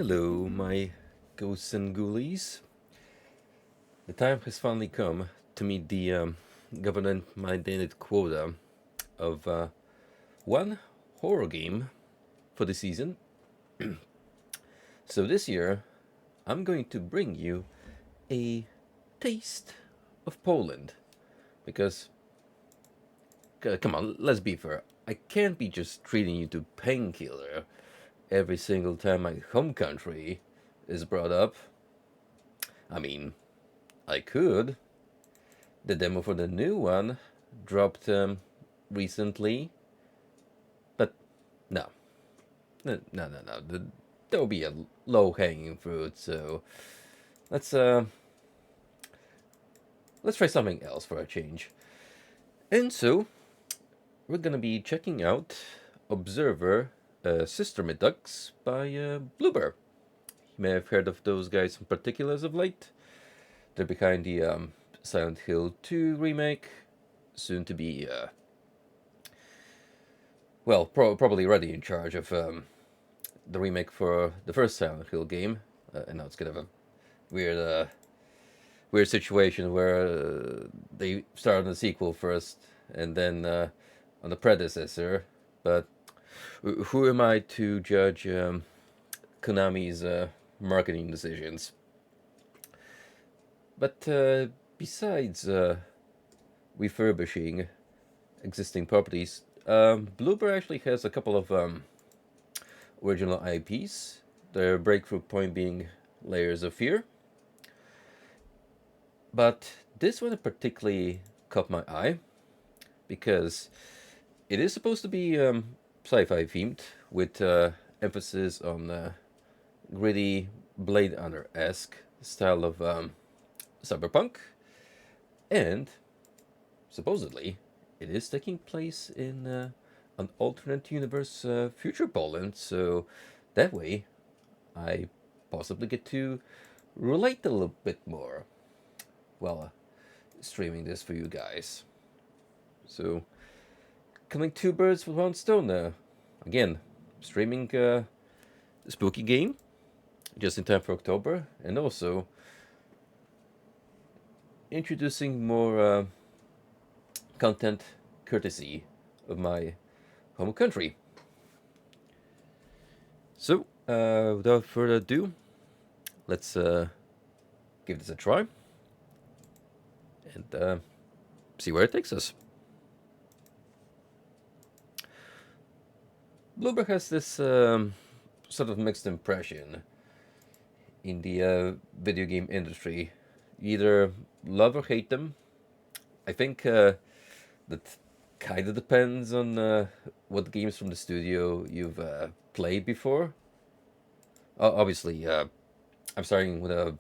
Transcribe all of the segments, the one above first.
Hello, my ghosts and ghoulies. The time has finally come to meet the government mandated quota of one horror game for the season. So this year, I'm going to bring you a taste of Poland. Because, come on, let's be fair. I can't be just treating you to Painkiller every single time my home country is brought up. I mean, I could. The demo for the new one dropped recently, but no, no. There'll be a low-hanging fruit. So let's uh, let's try something else for a change. And so we're gonna be checking out Observer Sister Redux by Bloober. You may have heard of those guys in particular as of late. They're behind the Silent Hill 2 remake, soon to be, probably already in charge of the remake for the first Silent Hill game. And now it's kind of a weird situation where they started on the sequel first and then on the predecessor. But who am I to judge Konami's marketing decisions? But besides refurbishing existing properties, Bloober actually has a couple of original IPs. Their breakthrough point being Layers of Fear. But this one particularly caught my eye because it is supposed to be sci-fi themed with emphasis on gritty Blade Runner-esque style of cyberpunk, and supposedly it is taking place in an alternate universe future Poland, so that way I possibly get to relate a little bit more while streaming this for you guys. So killing two birds with one stone. Again, streaming a spooky game just in time for October, and also introducing more content courtesy of my home country. So, without further ado, let's give this a try and see where it takes us. Bloober has this sort of mixed impression in the video game industry. You either love or hate them. I think that kind of depends on what games from the studio you've played before. Obviously, I'm starting with a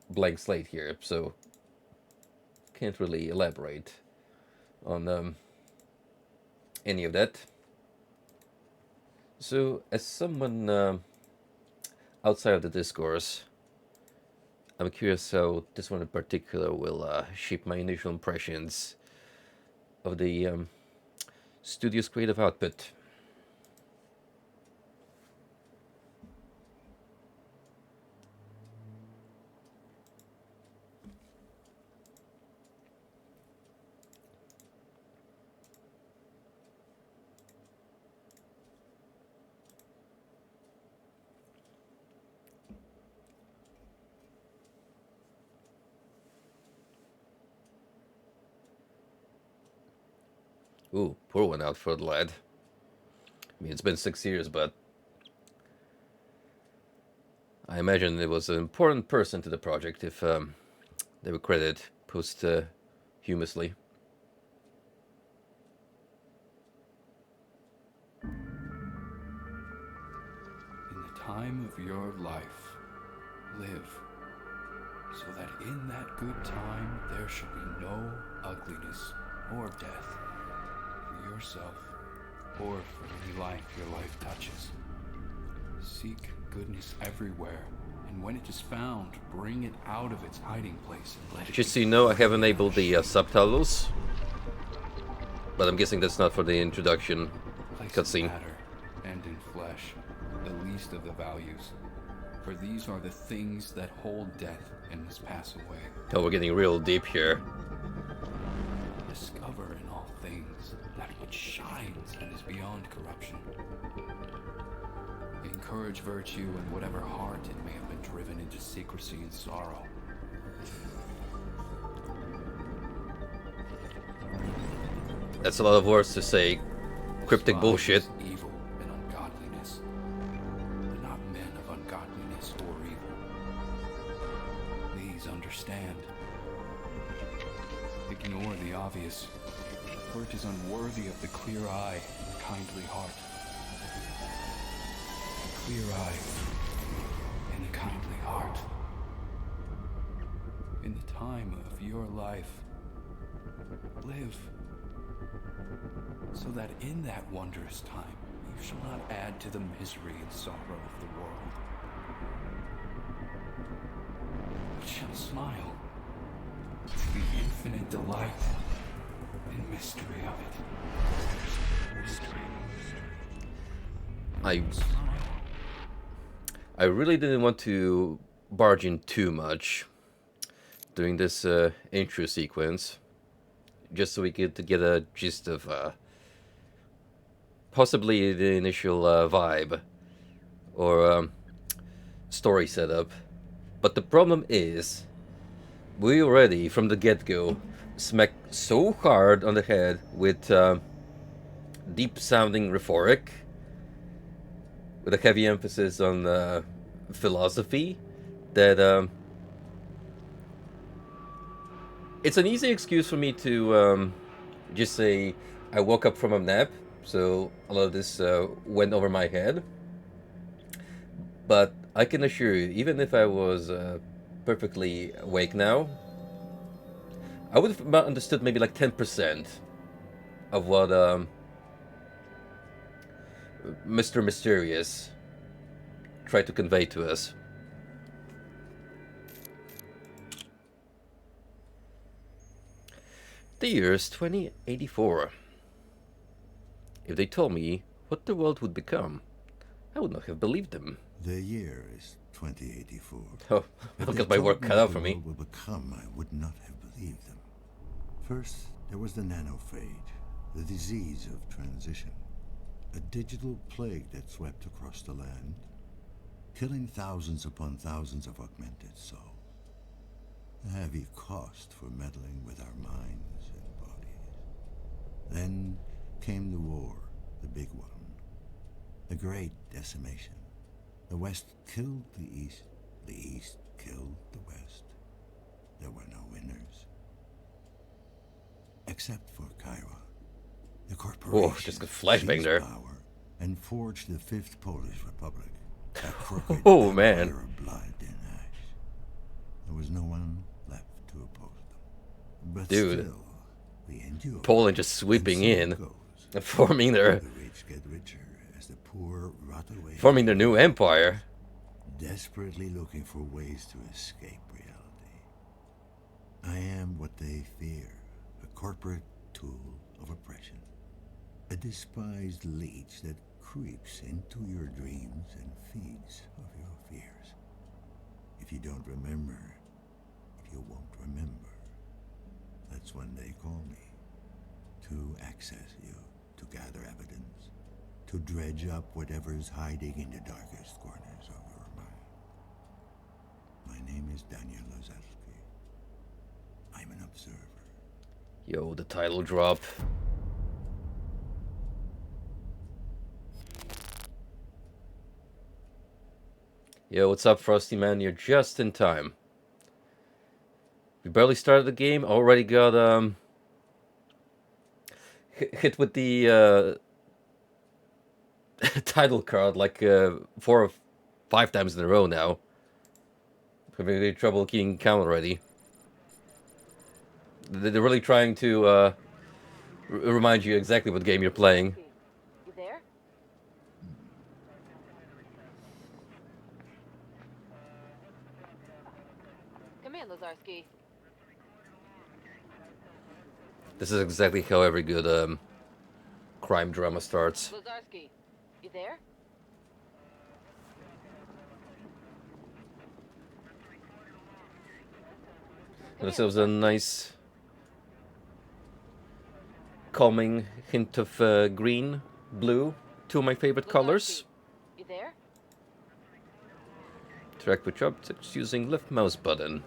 blank slate here, so can't really elaborate on any of that. So, as someone outside of the discourse, I'm curious how this one in particular will shape my initial impressions of the studio's creative output. Ooh, poor one out for the lad. I mean, it's been 6 years, but I imagine it was an important person to the project if they were credited posthumously. In the time of your life, live, so that in that good time there shall be no ugliness or death for yourself or for any life your life touches. Seek goodness everywhere, and when it is found, bring it out of its hiding place and let it Just so you know, I have enabled the subtitles, but I'm guessing that's not for the introduction cutscene. Matter and in flesh, the least of the values. For these are the things that hold death and must pass away. Oh, we're getting real deep here. Discover in all things that which shines and is beyond corruption. Encourage virtue in whatever heart it may have been driven into secrecy and sorrow. That's a lot of words to say. Cryptic Despise bullshit. Evil and ungodliness, but not men of ungodliness or evil. These understand. Ignore the obvious, for it is unworthy of the clear eye and kindly heart. A clear eye and a kindly heart. In the time of your life, live, so that in that wondrous time you shall not add to the misery and sorrow of the world, but shall smile to the infinite delight and mystery of it. I really didn't want to barge in too much during this intro sequence, just so we could get a gist of possibly the initial vibe or story setup. But the problem is, we already from the get-go smacked so hard on the head with deep-sounding rhetoric, with a heavy emphasis on philosophy, that it's an easy excuse for me to just say I woke up from a nap, so a lot of this went over my head. But I can assure you, even if I was perfectly awake now, I would have understood maybe like 10% of what Mr. Mysterious tried to convey to us. The year is 2084. If they told me what the world would become, I would not have believed them. The year is 2084. Oh, If I'll they get my told work me cut what out the for me. world will become, I would not have believed them. First, there was the nanophage, the disease of transition. A digital plague that swept across the land, killing thousands upon thousands of augmented souls. A heavy cost for meddling with our minds and bodies. Then came the war, the big one. The great decimation. The West killed the East killed the West. There were no winners. Except for Chiron. The corporation just got flashbang there. power and forged the Fifth Polish Republic. A crooked Oh, man. empire of blood and ash. There was no one left to oppose them. But Dude. still, we endure. Poland just sweeping And in, so it goes. and forming their The rich get richer as the poor rot away. forming their new empire. Desperately looking for ways to escape reality. I am what they fear, a corporate tool of oppression. A despised leech that creeps into your dreams and feeds of your fears. If you don't remember, if you won't remember, that's when they call me. To access you, to gather evidence, to dredge up whatever's hiding in the darkest corners of your mind. My name is Daniel Lazarski. I'm an observer. Yo, the title drop. Yo, what's up, Frosty man? You're just in time. We barely started the game, already got hit with the title card like 4 or 5 times in a row now. Having really trouble keeping count already. They're really trying to remind you exactly what game you're playing. You there? Come in, Lazarski. This is exactly how every good crime drama starts. Lazarski, you there? Come here, ourselves a Lazarski. nice calming hint of green, blue, two of my favorite colors. Lazarski, you there? Interact with objects using left mouse button.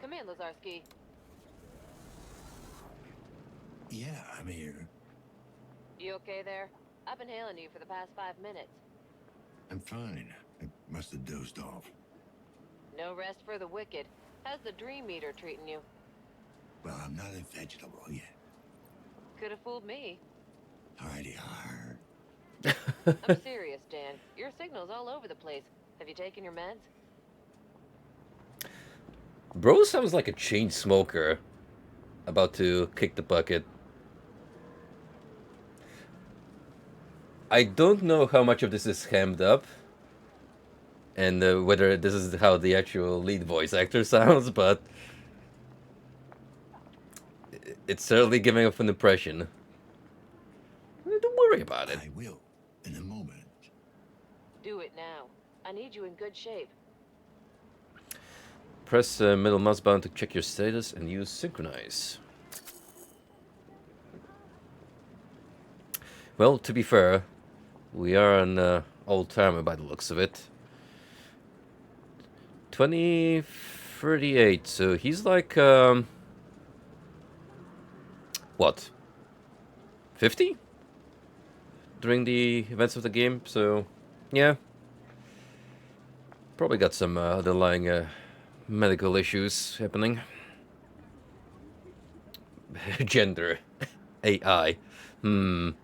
Come in, Lazarski. Yeah, I'm here. You okay there? I've been hailing you for the past 5 minutes. I'm fine. I must have dozed off. No rest for the wicked. How's the dream meter treating you? Well, I'm not a vegetable yet. Could have fooled me. Alrighty, hard. I'm serious, Dan. Your signal's all over the place. Have you taken your meds? Bro sounds like a chain smoker about to kick the bucket. I don't know how much of this is hammed up and whether this is how the actual lead voice actor sounds, but it's certainly giving off an impression. Don't worry about it. I will, in a moment. Do it now. I need you in good shape. Press middle mouse button to check your status and use synchronize. Well, to be fair, we are an old timer by the looks of it. 2038, so he's like, what? 50? During the events of the game, so yeah. Probably got some underlying medical issues happening. Gender. AI. Doesn't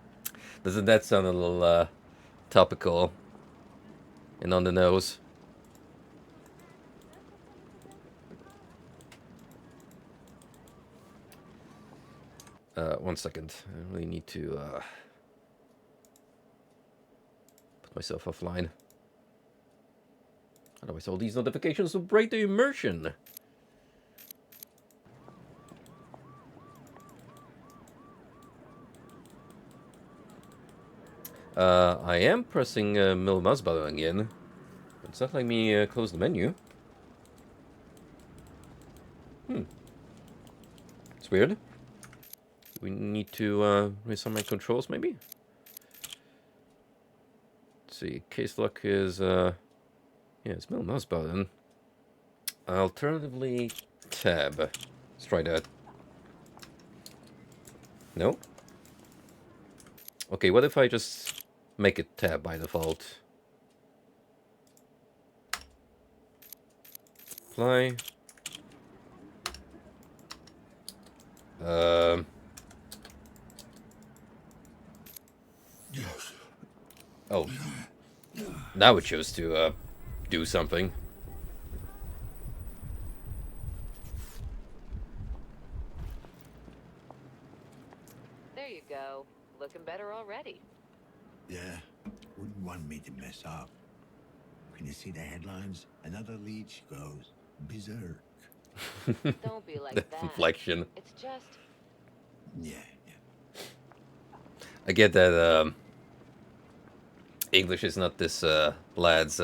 that sound a little topical and on the nose? One second. I really need to put myself offline. Otherwise all these notifications will break the immersion. I am pressing middle mouse button again. It's not letting me close the menu. It's weird. We need to reset my controls, maybe? Let's see. Case lock is, yeah, it's middle mouse button. Alternatively, tab. Let's try that. No? Okay, what if I just make it tab by default? Apply. Yes. Oh. Now it chose to do something. There you go. Looking better already. Yeah. Wouldn't want me to mess up. Can you see the headlines? Another leech goes berserk. Don't be like The that. inflection. It's just... Yeah. I get that English is not this lad's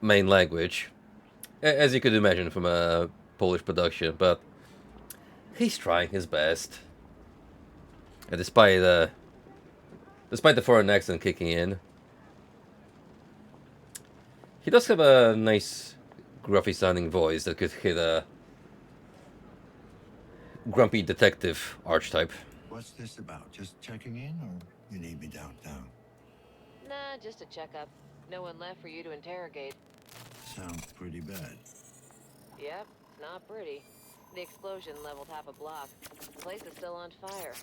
main language, as you could imagine from a Polish production, but he's trying his best. And despite the foreign accent kicking in, he does have a nice gruffy sounding voice that could hit a grumpy detective archetype. What's this about? Just checking in, or you need me downtown? Nah, just a checkup. No one left for you to interrogate. Sounds pretty bad. Yep, it's not pretty. The explosion leveled half a block. The place is still on fire.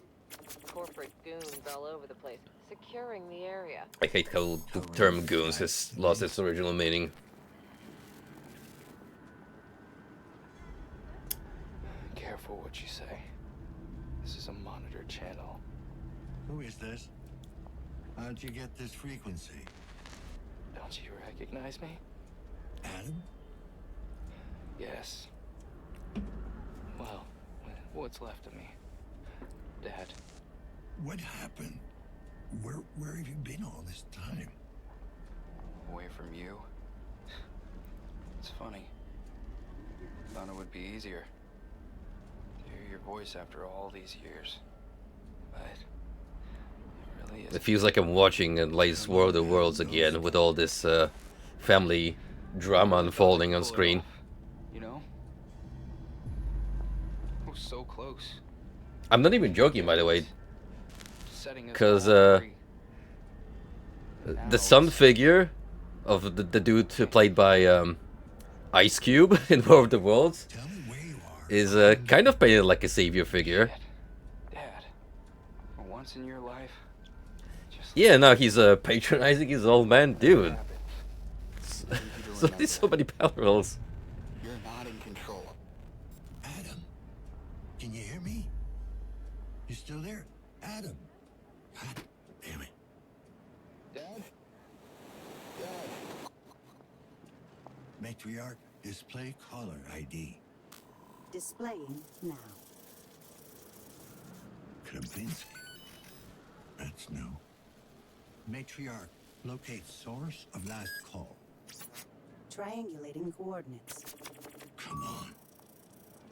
Corporate goons all over the place, securing the area. I hate how the term goons has lost its original meaning. Careful what you say. This is a monitor channel. Who is this? How'd you get this frequency? Don't you recognize me? Adam? Yes. Well, what's left of me? Dad. What happened? Where have you been all this time? Away from you. It's funny. Thought it would be easier to hear your voice after all these years. But it really It isn't. feels like I'm watching a latest World of Worlds again with all this family drama unfolding on Pull it screen. off, you know? We're so close. I'm not even joking, by the way, Setting us because all free. the son figure of the dude played by Ice Cube in World of the Worlds Tell me where you are. is kind of painted like a savior figure. Dad, for once in your life, just Yeah, now he's patronizing his old man dude. habit. So there's so many parallels. You're not in control. Adam, can you hear me? You still there? Adam. God damn it. Dad? Matriarch, display caller ID. Displaying now. Kravinsky. That's no. Matriarch, locate source of last call. Triangulating coordinates. Come on.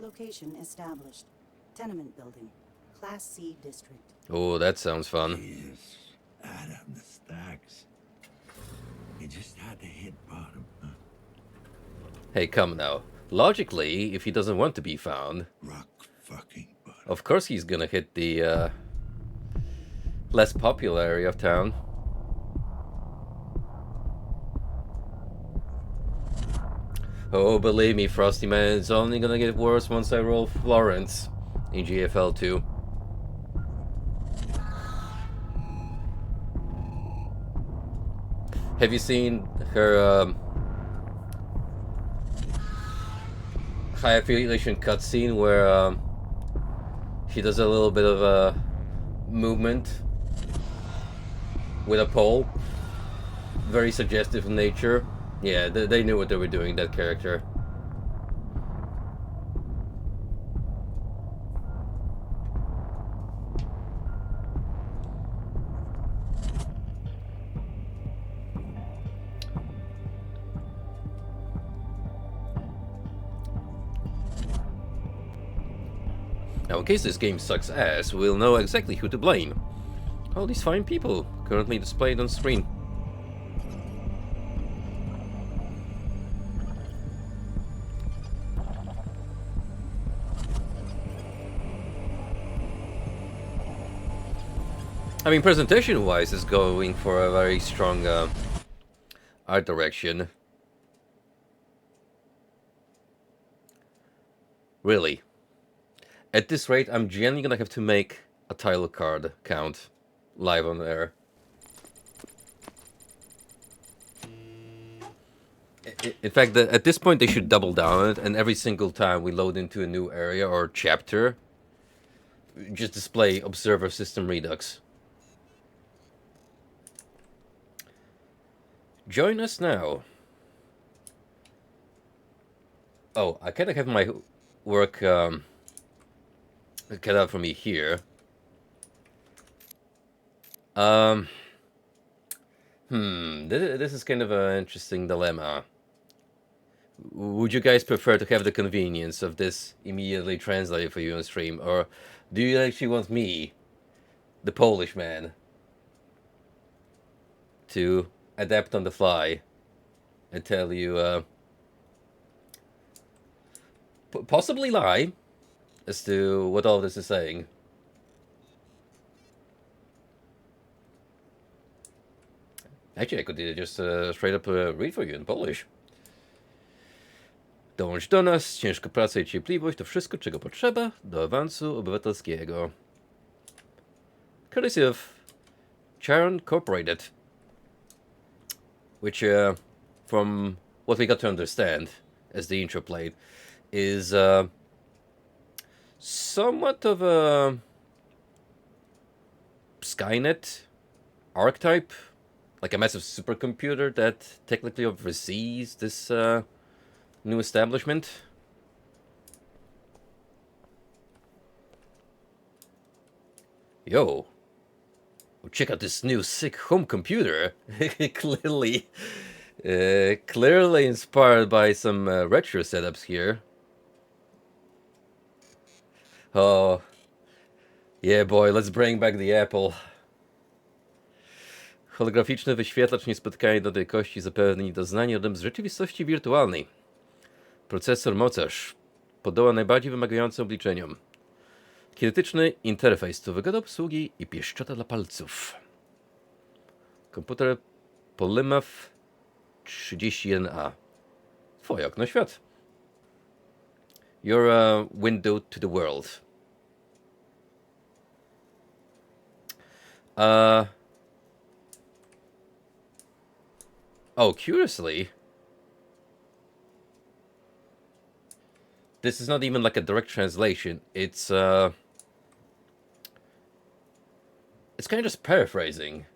Location established. Tenement building. Class C district. Oh, that sounds fun. Yes. Adam, the stacks. You just had to hit bottom, huh? Hey, come now. Logically, if he doesn't want to be found, Rock fucking bottom. of course he's gonna hit the less popular area of town. Oh, believe me, Frosty Man, it's only gonna get worse once I roll Florence in GFL 2. Have you seen her high affiliation cutscene where she does a little bit of a movement with a pole? Very suggestive in nature. Yeah, they knew what they were doing, that character. Now, in case this game sucks ass, we'll know exactly who to blame. All these fine people currently displayed on screen. I mean, presentation-wise, it's going for a very strong art direction. Really. At this rate, I'm genuinely gonna have to make a title card count live on air. In fact, at this point, they should double down on it, and every single time we load into a new area or chapter, just display Observer System Redux. Join us now. Oh, I kind of have my work cut out for me here. This is kind of an interesting dilemma. Would you guys prefer to have the convenience of this immediately translated for you on stream, or do you actually want me, the Polish man, to adapt on the fly and tell you, possibly lie as to what all this is saying? Actually, I could just straight up read for you in Polish. Dołącz do nas, ciężka praca i cierpliwość to wszystko, czego potrzeba do awansu obywatelskiego. Courtesy of Charon Corporated. Which, from what we got to understand as the intro played, is somewhat of a Skynet archetype, like a massive supercomputer that technically oversees this new establishment. Yo, check out this new sick home computer. Clearly Clearly inspired by some retro setups here. Oh, yeah boy, let's bring back the Apple. Holograficzny wyświetlacz niespotkanej do tej kości zapewni doznanie rodem z rzeczywistości wirtualnej. Procesor mocarz podoła najbardziej wymagającym obliczeniom. Kinetyczny interfejs to wygoda obsługi i pieszczota dla palców. Komputer Polymath 31A. Twoje okno świat. Your window to the world. Oh, curiously, this is not even like a direct translation. It's kind of just paraphrasing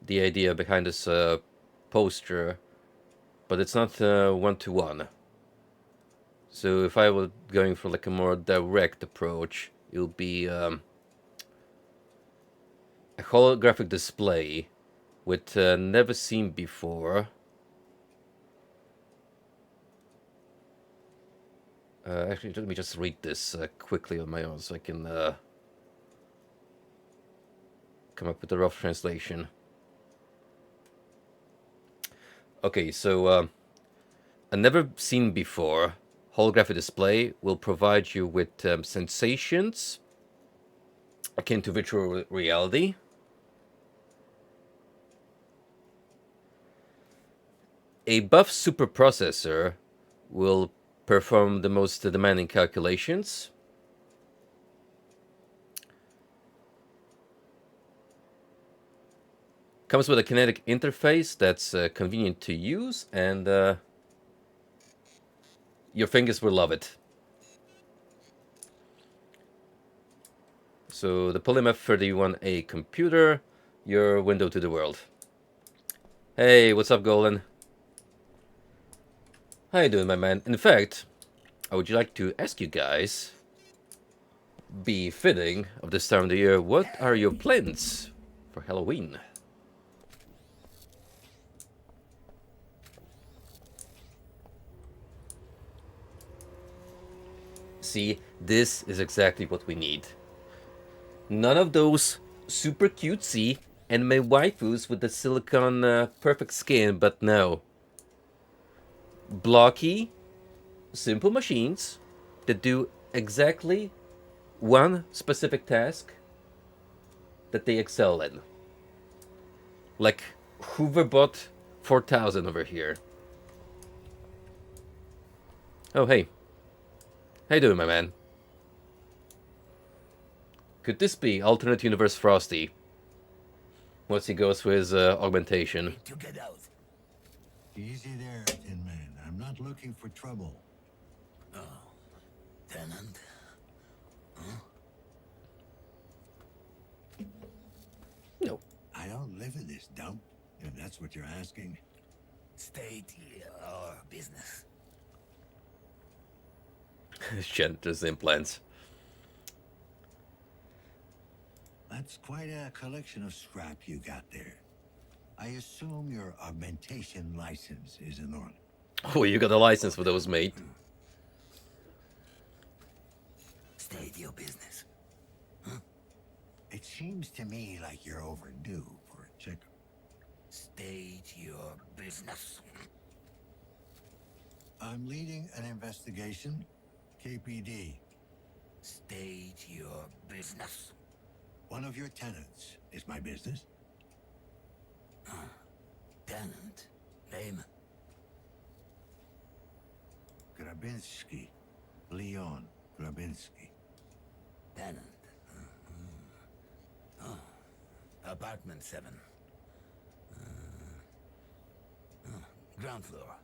the idea behind this poster, but it's not one-to-one. So if I were going for like a more direct approach, it would be a holographic display with never seen before. Actually, let me just read this quickly on my own so I can come up with a rough translation. Okay, so a never seen before holographic display will provide you with sensations akin to virtual reality. A buff superprocessor will perform the most demanding calculations. Comes with a kinetic interface that's convenient to use, and your fingers will love it. So the Polymath 31A computer, your window to the world. Hey, what's up, Golan? How you doing, my man? In fact, I would like to ask you guys, befitting of this time of the year, what are your plans for Halloween? See, this is exactly what we need. None of those super cutesy anime waifus with the silicone perfect skin, but no. Blocky, simple machines that do exactly one specific task that they excel in. Like Hooverbot 4000 over here. Oh, hey. How you doing, my man? Could this be alternate universe Frosty? Once he goes for his augmentation. To get out. Easy there, Tin Man. I'm not looking for trouble. Oh, tenant? Huh? No. I don't live in this dump, if that's what you're asking. State or business? Janitor's implants. That's quite a collection of scrap you got there. I assume your augmentation license is in order. Oh, you got a license for those, mate. State your business. Huh? It seems to me like you're overdue for a checkup. State your business. I'm leading an investigation. KPD. State your business. One of your tenants is my business. Tenant. Name. Grabinski. Leon Grabinski. Tenant. Oh. Apartment 7. Ground floor.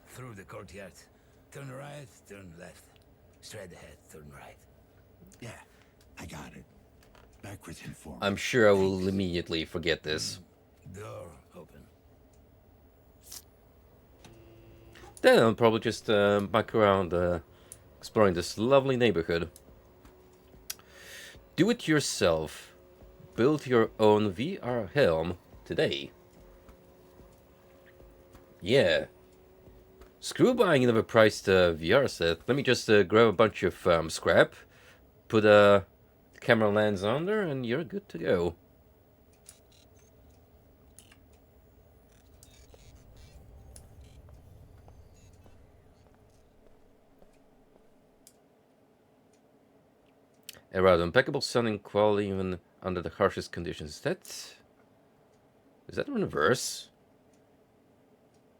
Through the courtyard. Turn right, turn left. Straight ahead, turn right. Yeah, I got it. Backwards and forwards. I'm sure I will immediately forget this. Door open. Then I'll probably just muck around exploring this lovely neighborhood. Do it yourself. Build your own VR helm today. Yeah. Screw buying another priced VR set. Let me just grab a bunch of scrap, put a camera lens on there, and you're good to go. A rather impeccable sounding quality even under the harshest conditions. Is that in reverse?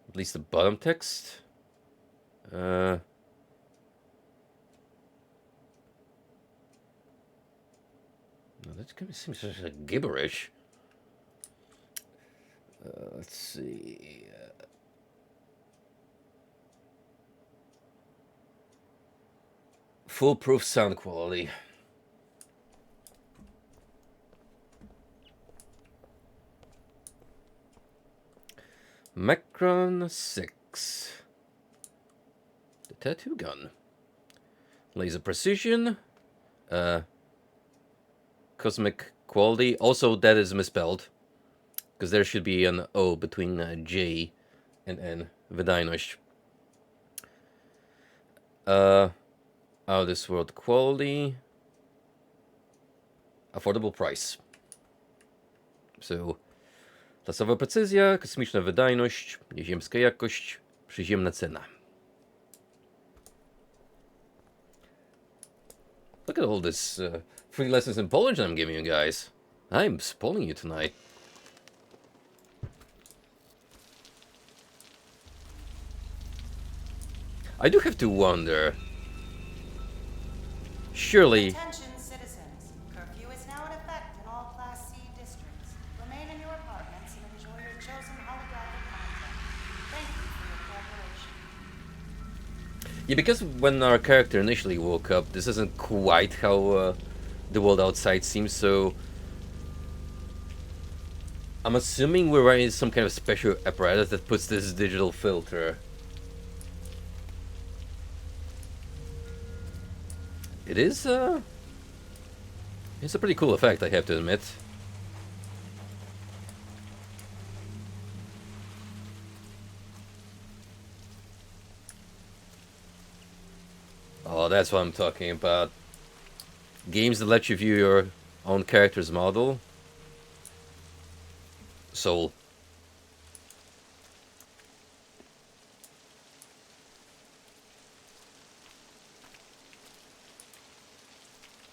At least the bottom text? No, that kind of seems like gibberish. Let's see. Foolproof sound quality. Macron 6. The tattoo gun. Laser precision. Cosmic quality. Also, that is misspelled. Because there should be an O between J and N. Vidainość. Out of this world quality. Affordable price. So, klasowa precyzja, kosmiczna wydajność, nieziemska jakość, przyziemna cena. Look at all this free lessons in Polish I'm giving you guys. I'm spoiling you tonight. I do have to wonder. Surely. Attention, citizens. Curfew is now in effect in all Class C districts. Remain in your apartments and enjoy your chosen holographic content. Thank you for your cooperation. Yeah, because when our character initially woke up, this isn't quite how the world outside seems, so I'm assuming we're wearing some kind of special apparatus that puts this digital filter. It is, it's a pretty cool effect, I have to admit. Oh, that's what I'm talking about. Games that let you view your own character's model. Soul.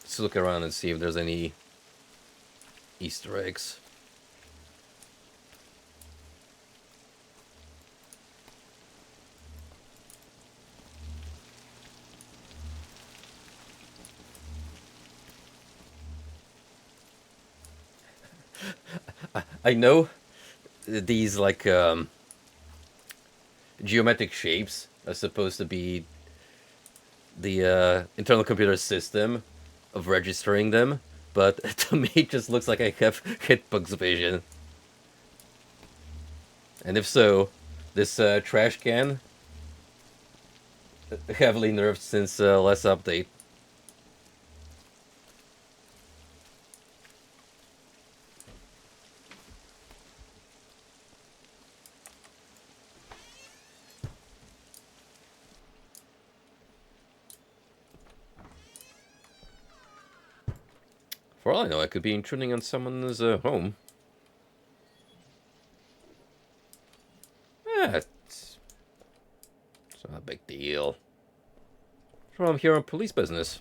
Let's look around and see if there's any Easter eggs. I know these like geometric shapes are supposed to be the internal computer system of registering them, but to me it just looks like I have hitbox vision. And if so, this trash can heavily nerfed since last update. For all I know, I could be intruding on someone's home. It's not a big deal. So I'm here on police business.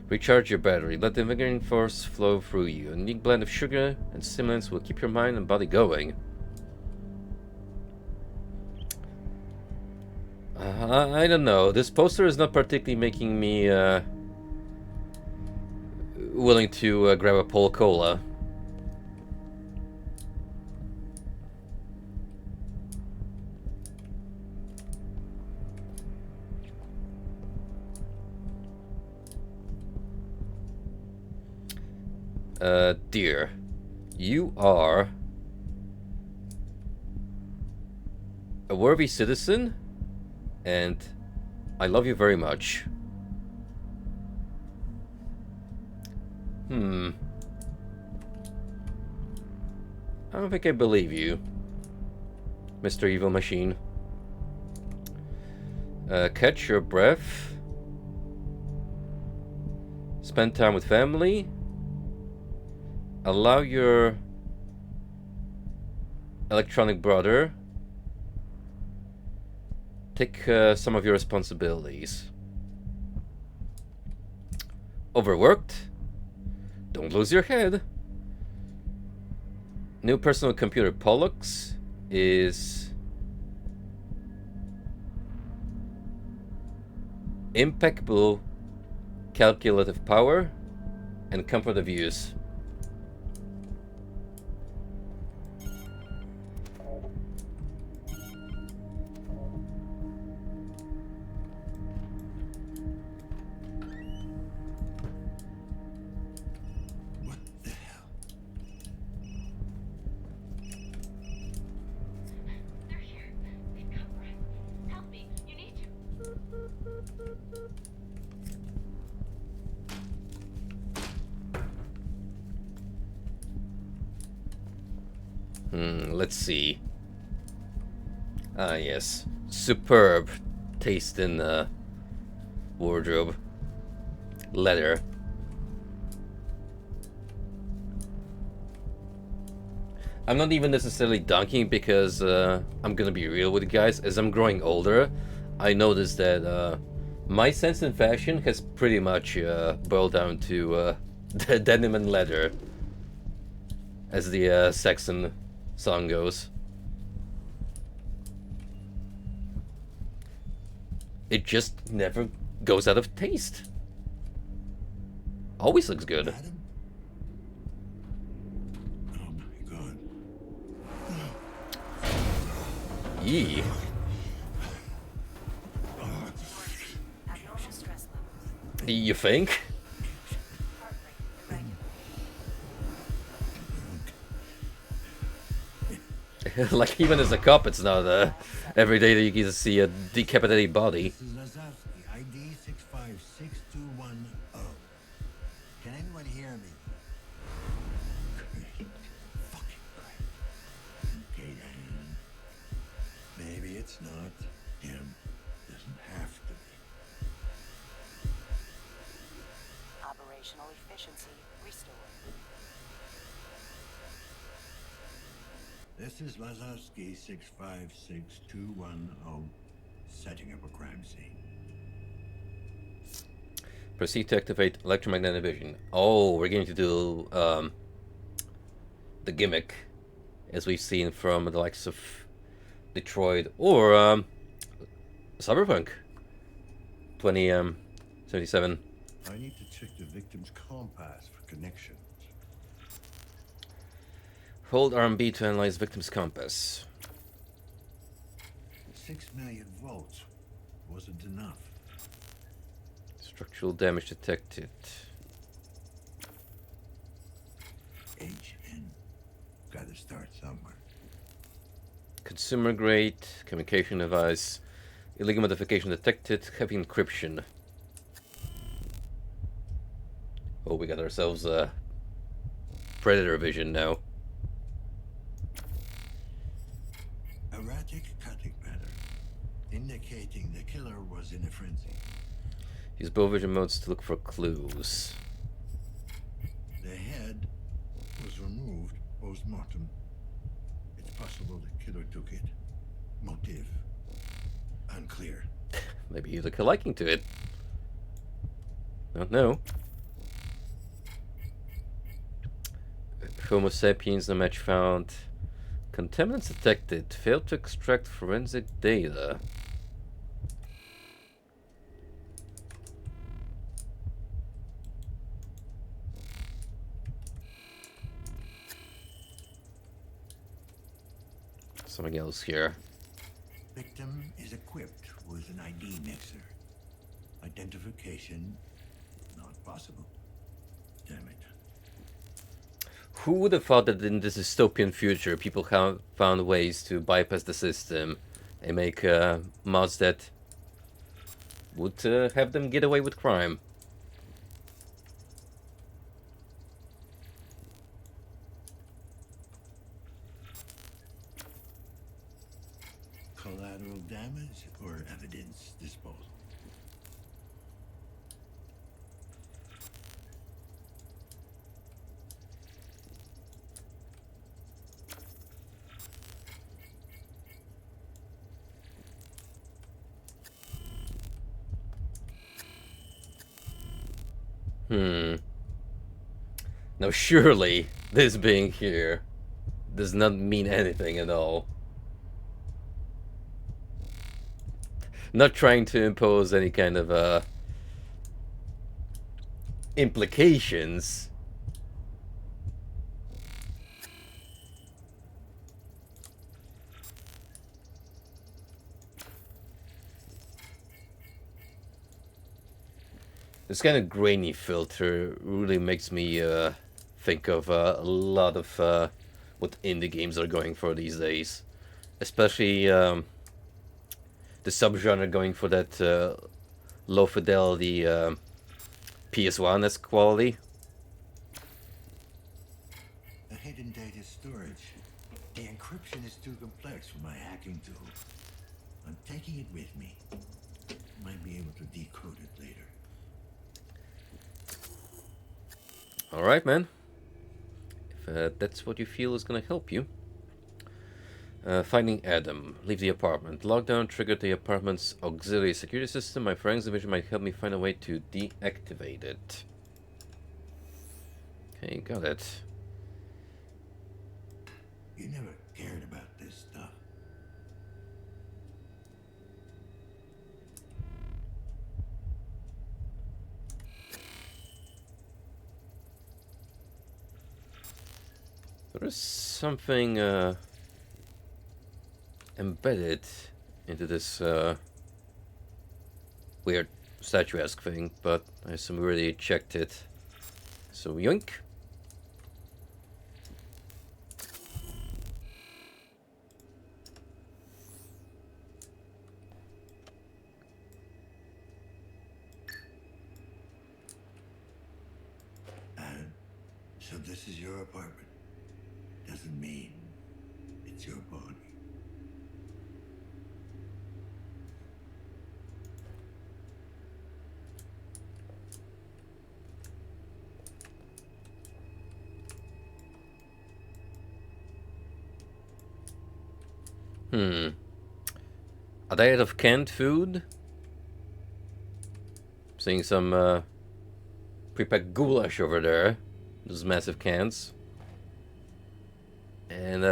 Recharge your battery. Let the invigorating force flow through you. A unique blend of sugar and stimulants will keep your mind and body going. I don't know. This poster is not particularly making me willing to grab a Pol Cola. Dear, you are a worthy citizen and I love you very much. I don't think I believe you, Mr. Evil Machine. Catch your breath. Spend time with family. Allow your electronic brother take some of your responsibilities. Overworked? Don't lose your head. New personal computer Pollux is impeccable calculative power and comfort of use. What the hell? They're here. They've come for us. Help me. You need to. Let's see. Ah, yes. Superb taste in wardrobe. Leather. I'm not even necessarily dunking because I'm gonna be real with you guys. As I'm growing older, I noticed that my sense in fashion has pretty much boiled down to denim and leather, as the Saxon song goes. It just never goes out of taste. Always looks good. Madam? Oh my god. Yee. Abnormal stress levels. You think? Heart rate irregular. Like, even as a cop, it's not every day that you get to see a decapitated body. This is Lazowski, ID 656210. Can anyone hear me? Great. Fucking great. Okay, then. Maybe it's not him. Doesn't have to be. Operational efficiency restored. This is Lazowski 656210, setting up a crime scene. Proceed to activate electromagnetic vision. Oh, we're going to do the gimmick, as we've seen from the likes of Detroit or Cyberpunk 2077. I need to check the victim's compass for connections. Hold RMB to analyze victim's compass. 6 million volts wasn't enough. Structural damage detected. HN. Gotta start somewhere. Consumer grade communication device. Illegal modification detected. Heavy encryption. Oh, we got ourselves a predator vision now. Erratic cutting pattern, indicating the killer was in a frenzy. Use both vision modes to look for clues. The head was removed post-mortem. It's possible the killer took it. Motive unclear. Maybe you took a liking to it. Don't know. Homo sapiens, no match found. Contaminants detected. Failed to extract forensic data. Something else here. Victim is equipped with an ID mixer. Identification not possible. Damn it. Who would have thought that in this dystopian future people have found ways to bypass the system and make mods that would have them get away with crime. Collateral damage or evidence disposal? Now surely this being here does not mean anything at all. Not trying to impose any kind of implications. This kind of grainy filter really makes me think of a lot of what indie games are going for these days. Especially the subgenre going for that low fidelity PS1-esque quality. A hidden data storage. The encryption is too complex for my hacking tool. I'm taking it with me. Might be able to decode it later. Alright, man. If that's what you feel is gonna help you. Finding Adam. Leave the apartment. Lockdown triggered the apartment's auxiliary security system. My friend's division might help me find a way to deactivate it. Okay, got it. You never cared about this stuff. There is something embedded into this weird statuesque thing, but I assume we already checked it. So yoink. Adam, so this is your apartment. Doesn't mean it's your body. A diet of canned food. Seeing some pre-packed goulash over there. Those massive cans. And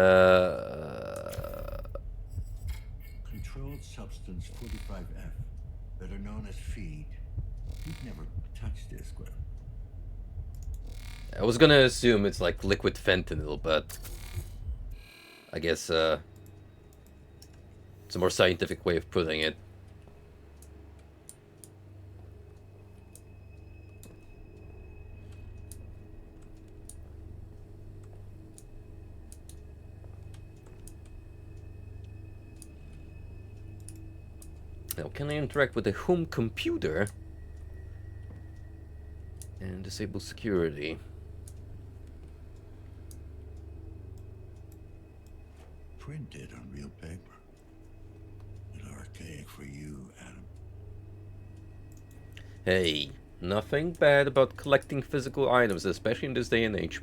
Controlled substance 45F, better known as feed. You've never touched this, Gwen. I was gonna assume it's like liquid fentanyl, but I guess it's a more scientific way of putting it. Now, can I interact with the home computer and disable security? Printed on real paper. Bit archaic for you, Adam. Hey, nothing bad about collecting physical items, especially in this day and age.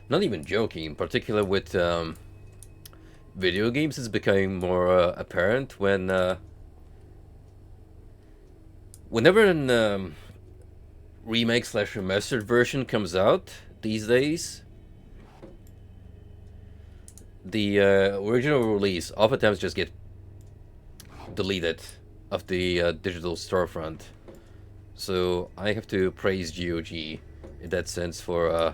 Not even joking, in particular with video games, it's becoming more apparent when whenever an remake slash remastered version comes out these days, the original release oftentimes just get deleted of the digital storefront. So I have to praise GOG in that sense for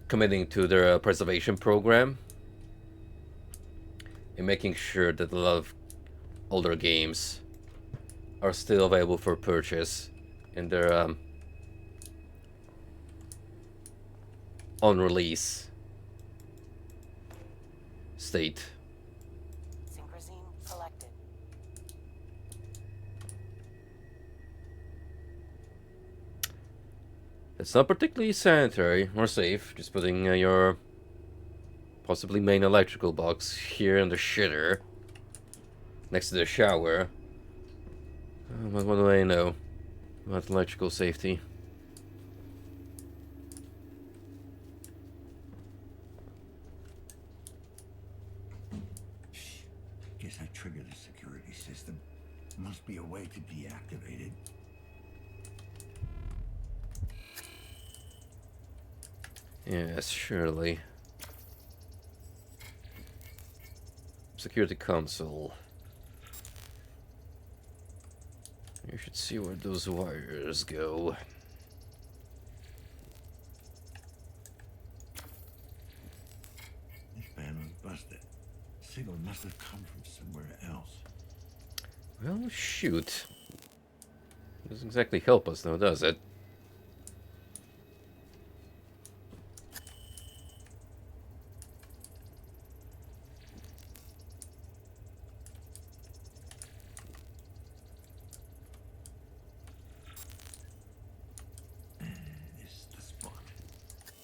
committing to their preservation program and making sure that a lot of older games are still available for purchase in their on release state. Synchrosine collected. It's not particularly sanitary or safe, just putting your possibly main electrical box here in the shitter next to the shower. But what do I know about electrical safety? Guess I triggered the security system. Must be a way to deactivate it. Yes, surely. Security console. You should see where those wires go. This panel's busted. Signal must have come from somewhere else. Well, shoot. Doesn't exactly help us, though, does it? This is the spot.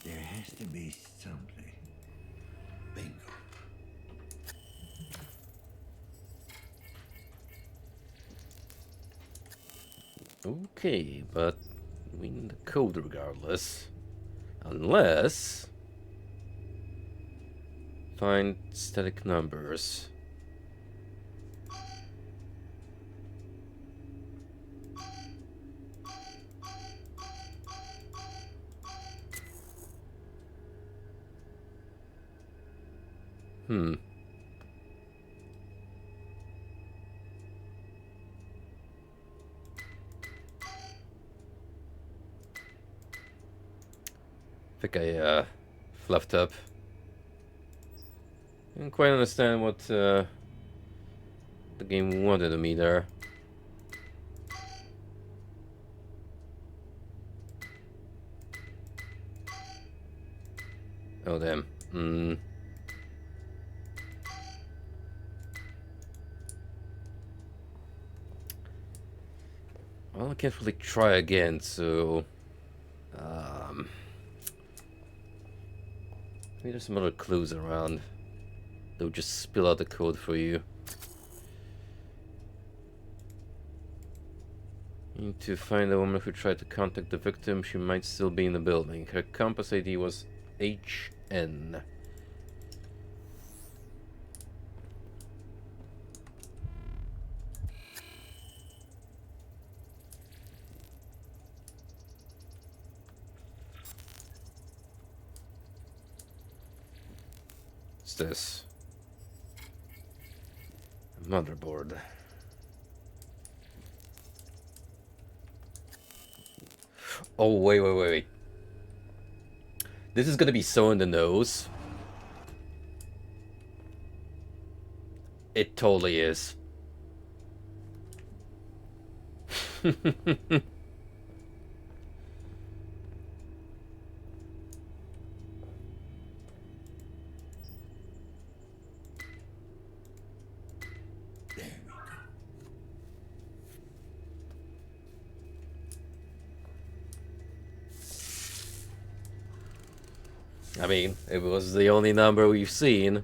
There has to be something. Bingo. Okay, but we need the code regardless. Unless... find static numbers. Hmm. I think I fluffed up. Didn't quite understand what the game wanted of me there. Oh damn. Well, I can't really try again, so... maybe there's some other clues around. They'll just spill out the code for you. You need to find the woman who tried to contact the victim. She might still be in the building. Her compass ID was HN. What's this? A motherboard. Oh, wait. This is gonna be so in the nose. It totally is. I mean, it was the only number we've seen.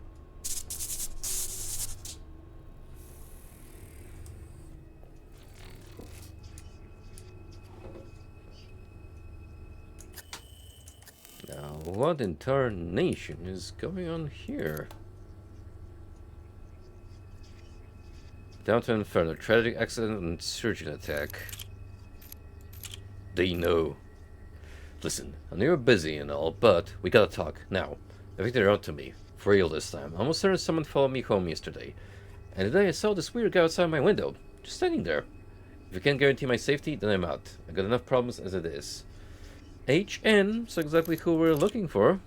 Now, what in tarnation is going on here? Downtown Inferno, tragic accident and surgeon attack. They know. Listen, I know you're busy and all, but we gotta talk, now. I think they're onto me. For real this time. I almost certain someone followed me home yesterday. And today I saw this weird guy outside my window. Just standing there. If you can't guarantee my safety, then I'm out. I got enough problems as it is. HN, so exactly who we're looking for.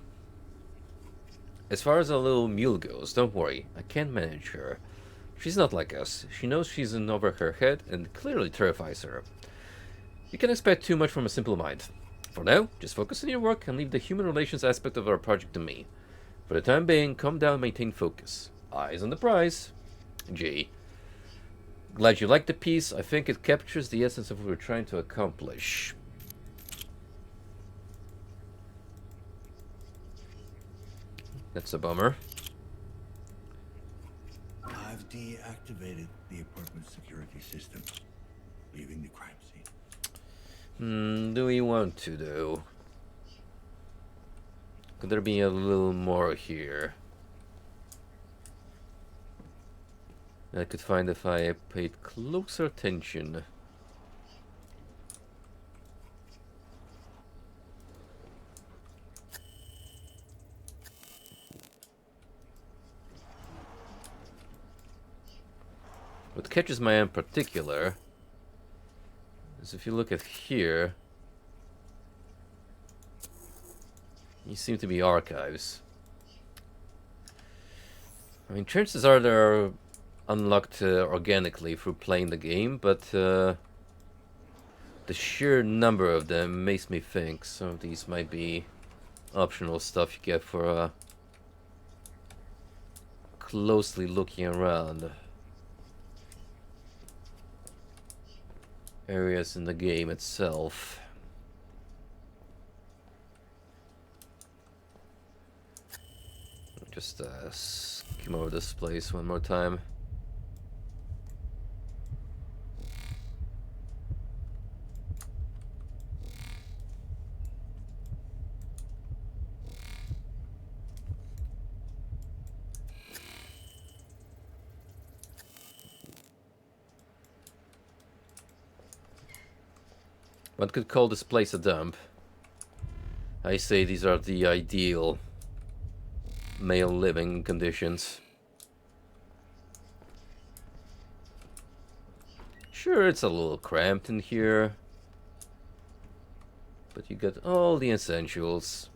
As far as our little mule goes, don't worry. I can manage her. She's not like us. She knows she's in over her head and clearly terrifies her. You can expect too much from a simple mind. For now, just focus on your work and leave the human relations aspect of our project to me. For the time being, calm down and maintain focus. Eyes on the prize. G. Glad you liked the piece. I think it captures the essence of what we're trying to accomplish. That's a bummer. I've deactivated the apartment security system, leaving the crime scene. Do we want to, though? Could there be a little more here? I could find if I paid closer attention. What catches my eye in particular is if you look at here, these seem to be archives. I mean, chances are they're unlocked organically through playing the game, but the sheer number of them makes me think some of these might be optional stuff you get for closely looking around areas in the game itself. Just skim over this place one more time. One could call this place a dump. I say these are the ideal male living conditions. Sure, it's a little cramped in here, but you get all the essentials.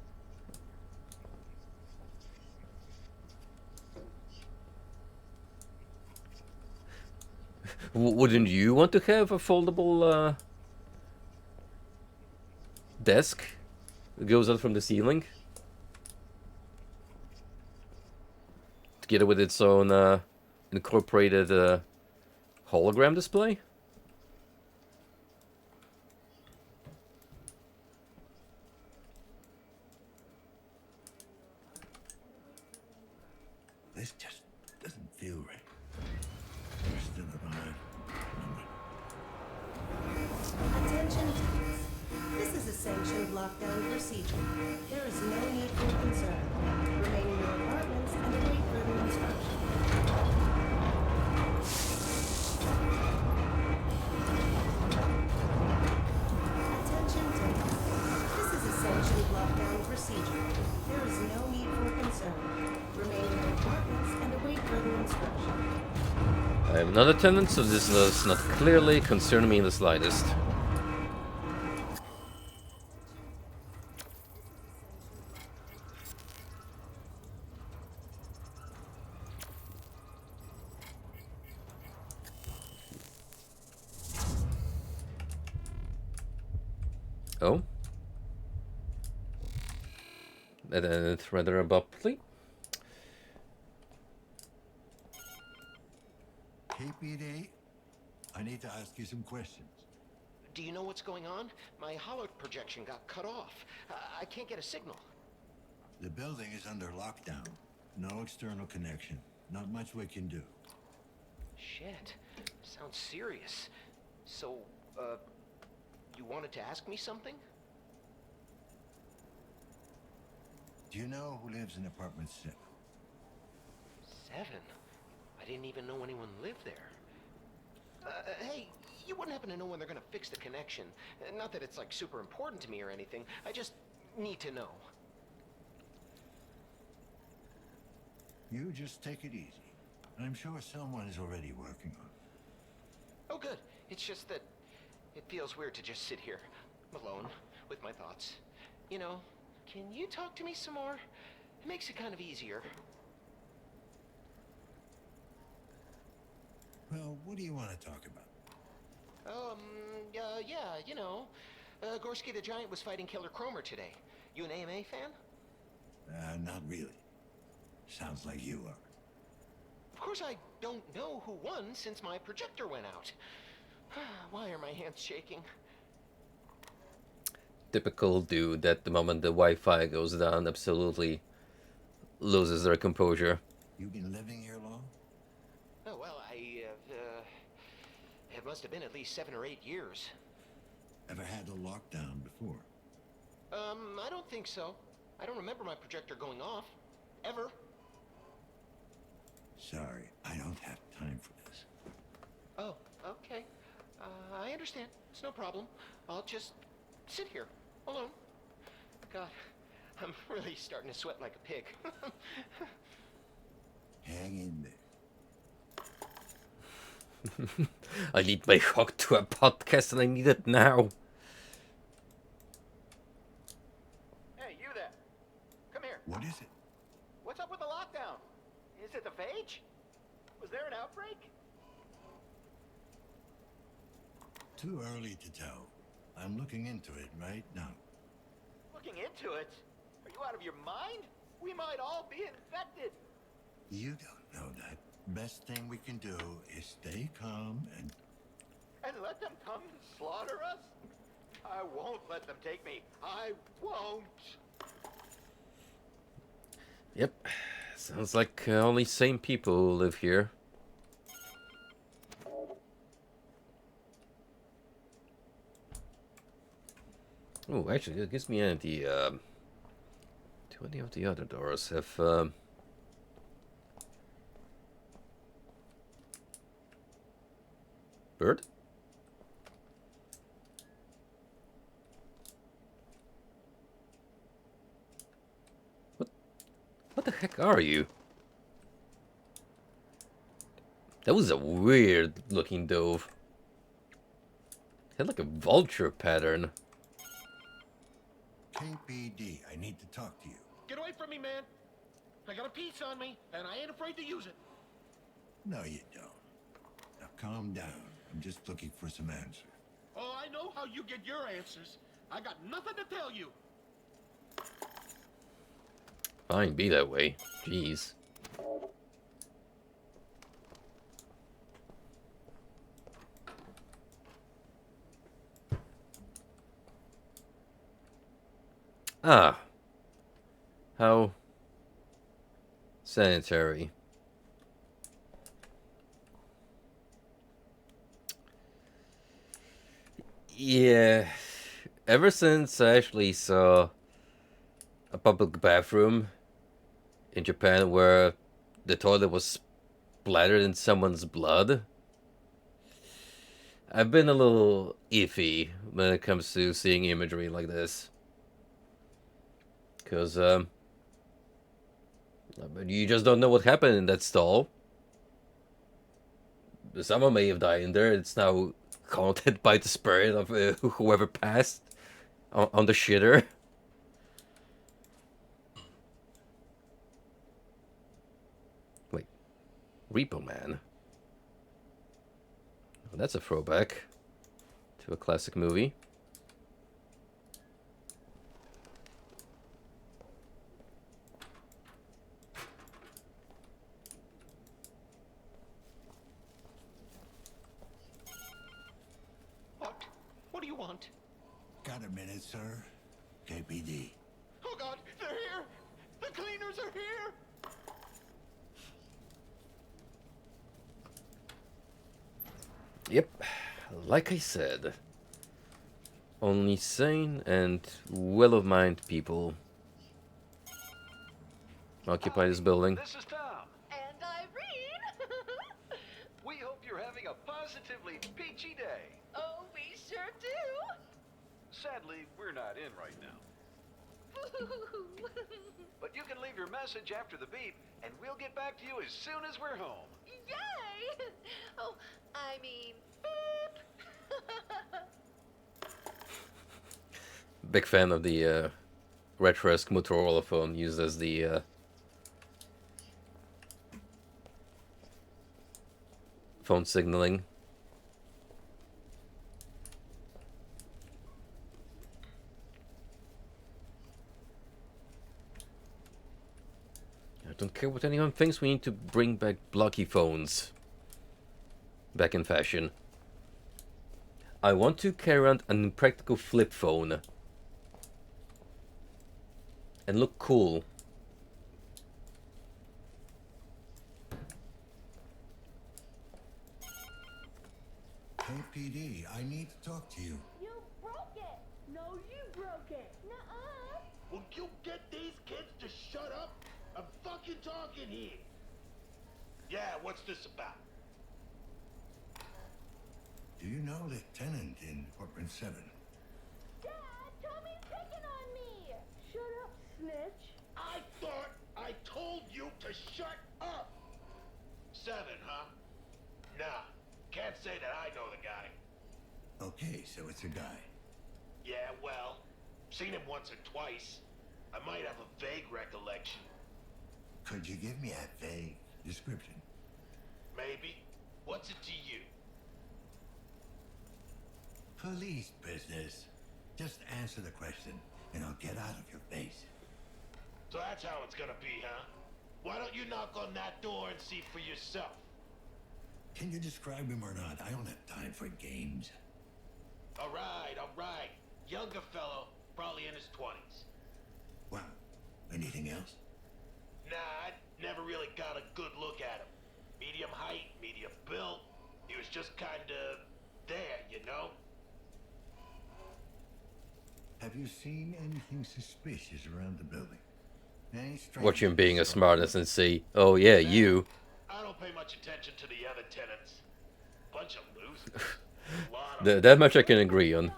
Wouldn't you want to have a foldable desk that goes out from the ceiling? Together with its own incorporated hologram display? This just doesn't feel right. We're still alive. Attention, teams. This is a sanctioned lockdown procedure. There is no need for concern. Remain in your apartments and await further instruction. Attention, teams. This is a sanctioned lockdown procedure. There is no need for concern. Remain in your apartments and await further instruction. I am not a tenant, so this does not clearly concern me in the slightest. Oh? That ended rather abruptly. KPD, I need to ask you some questions. Do you know what's going on? My holo projection got cut off. I can't get a signal. The building is under lockdown. No external connection. Not much we can do. Shit. Sounds serious. So, you wanted to ask me something? Do you know who lives in apartment 7? 7? I didn't even know anyone lived there. Hey, you wouldn't happen to know when they're gonna fix the connection? Not that it's like super important to me or anything. I just need to know. You just take it easy. I'm sure someone is already working on it. Oh, good. It's just that it feels weird to just sit here, alone, with my thoughts. You know, can you talk to me some more? It makes it kind of easier. Well, what do you want to talk about? Yeah, you know, Gorski the Giant was fighting Killer Cromer today. You an AMA fan? Not really. Sounds like you are. Of course I don't know who won since my projector went out. Why are my hands shaking? Typical dude that the moment the Wi-Fi goes down absolutely loses their composure. You been living here long? Oh, well, it must have been at least 7 or 8 years. Ever had a lockdown before? I don't think so. I don't remember my projector going off. Ever. Sorry, I don't have time for this. Oh, okay. I understand. It's no problem. I'll just sit here, alone. God, I'm really starting to sweat like a pig. Hang in there. I need my hook to a podcast and I need it now. Hey, you there. Come here. What is it? What's up with the lockdown? Is it the phage? Was there an outbreak? Too early to tell. I'm looking into it right now. Looking into it? Are you out of your mind? We might all be infected. You don't know that. Best thing we can do is stay calm and... And let them come and slaughter us? I won't let them take me. I won't. Yep. Sounds like only sane people live here. Oh, actually, that gives me an idea. Do any of the other doors have... Bird? What the heck are you? That was a weird looking dove. It had like a vulture pattern. KPD, I need to talk to you. Get away from me, man. I got a piece on me, and I ain't afraid to use it. No, you don't. Now calm down. I'm just looking for some answers. Oh, I know how you get your answers. I got nothing to tell you. Fine, be that way. Jeez. Ah. How sanitary. Yeah. Ever since I actually saw a public bathroom in Japan where the toilet was splattered in someone's blood, I've been a little iffy when it comes to seeing imagery like this. Because, you just don't know what happened in that stall. Someone may have died in there. It's now haunted by the spirit of whoever passed on the shitter. Wait. Repo Man. Well, that's a throwback to a classic movie. What do you want? Got a minute, sir? KPD. Oh, God, they're here! The cleaners are here! Yep, like I said, only sane and well-of-mind people occupy this building. This is Tom. And Irene! We hope you're having a positively peachy day. Oh, we sure do! Sadly, we're not in right now. But you can leave your message after the beep, and we'll get back to you as soon as we're home. Yay! Oh, I mean, beep! Big fan of the retro-esque Motorola phone used as the phone signaling. I don't care what anyone thinks, we need to bring back blocky phones. Back in fashion. I want to carry around an impractical flip phone. And look cool. Hey, PD, I need to talk to you. You broke it! No, you broke it! Nuh-uh! Will you get these kids to shut up? I'm fucking talking here. Yeah, what's this about? Do you know the tenant in apartment 7? Dad, Tommy's picking on me! Shut up, snitch! I thought I told you to shut up. 7, huh? Nah, can't say that I know the guy. Okay, so it's a guy. Yeah, well, seen him once or twice. I might have a vague recollection. Could you give me a vague description? Maybe. What's it to you? Police business. Just answer the question, and I'll get out of your face. So that's how it's gonna be, huh? Why don't you knock on that door and see for yourself? Can you describe him or not? I don't have time for games. All right, all right. Younger fellow, probably in his 20s. Wow. Anything else? Nah, I never really got a good look at him. Medium height, medium build. He was just kinda there, you know? Have you seen anything suspicious around the building? Any strange Watch him being a stuff? smartass and see, oh yeah, you. I don't pay much attention to the other tenants. Bunch of losers. A lot of That much I can agree on.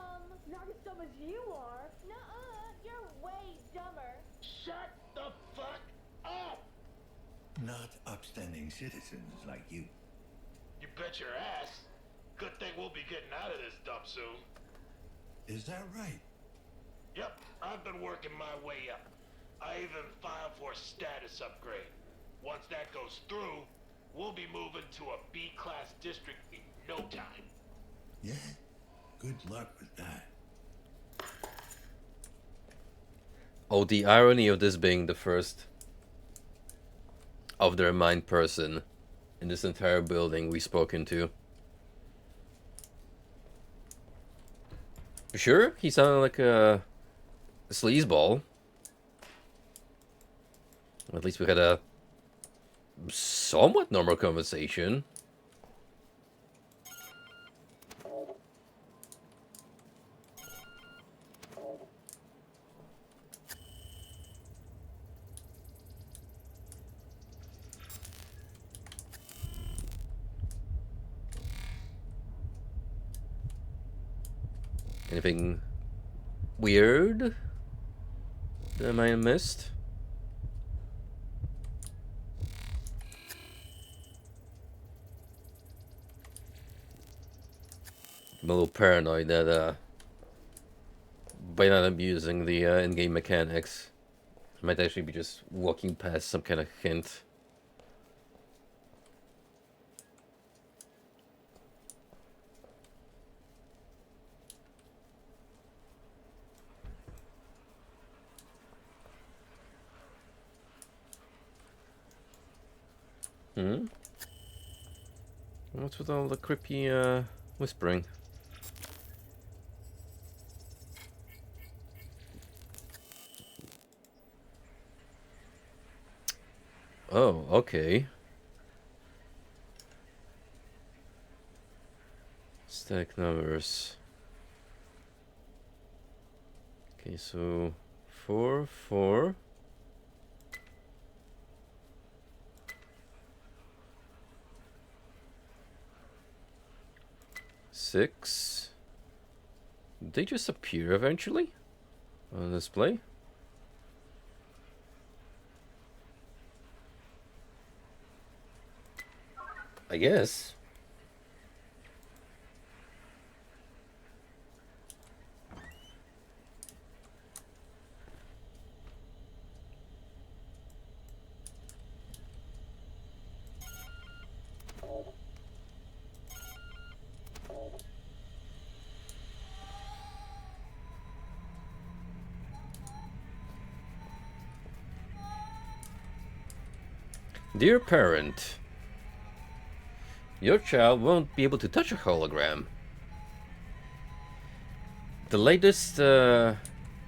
Not as dumb as you are! Nuh-uh! You're way dumber! Shut the fuck up! Not upstanding citizens like you. You bet your ass. Good thing we'll be getting out of this dump soon. Is that right? Yep, I've been working my way up. I even filed for a status upgrade. Once that goes through, we'll be moving to a B-class district in no time. Yeah. Good luck with that. Oh, the irony of this being the first of their mind person in this entire building we've spoken to. Sure, he sounded like a sleazeball. At least we had a somewhat normal conversation. Anything weird that I might have missed? I'm a little paranoid that by not abusing the in-game mechanics, I might actually be just walking past some kind of hint. Hmm? What's with all the creepy whispering? Oh, okay. Stack numbers. Okay, so 4, 4. 6. They just appear eventually on display. I guess. Dear parent, your child won't be able to touch a hologram. The latest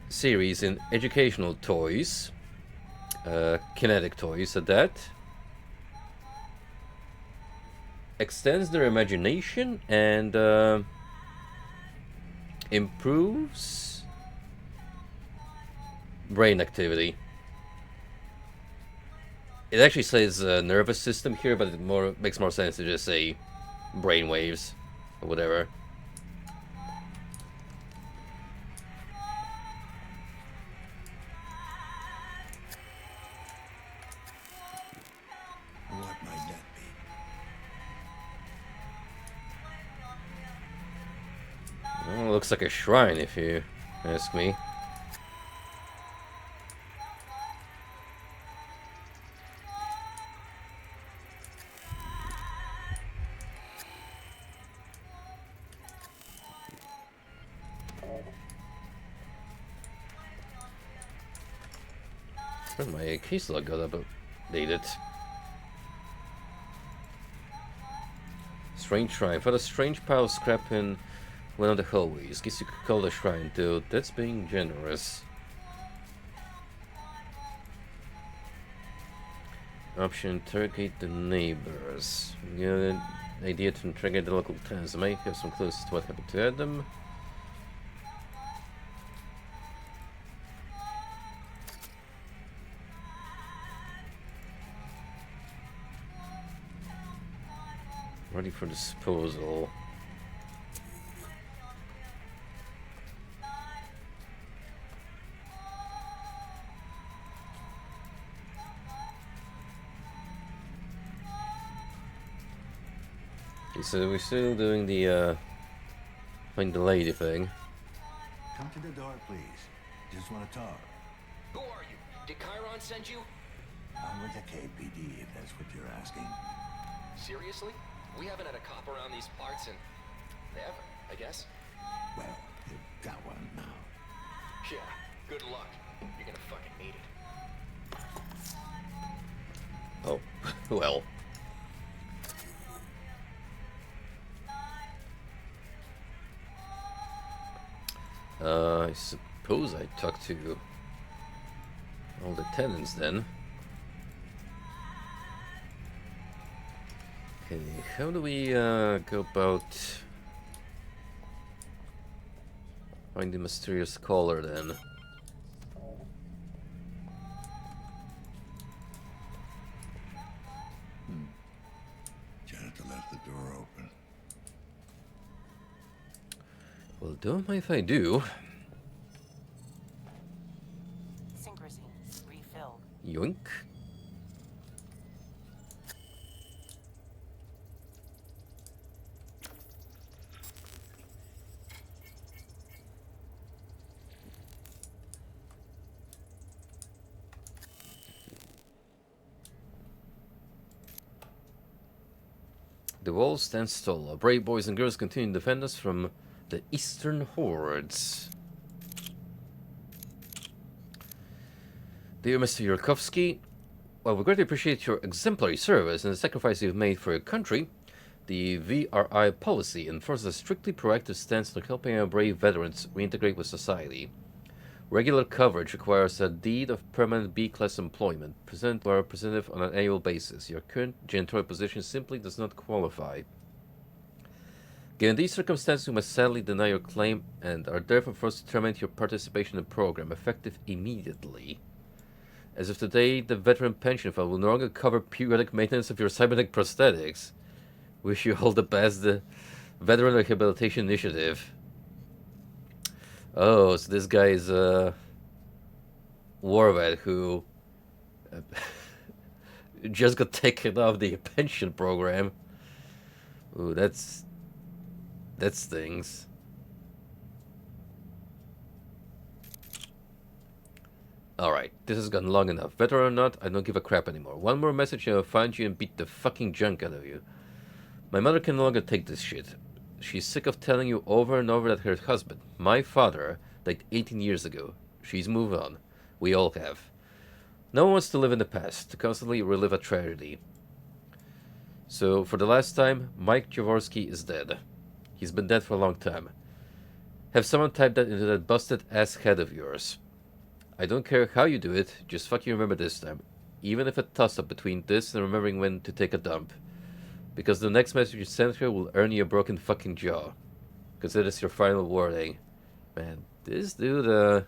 series in educational toys, kinetic toys at that, extends their imagination and improves brain activity. It actually says nervous system here, but it makes more sense to just say brain waves or whatever. What might that be? Well, looks like a shrine, if you ask me. My case log got updated. Strange shrine. Found a strange pile of scrap in one of the hallways. Guess you could call it a shrine, dude. That's being generous. Option: interrogate the neighbors. You got an idea to interrogate the local tenants. I might have some clues to what happened to Adam. Ready for disposal. Okay, so we're still doing the find the lady thing. Come to the door, please. Just want to talk. Who are you? Did Chiron send you? I'm with the KPD, if that's what you're asking. Seriously? We haven't had a cop around these parts in... ever, I guess. Well, you've got one now. Yeah, good luck. You're gonna fucking need it. Oh, well. I suppose I talked to all the tenants then. Okay, how do we go about finding the mysterious caller then? Janitor left the door open. Well, don't mind if I do. Synchrosy refilled. Yoink. The walls stand tall. Our brave boys and girls continue to defend us from the eastern hordes. Dear Mr. Yurkovsky, while we greatly appreciate your exemplary service and the sacrifice you've made for your country, the VRI policy enforces a strictly proactive stance on helping our brave veterans reintegrate with society. Regular coverage requires a deed of permanent B-class employment, presented to our representative on an annual basis. Your current janitorial position simply does not qualify. Given these circumstances, we must sadly deny your claim and are therefore forced to terminate your participation in the program, effective immediately. As of today, the Veteran Pension Fund will no longer cover periodic maintenance of your cybernetic prosthetics. Wish you all the best, the Veteran Rehabilitation Initiative. Oh, so this guy is a war vet who just got taken off the pension program. Ooh, that stings. Alright, this has gone long enough. Veteran or not, I don't give a crap anymore. One more message and I'll find you and beat the fucking junk out of you. My mother can no longer take this shit. She's sick of telling you over and over that her husband, my father, died 18 years ago. She's moved on. We all have. No one wants to live in the past, to constantly relive a tragedy. So, for the last time, Mike Jaworski is dead. He's been dead for a long time. Have someone type that into that busted-ass head of yours. I don't care how you do it, just fucking remember this time. Even if a toss-up between this and remembering when to take a dump. Because the next message you send her will earn you a broken fucking jaw. Consider this your final warning. Man, this dude,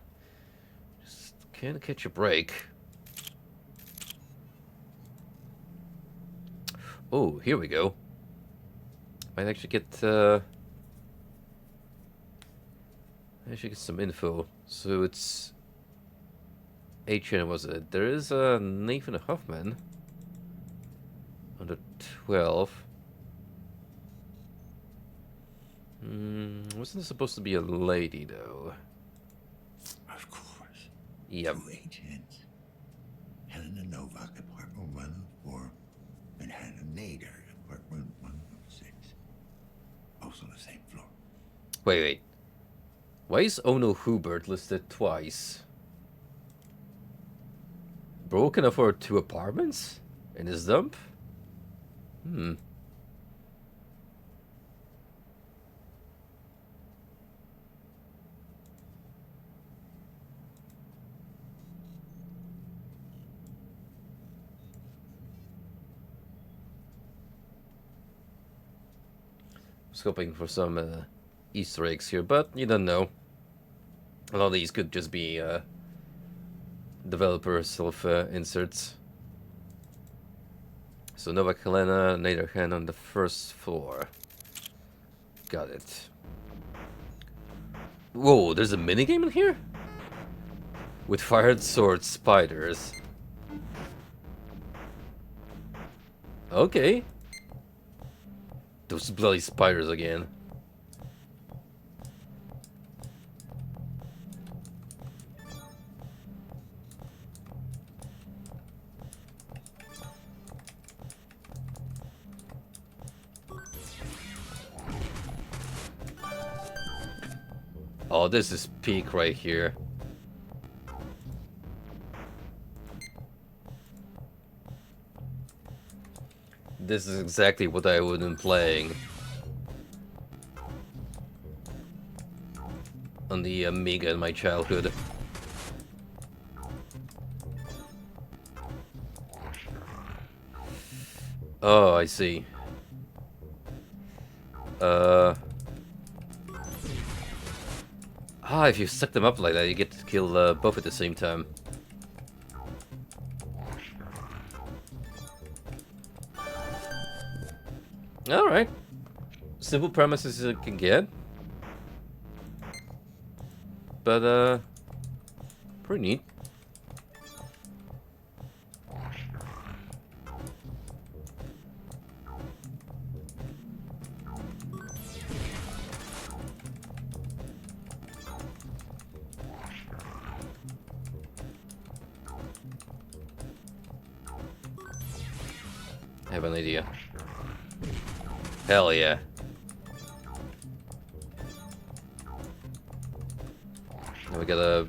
just can't catch a break. Oh, here we go. Might actually get some info. So it's HN, was it? There is a Nathan Hoffman under 12. Wasn't it supposed to be a lady though? Of course. Yep. 2 agents. Helena Novak, apartment 104, and Hannah Nader, apartment 106. Both on the same floor. Wait. Why is Ono Hubert listed twice? Bro can afford 2 apartments? In his dump? I was hoping for some Easter eggs here, but you don't know. A lot of these could just be developer self-inserts. So Novak Helena, Naderhan on the first floor. Got it. Whoa, there's a minigame in here? With fired sword spiders. Okay. Those bloody spiders again. Oh, this is peak right here. This is exactly what I would have been playing on the Amiga in my childhood. Oh, I see. If you suck them up like that, you get to kill both at the same time. Alright. Simple premises you can get. But, pretty neat. I have an idea. Hell yeah. Now we gotta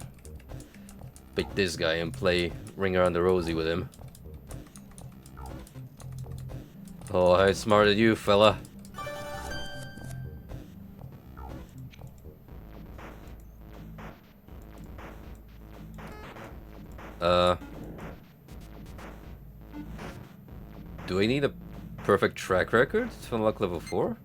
beat this guy and play Ring Around the Rosie with him. Oh, I outsmarted you, fella. Do I need a perfect track record to unlock level 4?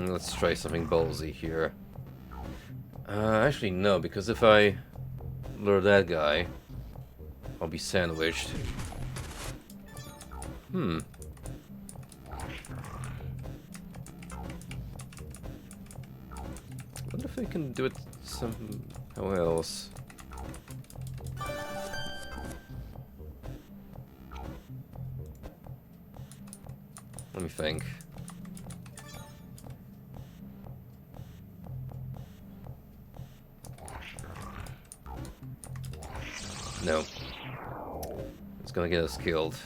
Let's try something ballsy here. Actually no, because if I lure that guy, I'll be sandwiched. I wonder if I can do it somehow else. Let me think. gonna get us killed.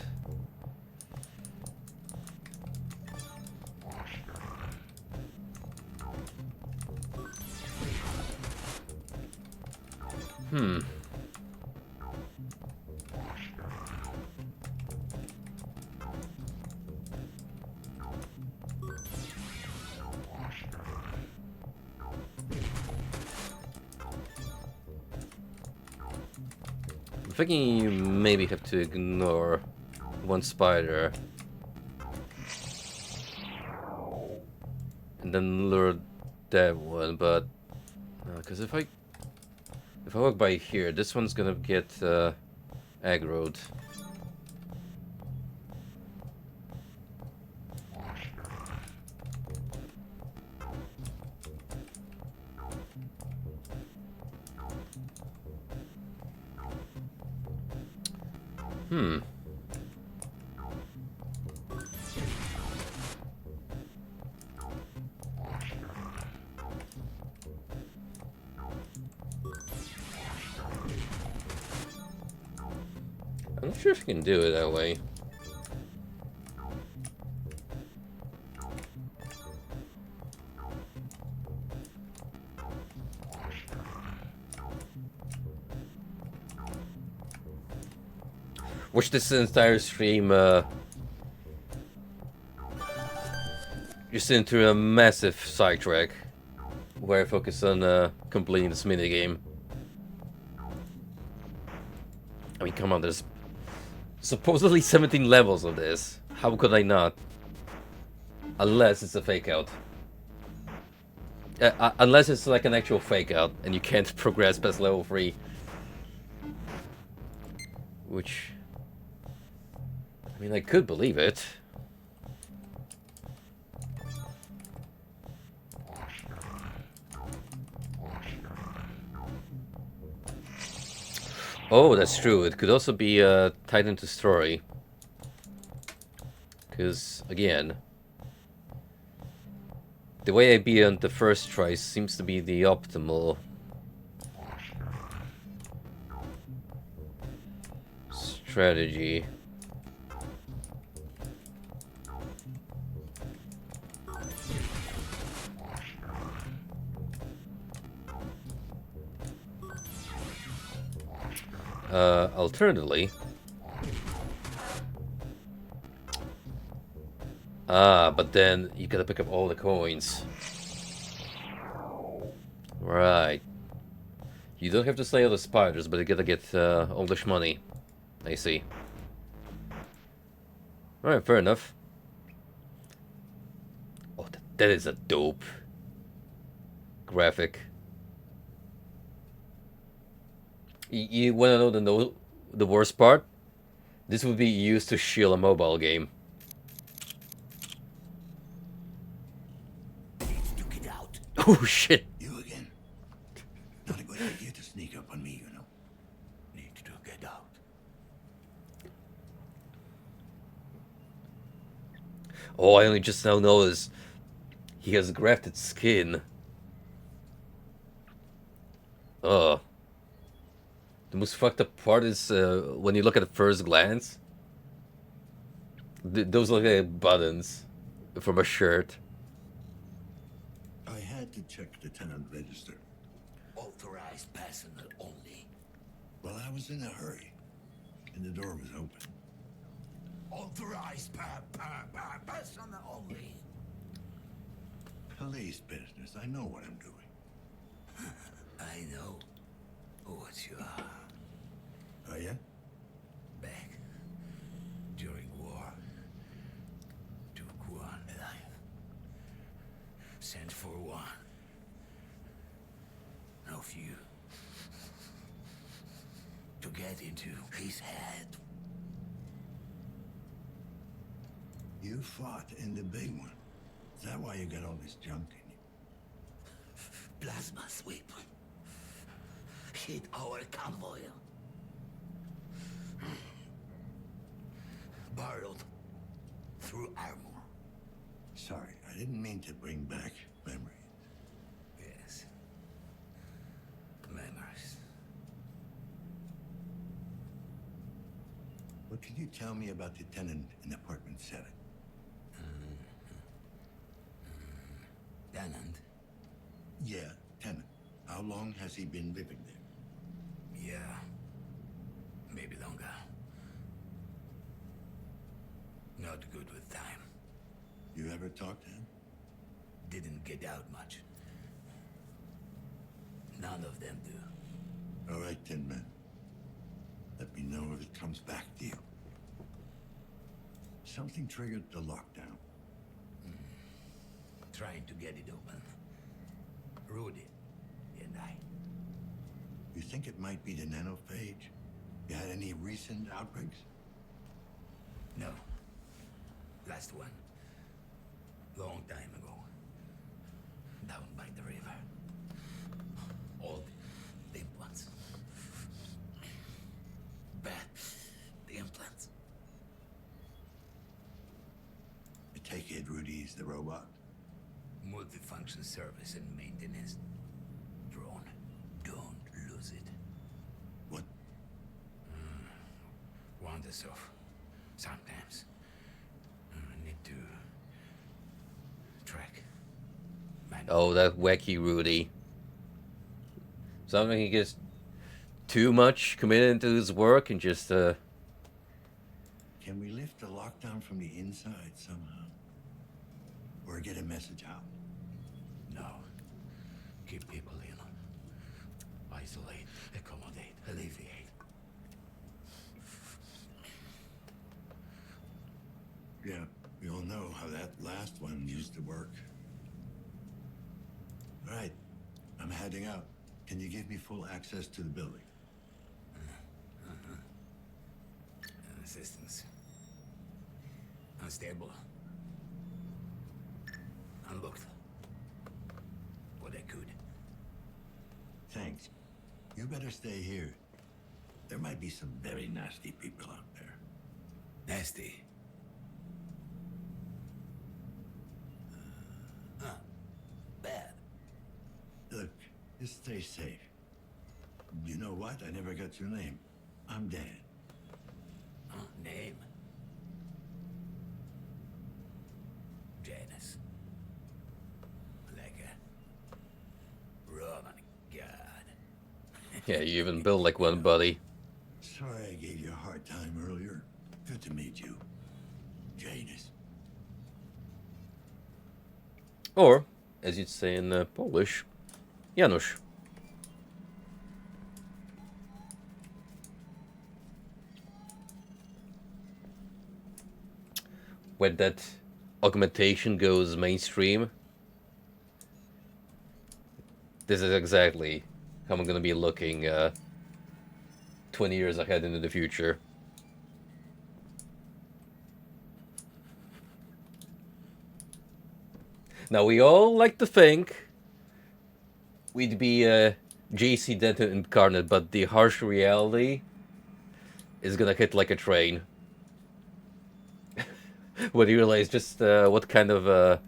Hmm. I'm thinking you maybe have to ignore one spider and then lure that one, but because if I walk by here, this one's gonna get aggroed. Hmm. I'm not sure if you can do it that way. Watch this entire stream just into a massive sidetrack where I focus on completing this minigame. I mean, come on, there's supposedly 17 levels of this. How could I not? Unless it's a fake out. Unless it's like an actual fake out and you can't progress past level 3. Which, I mean, I could believe it. Oh, that's true. It could also be tied into story. Because, again, the way I beat on the first try seems to be the optimal strategy. Alternatively, but then you gotta pick up all the coins. Right. You don't have to slay all the spiders, but you gotta get all this money. I see. Alright, fair enough. Oh, that is a dope graphic. You wanna know the worst part? This would be used to shield a mobile game. You get out. Oh shit! You again. Not a good idea to sneak up on me, you know. Need to get out. Oh, I only just now noticed he has grafted skin. Ugh. The most fucked up part is when you look at it first glance. Those look like buttons from a shirt. I had to check the tenant register. Authorized personnel only. Well, I was in a hurry, and the door was open. Authorized personnel only. Police business. I know what I'm doing. I know what you are. Oh, yeah? Back during war, took one alive. Sent for one. No few. To get into his head. You fought in the big one. Is that why you got all this junk in you? Plasma sweep. Hit our convoy. Barreled through armor. Sorry, I didn't mean to bring back memories. Yes. Memories. What Can you tell me about the tenant in apartment 7? Tenant? Yeah, tenant. How long has he been living there? Yeah. Maybe longer. Not good with time. You ever talk to him? Didn't get out much. None of them do. All right, Tin Man. Let me know if it comes back to you. Something triggered the lockdown. Trying to get it open. Rudy and I. You think it might be the nanophage? You had any recent outbreaks? No. Last one. Long time ago. Down by the river. Old implants. Bad implants. I take it Rudy's the robot. Multifunction service and maintenance. Drone. Don't lose it. What? Wanders off. Sometimes. Need to track. Oh, that wacky Rudy. Something he gets too much committed into his work and just Can we lift the lockdown from the inside somehow? Or get a message out? No. Keep people in. Isolate, accommodate, alleviate. Yeah, we all know how that last one used to work. All right, I'm heading out. Can you give me full access to the building? Assistance. Unstable. Unlocked. What I could. Thanks. You better stay here. There might be some very nasty people out there. Nasty. Bad. Look, just stay safe. You know what? I never got your name. I'm Dan. Name? Janus. Like a Roman god. yeah, you even build like one, buddy. Sorry I gave you a hard time earlier. Good to meet you. Janus. Or, as you'd say in Polish, Janusz. When that augmentation goes mainstream, this is exactly how I'm gonna be looking 20 years ahead into the future. Now, we all like to think we'd be JC Denton incarnate, but the harsh reality is gonna hit like a train. When you realize just what kind of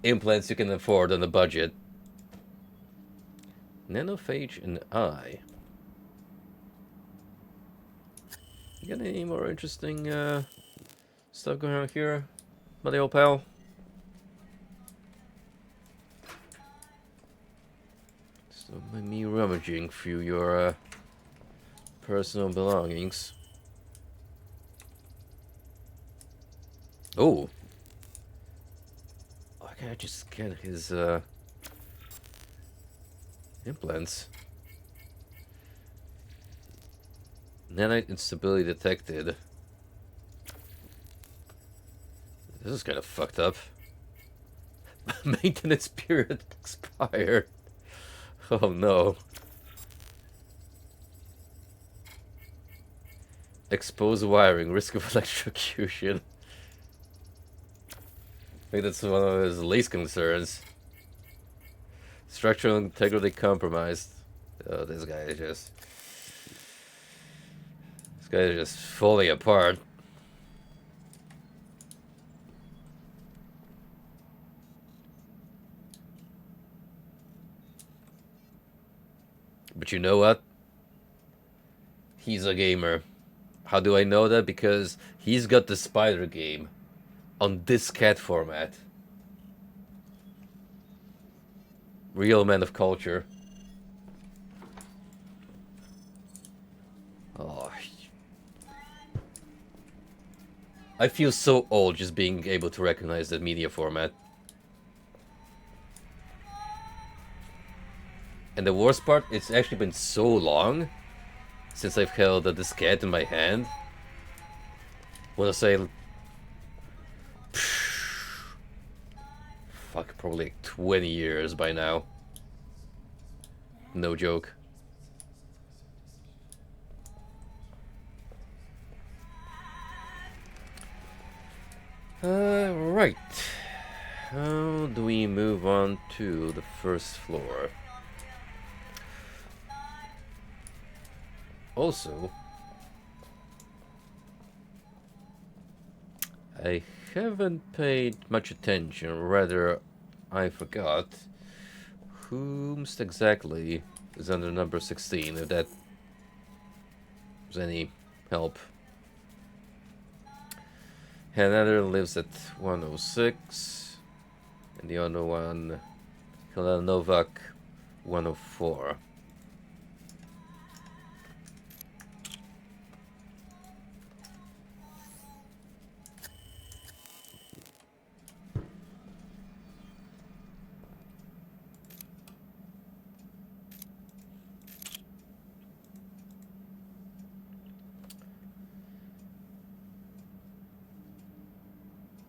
implants you can afford on the budget. Nanophage and eye. You got any more interesting stuff going on here, buddy old pal? So me rummaging through your personal belongings. Oh. Why can't I just get his implants? Nanite instability detected. This is kind of fucked up. Maintenance period expired. Oh no. Exposed wiring, risk of electrocution. I think that's one of his least concerns. Structural integrity compromised. Oh, this guy is just... This guy is just falling apart. But you know what? He's a gamer. How do I know that? Because he's got the Spider game on diskette format. Real man of culture. Oh, I feel so old just being able to recognize that media format. And the worst part, it's actually been so long since I've held a diskette in my hand. I wanna say, fuck, probably like 20 years by now. No joke. Right. How do we move on to the first floor? Also, I haven't paid much attention, rather I forgot whomst exactly is under number 16, if that was any help. Another lives at 106, and the other one, Helena Novak, 104.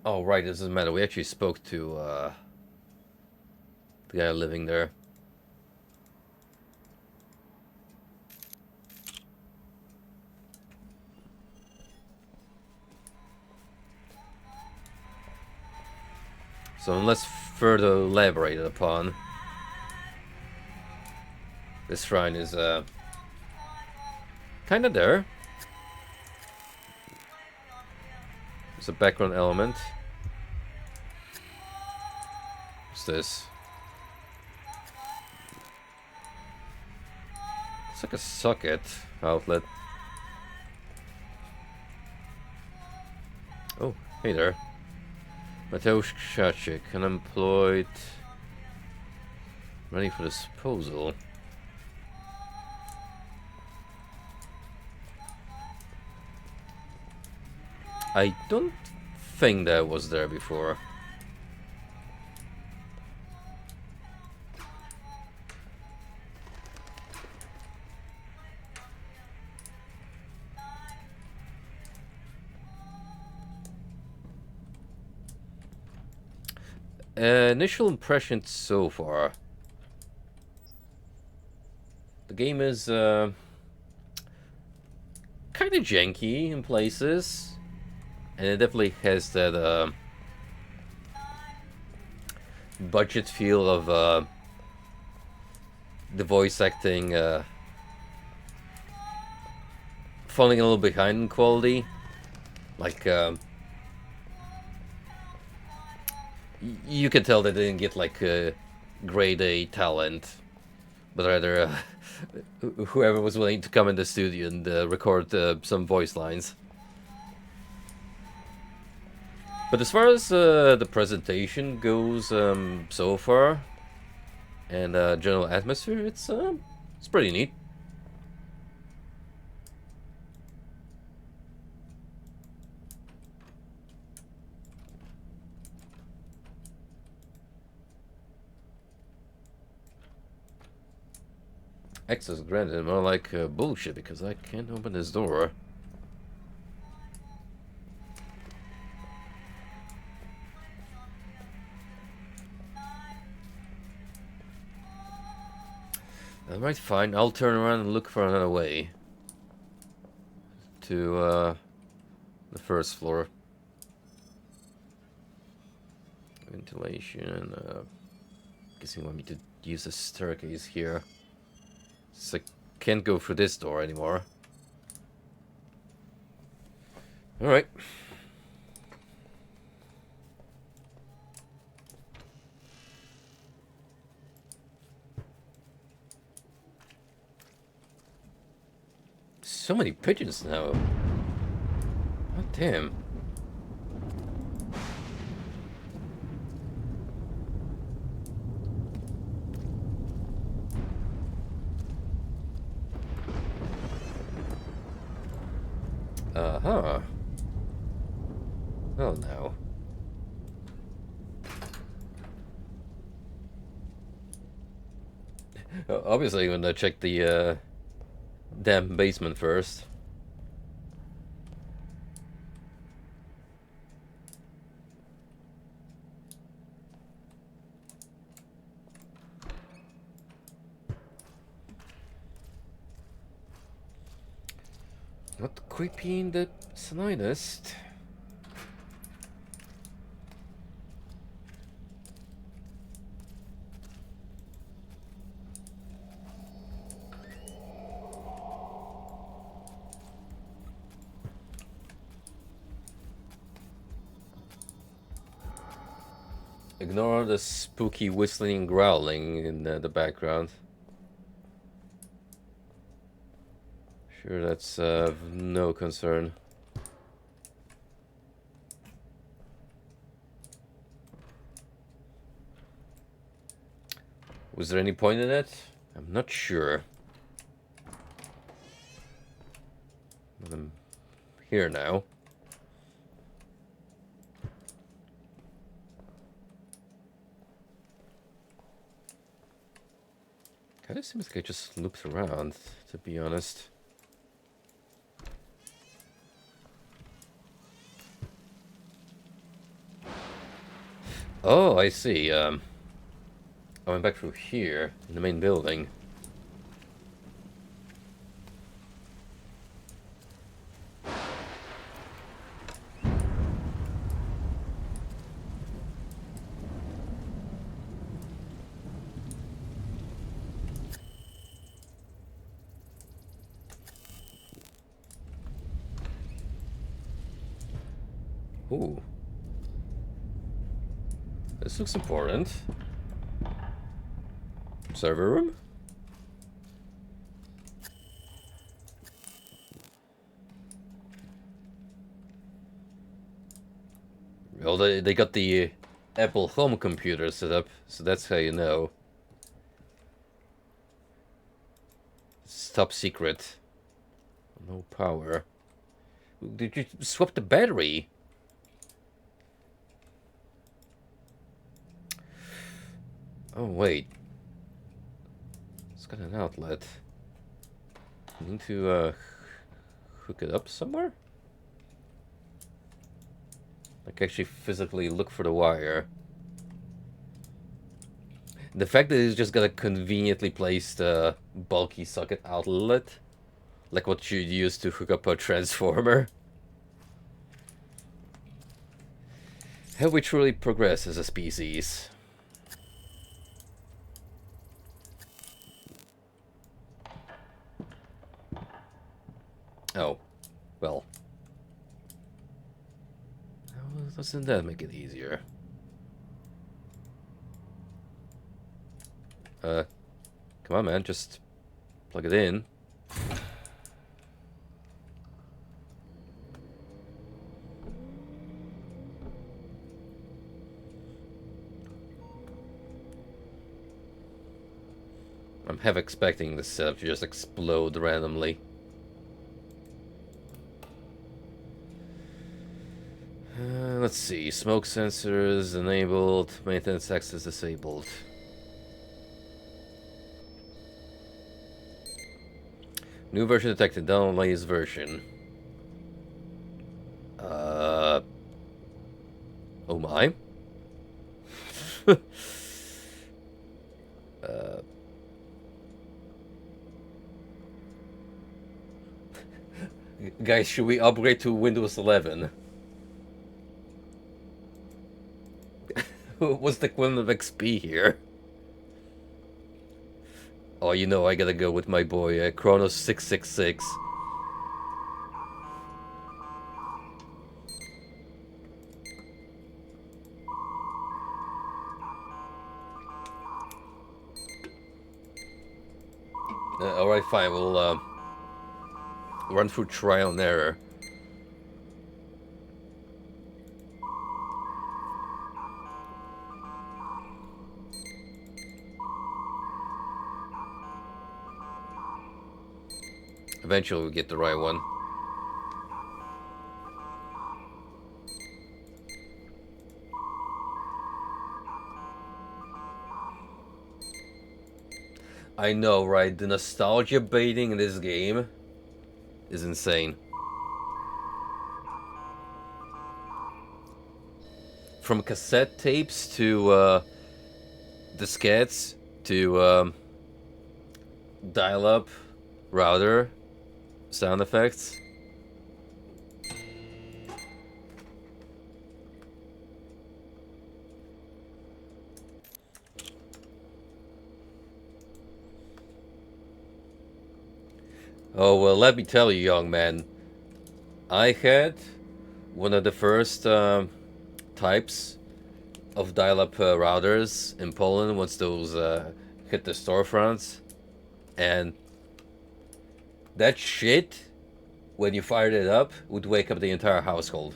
Oh, right, it doesn't matter. We actually spoke to the guy living there. So unless further elaborated upon, this shrine is kinda there. There's a background element. What's this? It's like a socket outlet. Oh, hey there. Mateusz Krzaczyk, unemployed. Ready for disposal. I don't think that was there before. Initial impressions so far. The game is kind of janky in places, and it definitely has that budget feel of the voice acting falling a little behind in quality. Like you can tell that they didn't get like grade A talent, but rather whoever was willing to come in the studio and record some voice lines. But as far as the presentation goes so far, and general atmosphere, it's pretty neat. Access granted, more like bullshit because I can't open this door. Alright, fine. I'll turn around and look for another way to the first floor. Ventilation. Guessing you want me to use a staircase here. So I can't go through this door anymore. Alright. So many pigeons now. Damn. Uh-huh. Well, now. Obviously, I'm gonna check the damn basement first. Not creepy in the slightest. Ignore the spooky whistling and growling in the background. Sure, that's no concern. Was there any point in it? I'm not sure. But I'm here now. Kinda seems like it just loops around, to be honest. Oh, I see. I went back through here, in the main building. Ooh. This looks important. Server room? Well, they got the Apple home computer set up, so that's how you know. It's top secret. No power. Did you swap the battery? Oh, wait. It's got an outlet. I need to, hook it up somewhere? Like, actually physically look for the wire. The fact that it's just got a conveniently placed, bulky socket outlet. Like what you'd use to hook up a transformer. Have we truly progressed as a species? Oh, well. How doesn't that make it easier? Come on, man, just plug it in. I'm half expecting this setup to just explode randomly. Let's see. Smoke sensors enabled. Maintenance access disabled. New version detected. Download latest version. Oh my. Guys, should we upgrade to Windows 11? What's the equivalent of XP here? Oh, you know, I gotta go with my boy, Chronos 666. Alright, fine, we'll run through trial and error. Eventually we'll get the right one. I know, right? The nostalgia baiting in this game is insane. From cassette tapes to diskettes to dial-up router sound effects. Oh, well, let me tell you, young man. I had one of the first types of dial-up routers in Poland once those hit the storefronts. And that shit, when you fired it up, would wake up the entire household.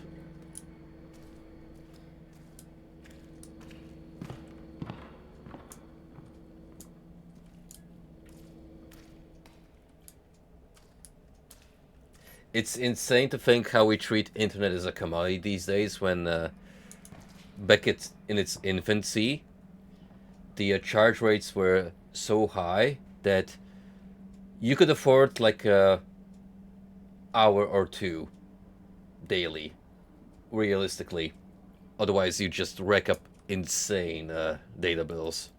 It's insane to think how we treat internet as a commodity these days when back in its infancy, the charge rates were so high that you could afford like a hour or two daily, realistically. Otherwise, you just rack up insane data bills.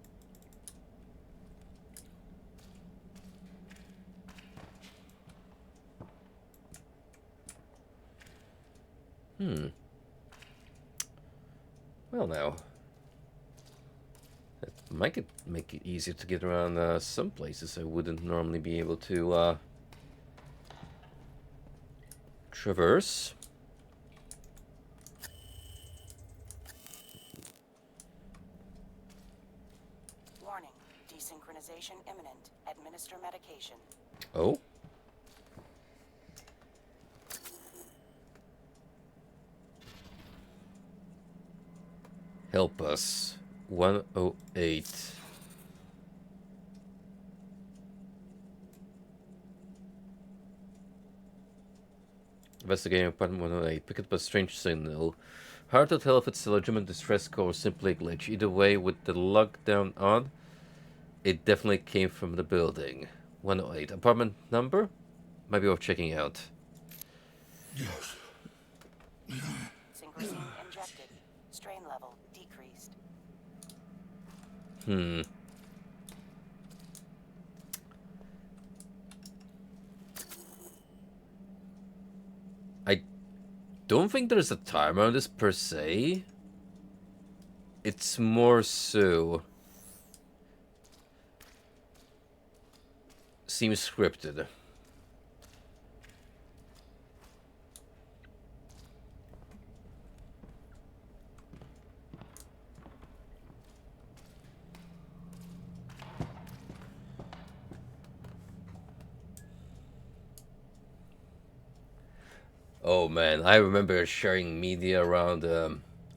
Well, now that might make it easier to get around some places I wouldn't normally be able to traverse. Warning. Desynchronization imminent. Administer medication. Oh? Help us. 108. Investigating apartment 108. Picked up a strange signal. Hard to tell if it's a legitimate distress call or simply a glitch. Either way, with the lockdown on, it definitely came from the building. 108. Apartment number? Might be worth checking out. Yes. Synchrosine injected. Strain level decreased. I don't think there's a timer on this per se. It's more so seems scripted. Oh man, I remember sharing media around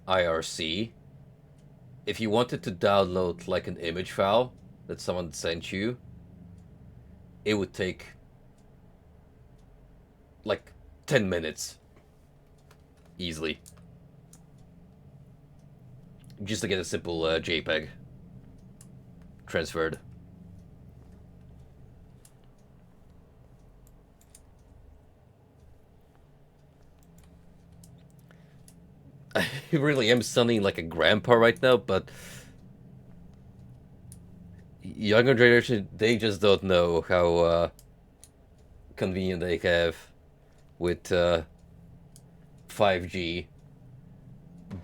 IRC. If you wanted to download like an image file that someone sent you, it would take like 10 minutes. Easily. Just to get a simple JPEG transferred. I really am sounding like a grandpa right now, but younger generation, they just don't know how convenient they have with 5G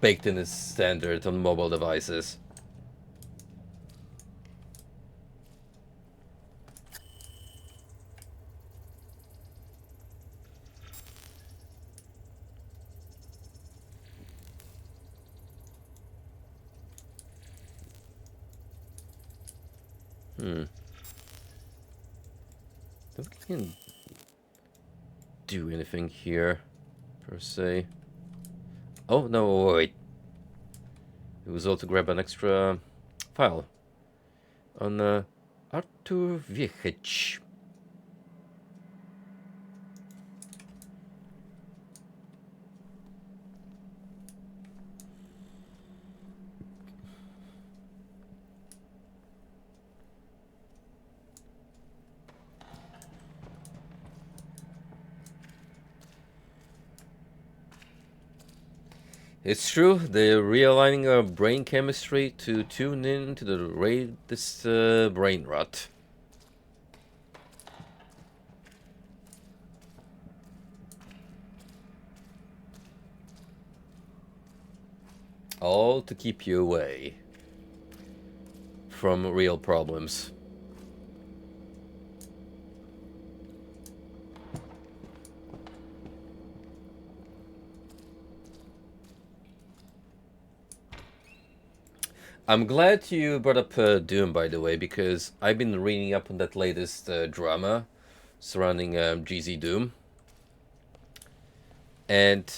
baked in as standard on mobile devices. Don't think I can do anything here, per se. Oh, no, wait. It was all to grab an extra file on Artur Viechicz. It's true, they're realigning our brain chemistry to tune in to the latest brain rot. All to keep you away from real problems. I'm glad you brought up Doom, by the way, because I've been reading up on that latest drama surrounding GZ Doom. And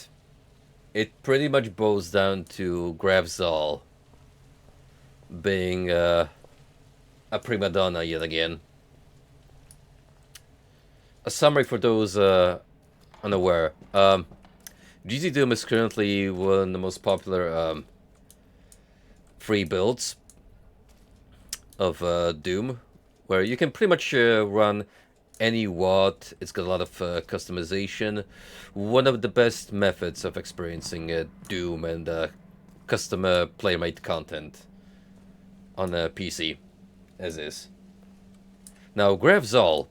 it pretty much boils down to Gravzal being a prima donna yet again. A summary for those unaware. GZ Doom is currently one of the most popular free builds of Doom, where you can pretty much run any WAD. It's got a lot of customization. One of the best methods of experiencing Doom and custom playmate content on a PC, as is. Now, Gravzal.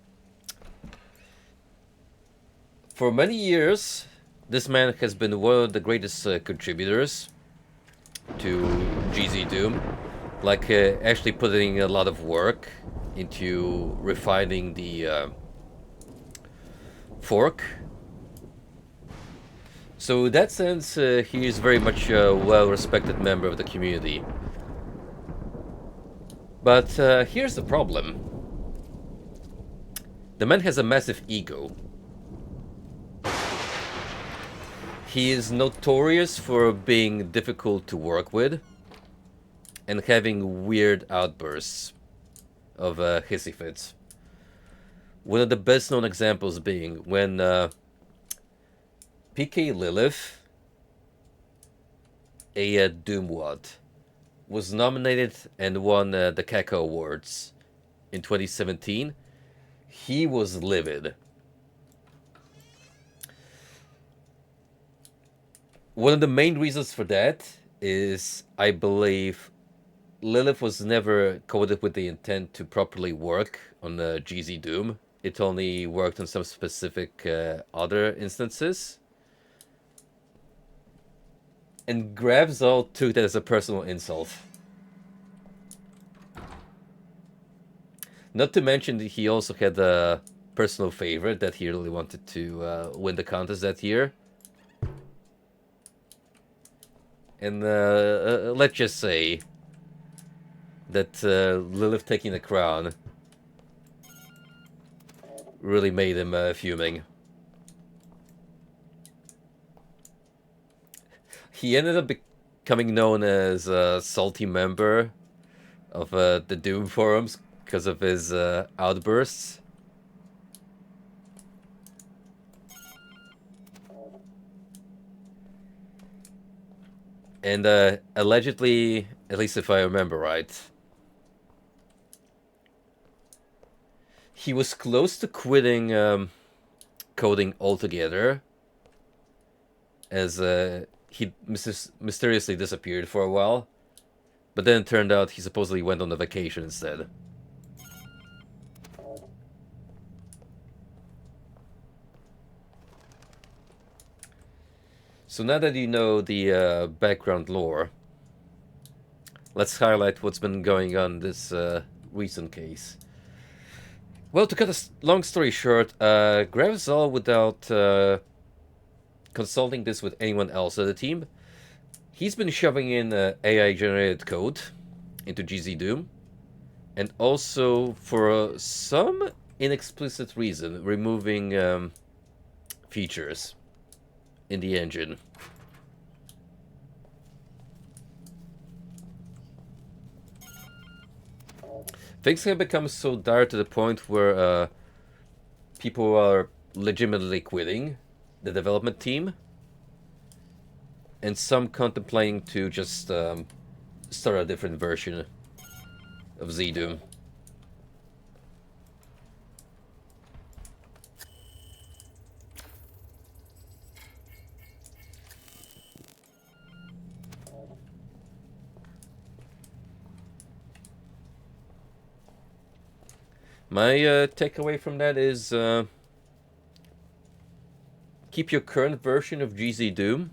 For many years, this man has been one of the greatest contributors to GZ Doom. Like, actually putting a lot of work into refining the fork. So in that sense, he is very much a well-respected member of the community. But here's the problem. The man has a massive ego. He is notorious for being difficult to work with and having weird outbursts of hissy fits. One of the best known examples being when PK Lilith, a Doomwad, was nominated and won the Kako Awards in 2017. He was livid. One of the main reasons for that is, I believe, Lilith was never coded with the intent to properly work on GZ Doom. It only worked on some specific other instances. And Gravzal took that as a personal insult. Not to mention that he also had a personal favorite that he really wanted to win the contest that year. And let's just say that Lilith taking the crown really made him fuming. He ended up becoming known as a salty member of the Doom forums because of his outbursts. And allegedly, at least if I remember right, he was close to quitting coding altogether, as he mysteriously disappeared for a while, but then it turned out he supposedly went on a vacation instead. So now that you know the background lore, let's highlight what's been going on in this recent case. Well, to cut a long story short, Gravzal, without consulting this with anyone else on the team, he's been shoving in AI-generated code into GZ Doom, and also, for some inexplicit reason, removing features in the engine. Things have become so dire to the point where people are legitimately quitting the development team, and some contemplating to just start a different version of Z-Doom. My takeaway from that is keep your current version of GZ Doom.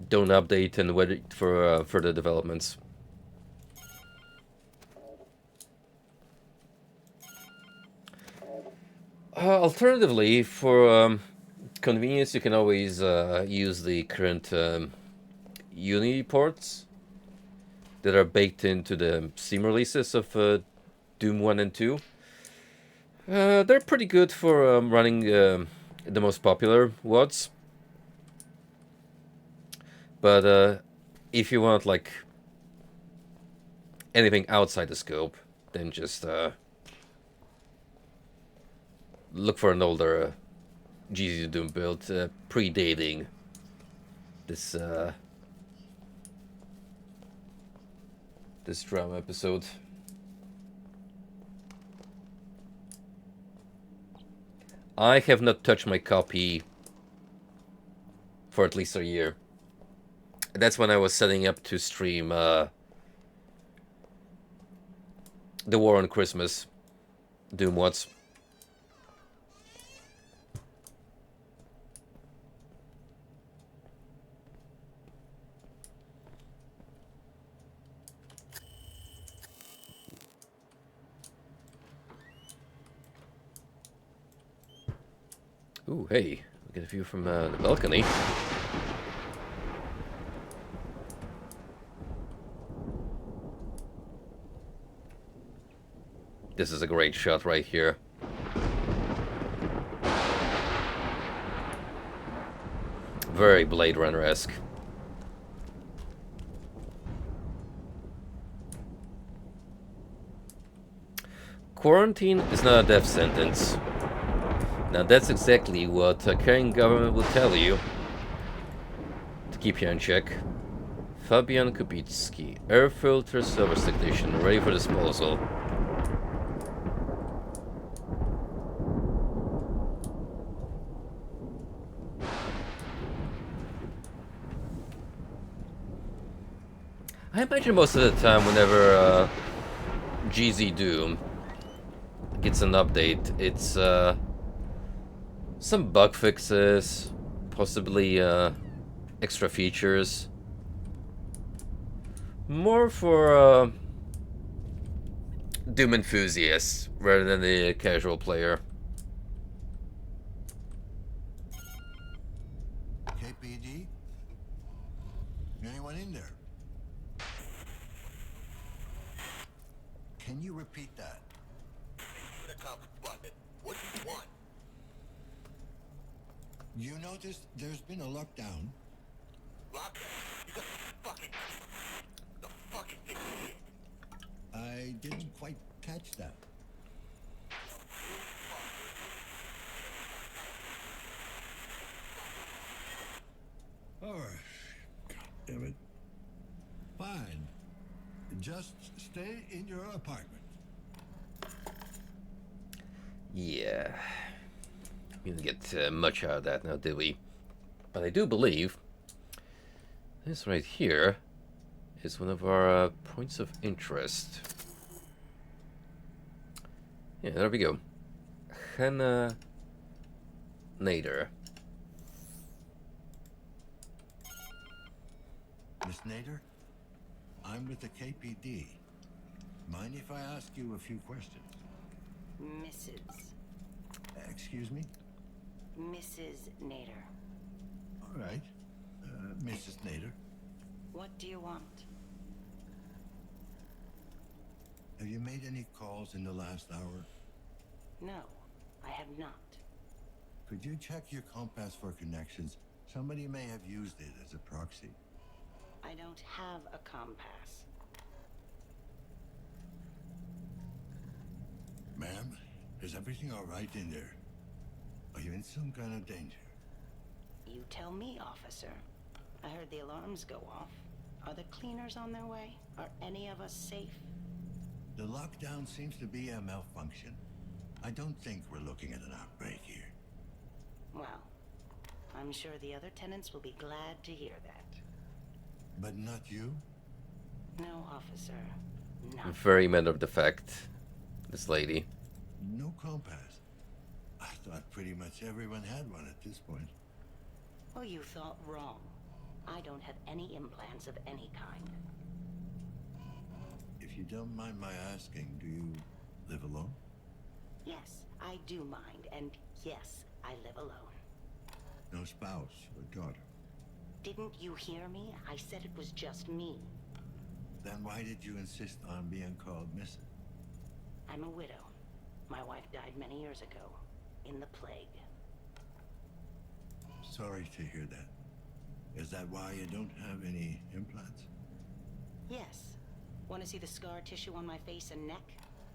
Don't update and wait for further developments. Alternatively, for convenience, you can always use the current Unity ports that are baked into the Steam releases of Doom 1 and 2. They're pretty good for running the most popular WODs. But if you want like anything outside the scope, then just look for an older GZ Doom build predating this this drama episode. I have not touched my copy for at least a year. That's when I was setting up to stream The War on Christmas, Doom What's. Ooh, hey, we get a view from the balcony. This is a great shot right here. Very Blade Runner-esque. Quarantine is not a death sentence. Now that's exactly what a caring government would tell you to keep you in check. Fabian Kubicki, air filter service technician, ready for disposal. I imagine most of the time whenever GZ Doom gets an update, it's some bug fixes, possibly extra features. More for Doom enthusiasts rather than the casual player. KPD? Anyone in there? Can you repeat that? What do you want? You noticed there's been a lockdown? Lockdown? The fucking thing. I didn't quite catch that. Alright. God damn it. Fine. Just stay in your apartment. Yeah. We didn't get much out of that now, did we? But I do believe this right here is one of our points of interest. Yeah, there we go. Hannah Nader. Miss Nader, I'm with the KPD. Mind if I ask you a few questions? Mrs. Excuse me? Mrs. Nader. All right. Mrs. Nader, What do you want? have you made any calls in the last hour? No, I have not. Could you check your compass for connections? Somebody may have used it as a proxy. I don't have a compass. Ma'am, is everything all right in there? Are you in some kind of danger? You tell me, officer. I heard the alarms go off. Are the cleaners on their way? Are any of us safe? The lockdown seems to be a malfunction. I don't think we're looking at an outbreak here. Well, I'm sure the other tenants will be glad to hear that. But not you? No, officer. Not. Very matter of the fact. this lady. No compass. I thought pretty much everyone had one at this point. Well, you thought wrong. I don't have any implants of any kind. If you don't mind my asking, do you live alone? Yes, I do mind, and yes, I live alone. No spouse or daughter? Didn't you hear me? I said it was just me. Then why did you insist on being called Mrs.? I'm a widow. My wife died many years ago, in the plague. Sorry to hear that. Is that why you don't have any implants? Yes. Want to see the scar tissue on my face and neck?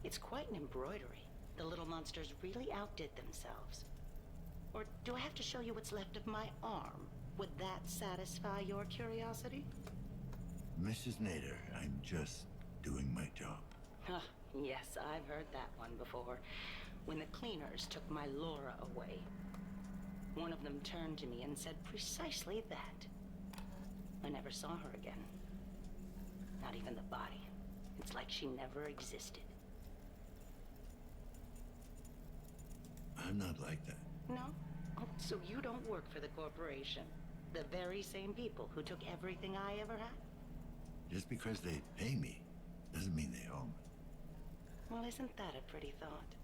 It's quite an embroidery. The little monsters really outdid themselves. Or do I have to show you what's left of my arm? Would that satisfy your curiosity? Mrs. Nader, I'm just doing my job. Ah, yes, I've heard that one before. When the cleaners took my Laura away. One of them turned to me and said precisely that. I never saw her again. Not even the body. It's like she never existed. I'm not like that. No? Oh, so you don't work for the corporation. The very same people who took everything I ever had? Just because they pay me doesn't mean they own me. Well, isn't that a pretty thought?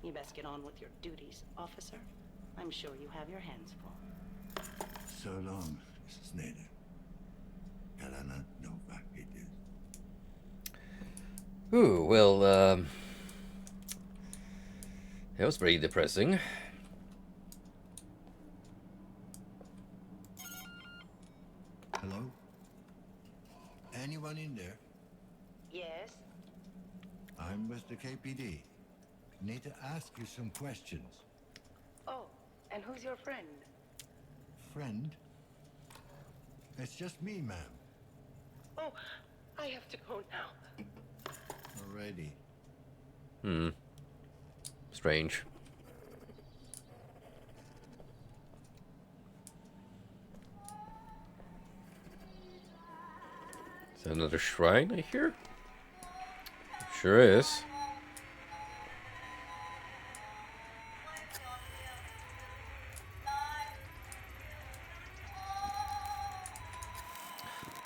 You best get on with your duties, officer. I'm sure you have your hands full. So long, Mrs. Nader. Kalana Nova it is. Ooh, well, that was pretty depressing. Hello? Anyone in there? Yes? I'm with the KPD. Need to ask you some questions. Oh, and who's your friend? Friend? It's just me, ma'am. Oh, I have to go now. Alrighty. Strange. Is that another shrine I hear? Sure is.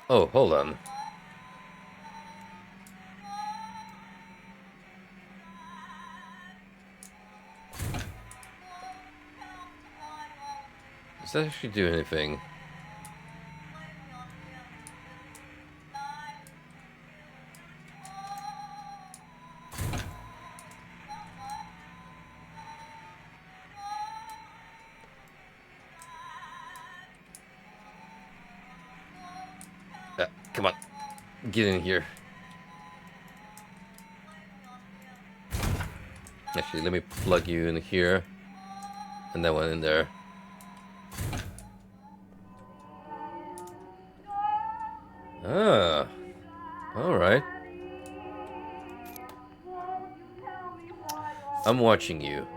Oh, hold on. Does that actually do anything? Come on. Get in here. Actually, let me plug you in here. And that one in there. Ah. Alright. I'm watching you.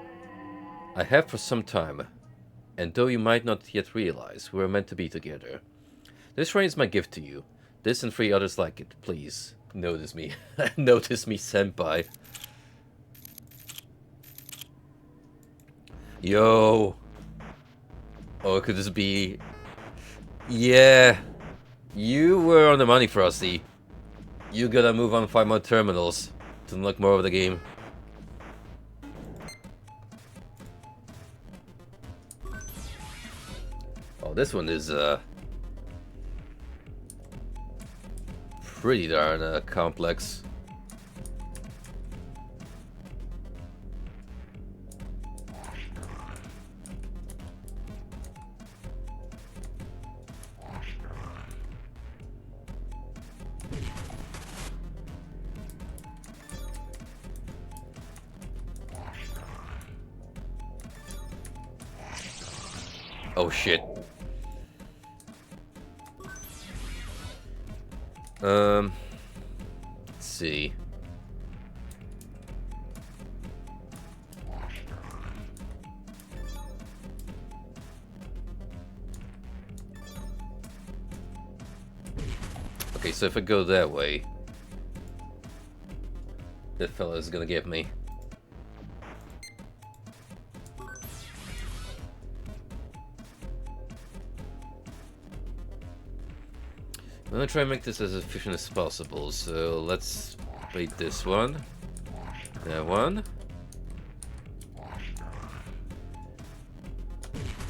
I have for some time. And though you might not yet realize, we were meant to be together. This shrine is my gift to you. This and 3 others like it. Please, notice me. Notice me, senpai. Yo. Oh, could this be... Yeah. You were on the money, Frosty. You gotta move on 5 more terminals to unlock more of the game. Oh, this one is, pretty darn complex. Oh shit. Let's see. Okay, so if I go that way, that fella is gonna give me. I'm gonna try and make this as efficient as possible, so let's bait this one. That one.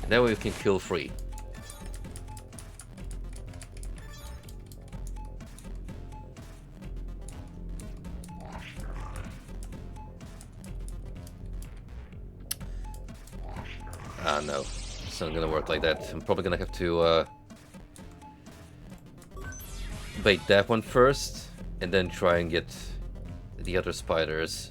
And that way we can kill free. Ah, no. It's not gonna work like that. I'm probably gonna have to bait that one first, and then try and get the other spiders.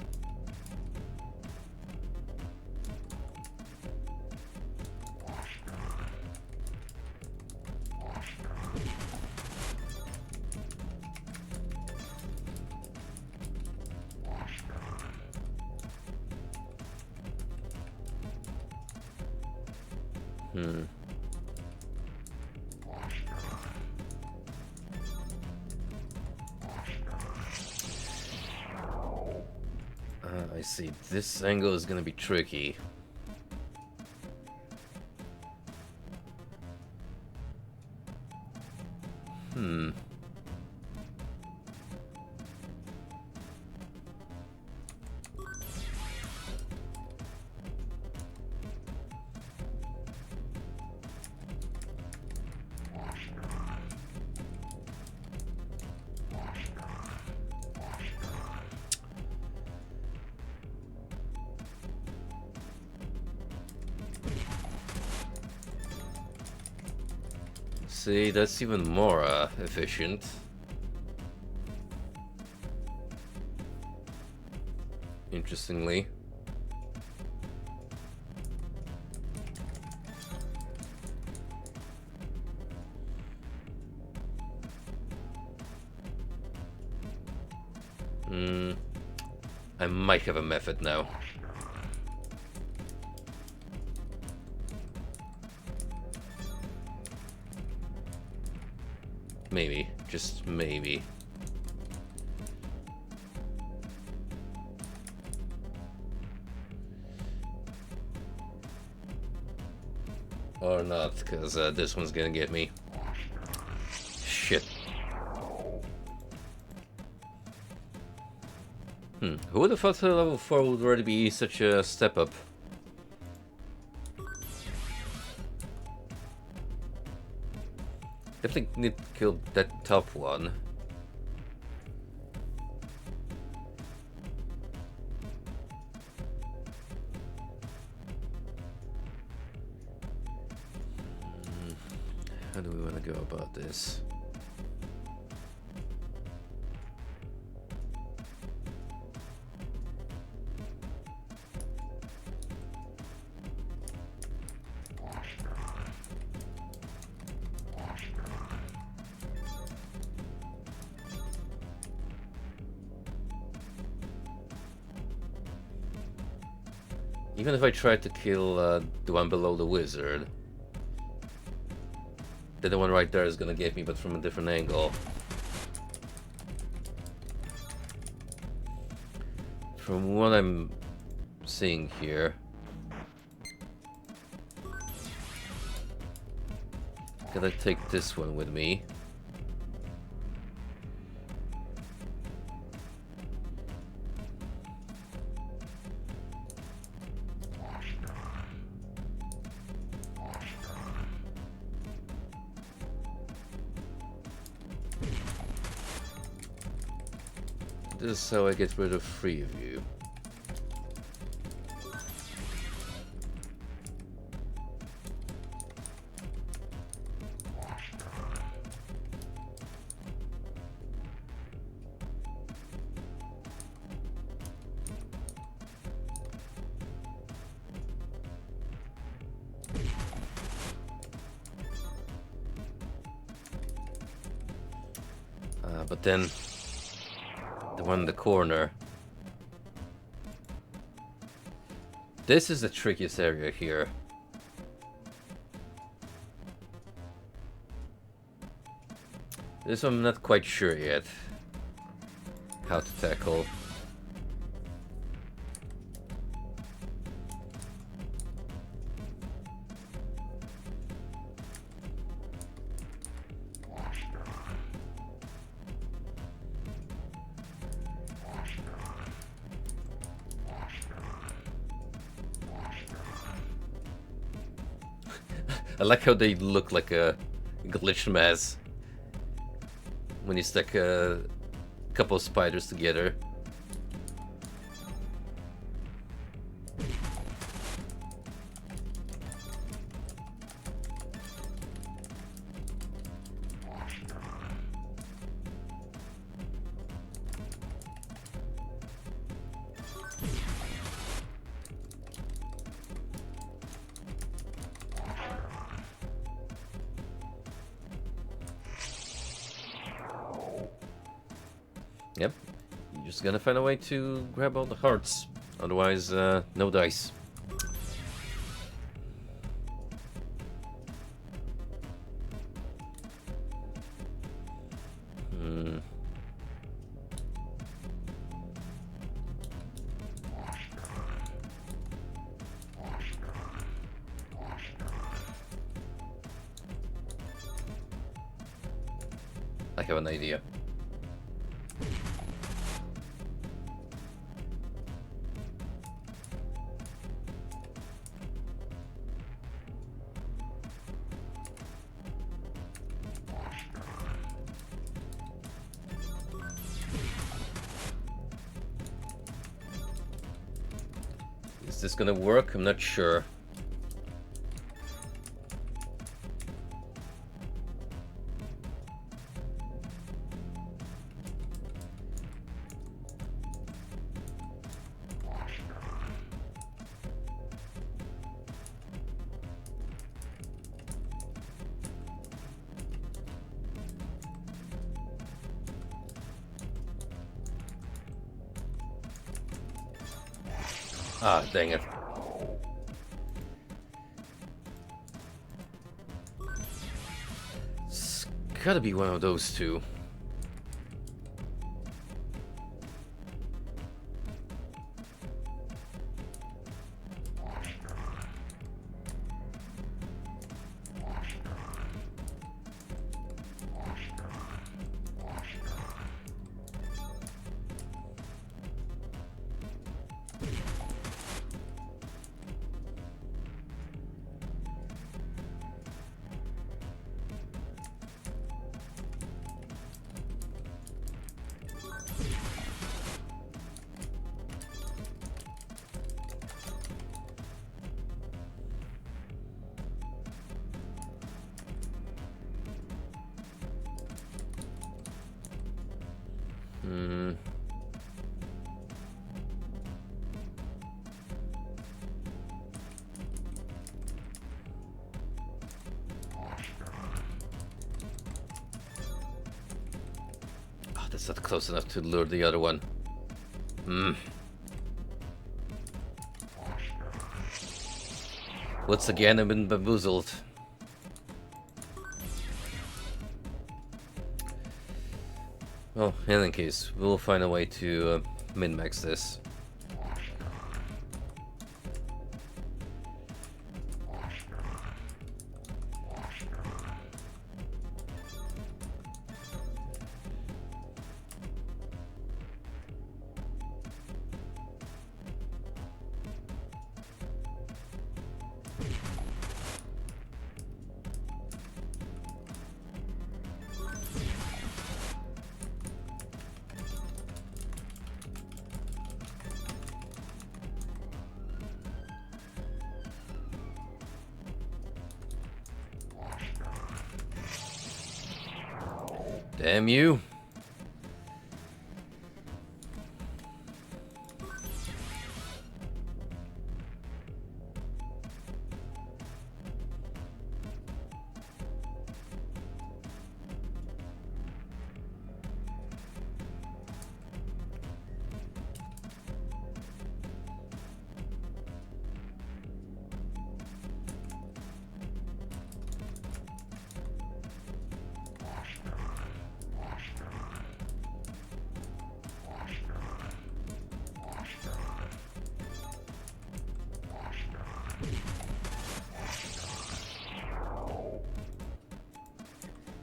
I see. This angle is gonna be tricky. See, that's even more efficient. Interestingly. I might have a method now. Maybe, just maybe. Or not, because this one's gonna get me. Shit. Who would have thought level 4 would already be such a step up? Definitely need to kill that top one. How do we want to go about this? Even if I try to kill the one below the wizard, the one right there is gonna get me, but from a different angle. From what I'm seeing here, gotta take this one with me. This is how I get rid of 3 of you. But then the one in the corner. This is the trickiest area here. This I'm not quite sure yet how to tackle. I like how they look like a glitch mess when you stack a couple of spiders together. Yep, you're just gonna find a way to grab all the hearts. Otherwise, no dice. Hmm. I have an idea. Is this gonna work? I'm not sure. Ah, dang it. It's gotta be one of those two. Hmm. Oh, that's not close enough to lure the other one. Hmm. Once again, I've been bamboozled. Well, in any case, we'll find a way to min-max this. Damn you.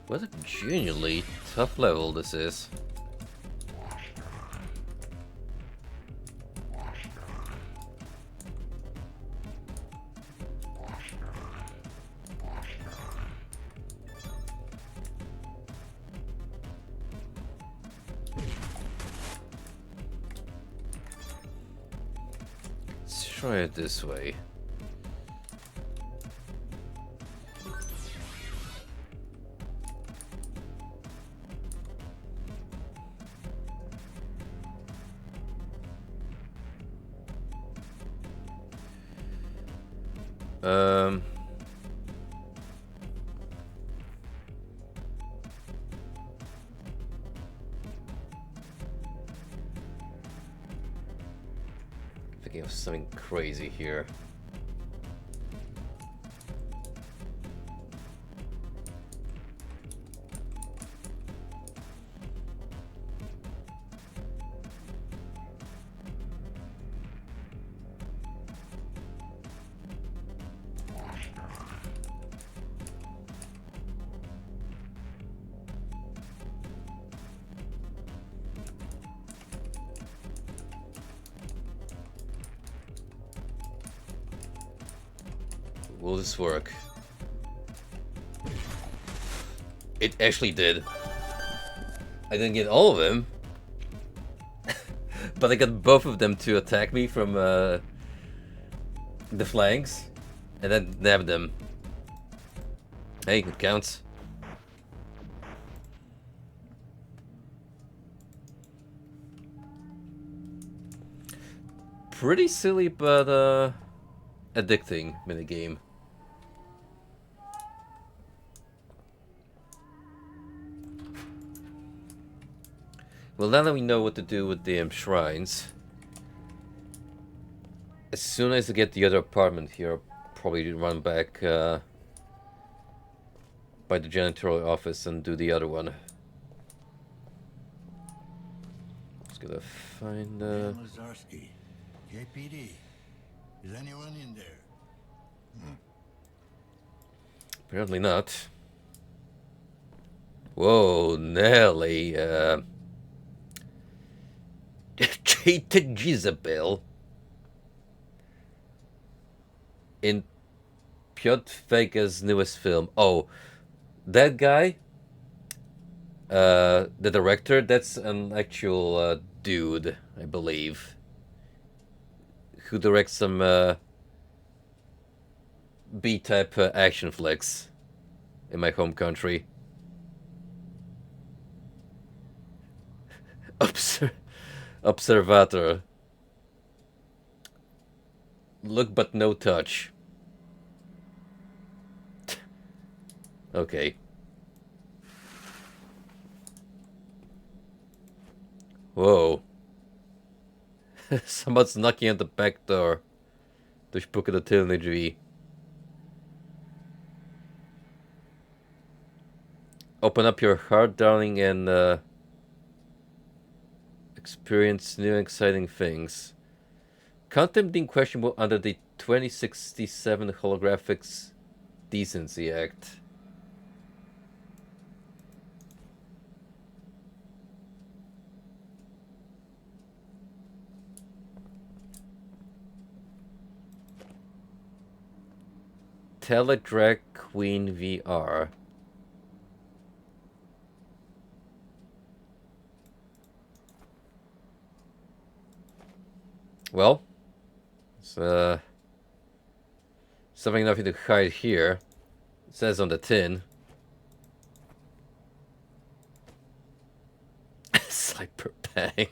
What a genuinely tough level this is. try it this way. Um... Thinking of something crazy here. Will this work? It actually did. I didn't get all of them, but I got both of them to attack me from the flanks, and then nab them. Hey, it counts. Pretty silly, but addicting minigame. Well, now that we know what to do with the shrines, as soon as I get the other apartment here, I'll probably run back by the janitorial office and do the other one. Just gotta find Lazarski, KPD. Is anyone in there? Apparently not. Whoa, Nelly, Jada Jezebel in Piotr Vega's newest film. Oh, that guy, the director, that's an actual dude, I believe, who directs some B-type action flicks in my home country. Observator. Look but no touch. Okay. Whoa. Someone's knocking at the back door. Durch pukade tylne drzwi. Open up your heart, darling, and experience new exciting things. Content being questionable under the 2067 Holographics Decency Act. Teledrag Queen VR. Well, it's something nothing to hide here. It says on the tin. Cyberpunk.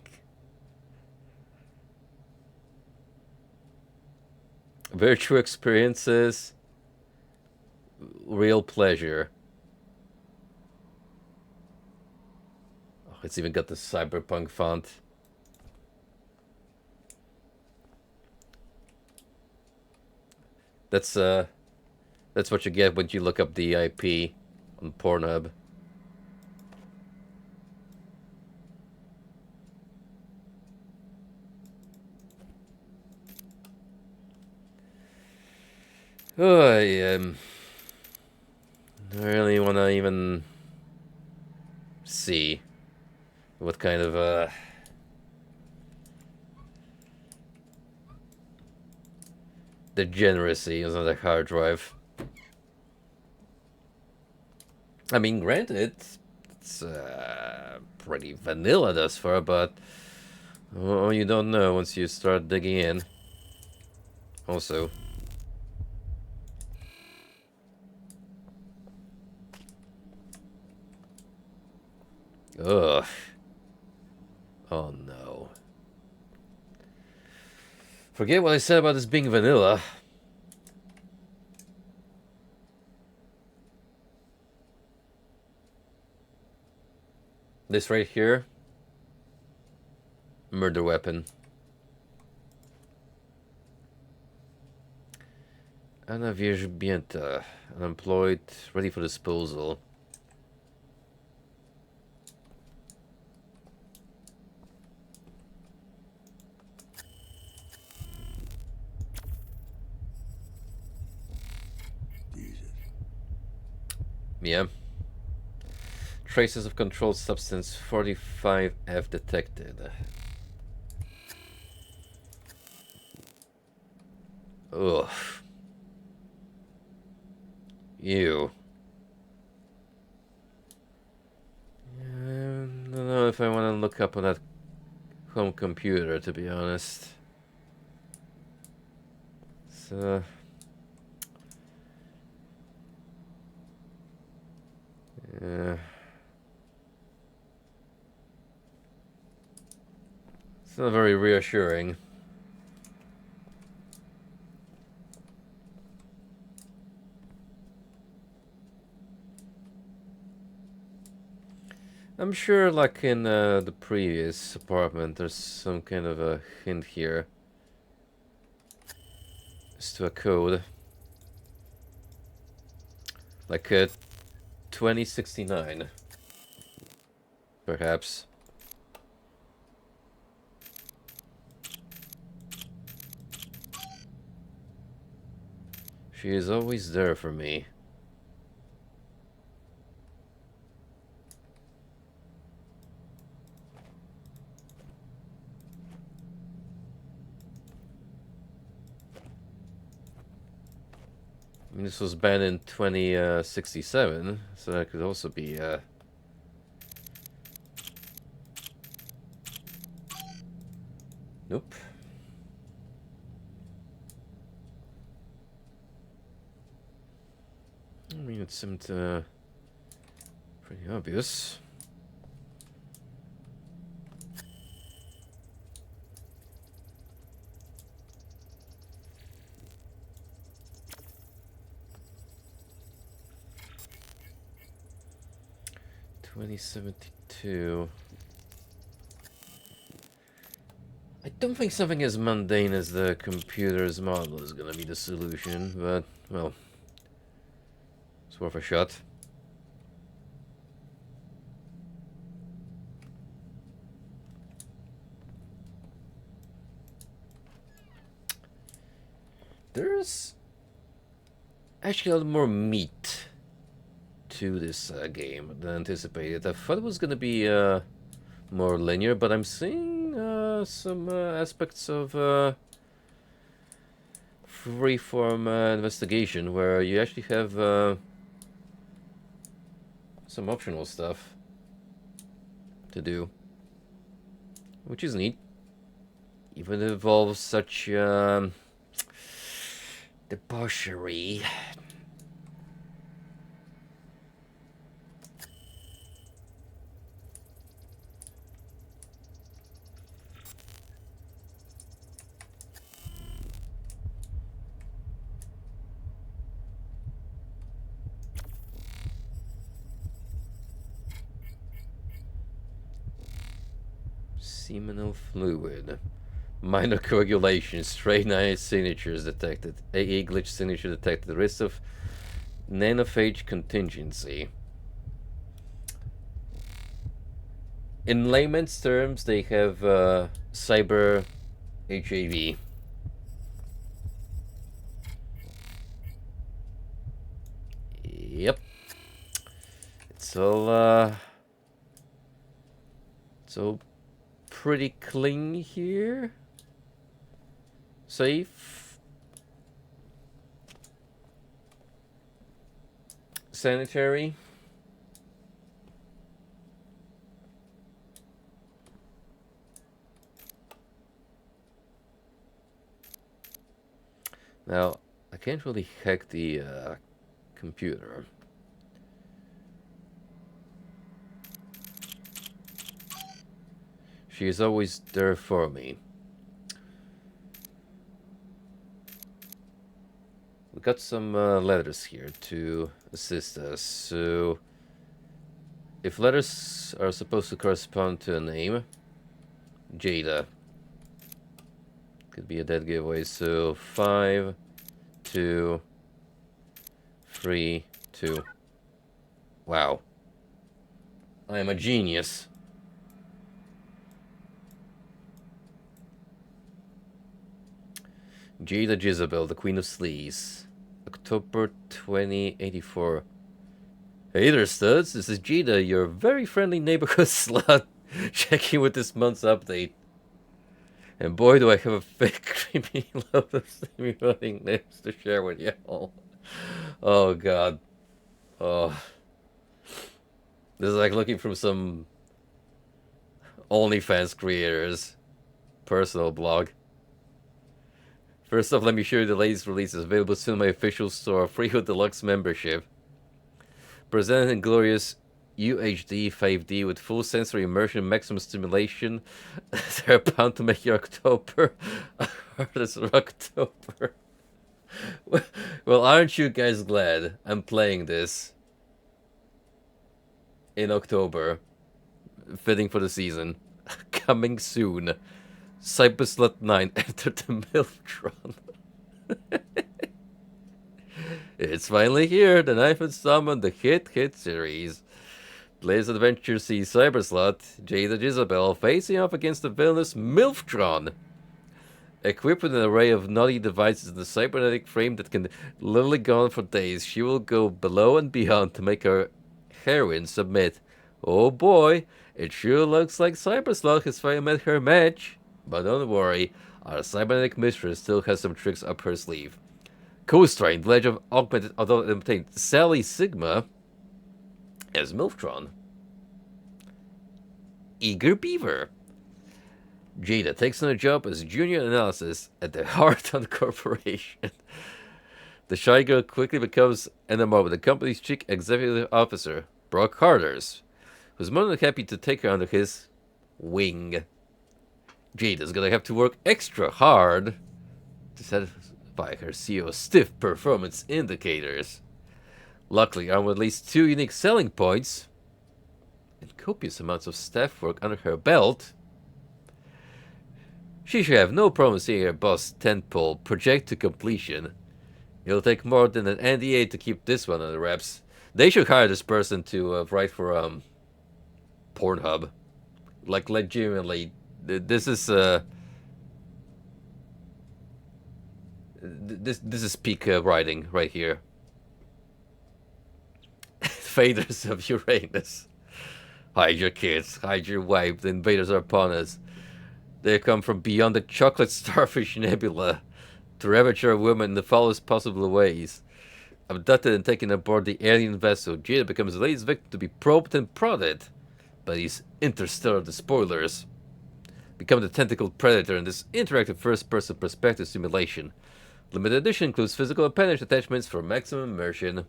Virtual experiences. Real pleasure. Oh, it's even got the cyberpunk font. That's what you get when you look up the IP on Pornhub. Oh, I really want to even see what kind of degeneracy is on the hard drive. I mean, granted, it's pretty vanilla thus far, but you don't know once you start digging in. Also. Ugh. Oh no. Forget what I said about this being vanilla. This right here. Murder weapon. Ana Virgibienta. Unemployed. Ready for disposal. Yeah. Traces of controlled substance 45F detected. Ugh. Ew. I don't know if I want to look up on that home computer, to be honest. So... yeah. It's not very reassuring. I'm sure, like in the previous apartment, there's some kind of a hint here as to a code. Like 2069, perhaps. She is always there for me. I mean, this was banned in 2067, so that could also be nope. I mean, it seemed pretty obvious. $2072. I don't think something as mundane as the computer's model is gonna be the solution, but, well, it's worth a shot. There's actually a lot more meat to this game than anticipated. I thought it was gonna be more linear, but I'm seeing some aspects of freeform investigation where you actually have some optional stuff to do, which is neat. Even if it involves such debauchery. Seminal fluid. Minor coagulation. Stray night signatures detected. AA glitch signature detected. The risk of nanophage contingency. In layman's terms, they have cyber HAV. Yep. It's all pretty clean here. Safe. Sanitary. Now, I can't really hack the computer. She is always there for me. We got some letters here to assist us, so if letters are supposed to correspond to a name, Jada could be a dead giveaway. So 5, 2, 3, 2. Wow, I am a genius. Jada Jezebel, the Queen of Sleaze. October 2084. Hey there, studs. This is Jada, your very friendly neighborhood slut, checking with this month's update. And boy, do I have a fake creepy load of stimulating names to share with y'all. Oh, God. Oh. This is like looking from some OnlyFans creators' personal blog. First off, let me show you the latest release. It's available soon in my official store, free with deluxe membership. Presented in glorious UHD 5D with full sensory immersion, maximum stimulation. They're bound to make your October hardest October. Well, aren't you guys glad I'm playing this in October? Fitting for the season. Coming soon. Cyberslut 9 entered the Milftron. It's finally here, the Knife and Summon, the hit series. Latest adventure sees Cyberslut, Jada Jezebel, facing off against the villainous Milftron. Equipped with an array of naughty devices in the cybernetic frame that can literally go on for days, she will go below and beyond to make her heroine submit. Oh boy, it sure looks like Cyberslut has finally met her match. But don't worry, our cybernetic mistress still has some tricks up her sleeve. Co-starring the Legend of Augmented Adult Entertainment Sally Sigma as Milftron. Eager Beaver. Jada takes on a job as junior analyst at the Hearton Corporation. The shy girl quickly becomes enamored with the company's chief executive officer, Brock Harders, who's more than happy to take her under his wing. Jada's gonna have to work extra hard to satisfy her CEO's stiff performance indicators. Luckily, armed with at least 2 unique selling points and copious amounts of staff work under her belt, she should have no problem seeing her boss tentpole project to completion. It'll take more than an NDA to keep this one on the wraps. They should hire this person to write for Pornhub. Like, legitimately, this is this is peak writing right here. Invaders of Uranus. Hide your kids, hide your wife, the invaders are upon us. They come from beyond the chocolate starfish nebula to ravage our women in the foulest possible ways. Abducted and taken aboard the alien vessel, Jada becomes the latest victim to be probed and prodded by these interstellar despoilers. Become the tentacled predator in this interactive first-person perspective simulation. Limited edition includes physical appendage attachments for maximum immersion.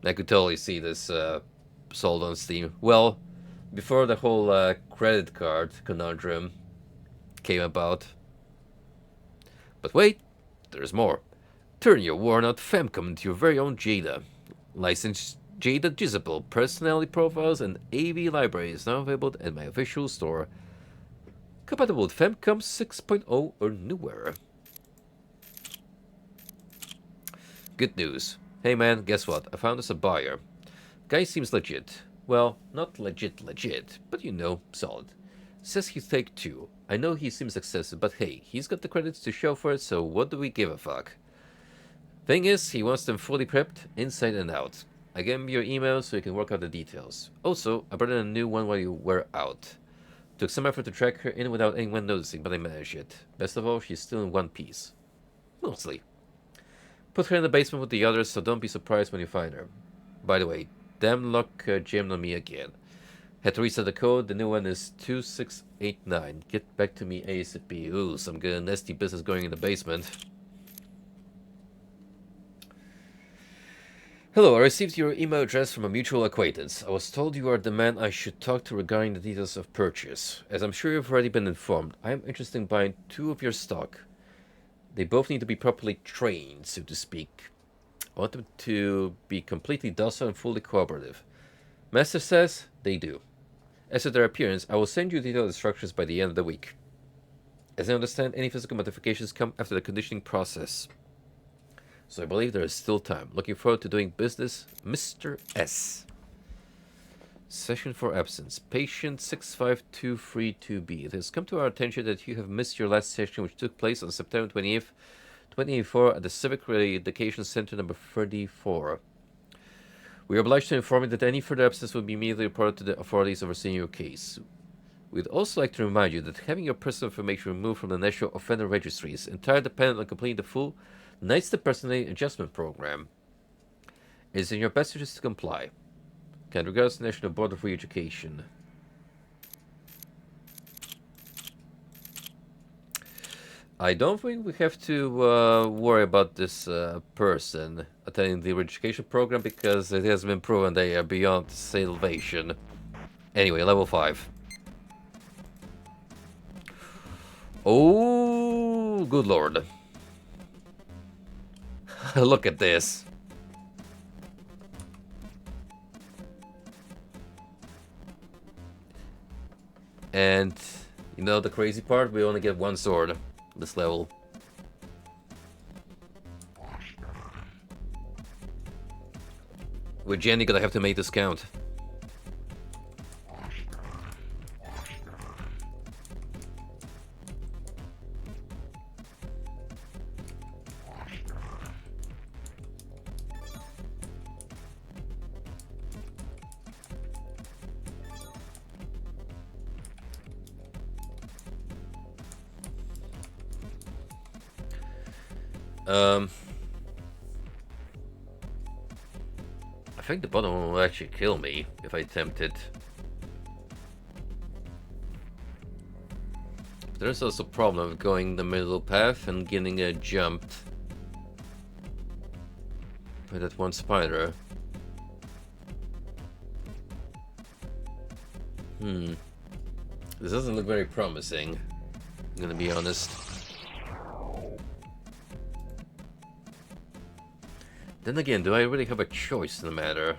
I could totally see this sold on Steam. Well, before the whole credit card conundrum came about. But wait, there's more. Turn your worn-out femcom into your very own Jada. Licensed Jada Jezebel personality profiles and AV library is now available at my official store. Compatible with Femcom 6.0 or newer. Good news. Hey man, guess what? I found us a buyer. Guy seems legit. Well, not legit, but you know, solid. Says he'll take 2. I know he seems excessive, but hey, he's got the credits to show for it, so what do we give a fuck? Thing is, he wants them fully prepped, inside and out. I gave him your email so you can work out the details. Also, I brought in a new one while you were out. Took some effort to track her in without anyone noticing, but I managed it. Best of all, she's still in one piece. Mostly. Put her in the basement with the others, so don't be surprised when you find her. By the way, damn luck jammed on me again. Had to reset the code, the new one is 2689. Get back to me ASAP. Ooh, some good nasty business going in the basement. Hello, I received your email address from a mutual acquaintance. I was told you are the man I should talk to regarding the details of purchase. As I'm sure you've already been informed, I am interested in buying 2 of your stock. They both need to be properly trained, so to speak. I want them to be completely docile and fully cooperative. Master says they do. As to their appearance, I will send you detailed instructions by the end of the week. As I understand, any physical modifications come after the conditioning process. So I believe there is still time. Looking forward to doing business, Mr. S. Session for absence. Patient 65232B. It has come to our attention that you have missed your last session, which took place on September 28th, 2084 at the Civic Education Center number 34. We are obliged to inform you that any further absence will be immediately reported to the authorities overseeing your case. We'd also like to remind you that having your personal information removed from the National Offender Registry is entirely dependent on completing the full Knights to Personality Adjustment Program. It is in your best interest to comply. Kind regards, National Board of Re-Education. I don't think we have to worry about this person attending the re-education program because it has been proven they are beyond salvation. Anyway, level 5. Oh, good lord. Look at this. And you know the crazy part? We only get 1 sword this level. With Jenny, gonna have to make this count. I think the bottom one will actually kill me if I attempt it. But there's also a problem with going the middle path and getting jumped by that one spider. This doesn't look very promising, I'm gonna be honest. Then again, do I really have a choice in the matter?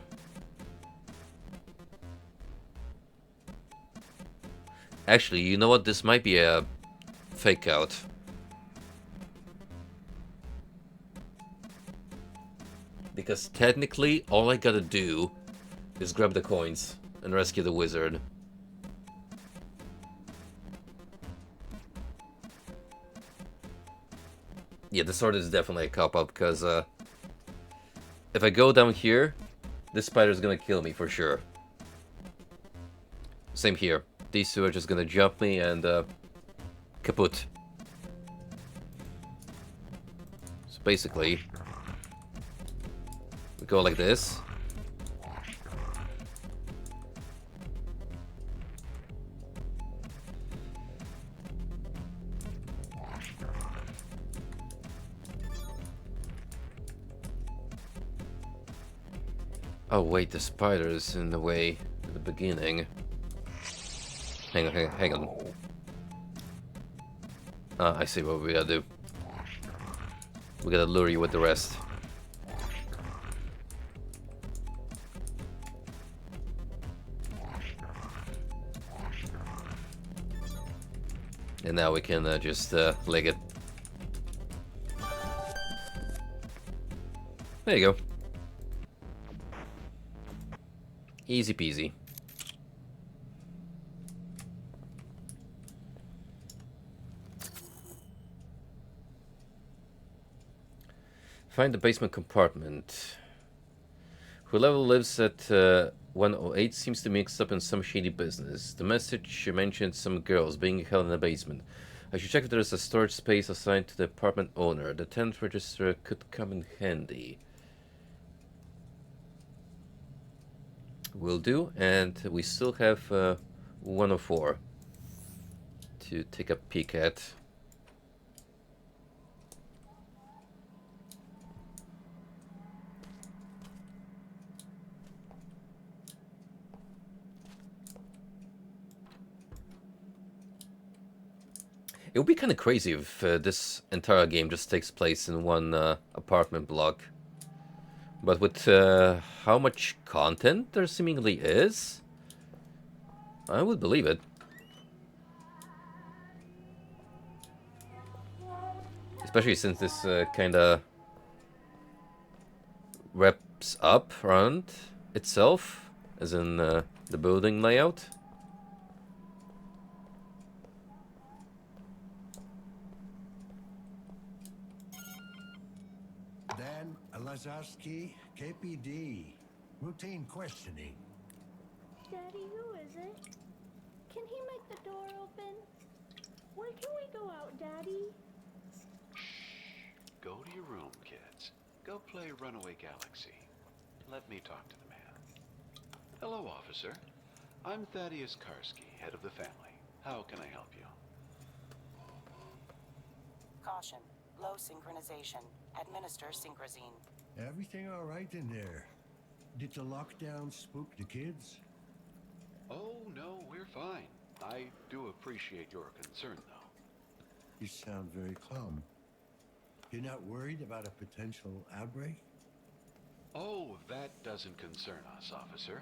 Actually, you know what? This might be a fake out. Because technically, all I gotta do is grab the coins and rescue the wizard. Yeah, the sword is definitely a cop-out because if I go down here, this spider is gonna kill me for sure. Same here. These two are just gonna jump me and kaput. So basically, we go like this. Oh wait, the spider is in the way at the beginning. Hang on. I see what we gotta do. We gotta lure you with the rest. And now we can just leg it. There you go. Easy peasy. Find the basement compartment. Whoever lives at 108 seems to be mixed up in some shady business. The message mentioned some girls being held in the basement. I should check if there is a storage space assigned to the apartment owner. The tenant register could come in handy. Will do, and we still have 104 to take a peek at. It would be kind of crazy if this entire game just takes place in one apartment block. But with how much content there seemingly is, I would believe it. Especially since this kind of wraps up around itself, as in the building layout. Dan Lazarski, KPD. Routine questioning. Daddy, who is it? Can he make the door open? When can we go out, Daddy? Go to your room, kids. Go play Runaway Galaxy. Let me talk to the man. Hello, officer. I'm Thaddeus Karski, head of the family. How can I help you? Caution. Low synchronization. Administer synchrosine. Everything all right in there? Did the lockdown spook the kids? Oh, no, we're fine. I do appreciate your concern, though. You sound very calm. You're not worried about a potential outbreak? Oh, that doesn't concern us, officer.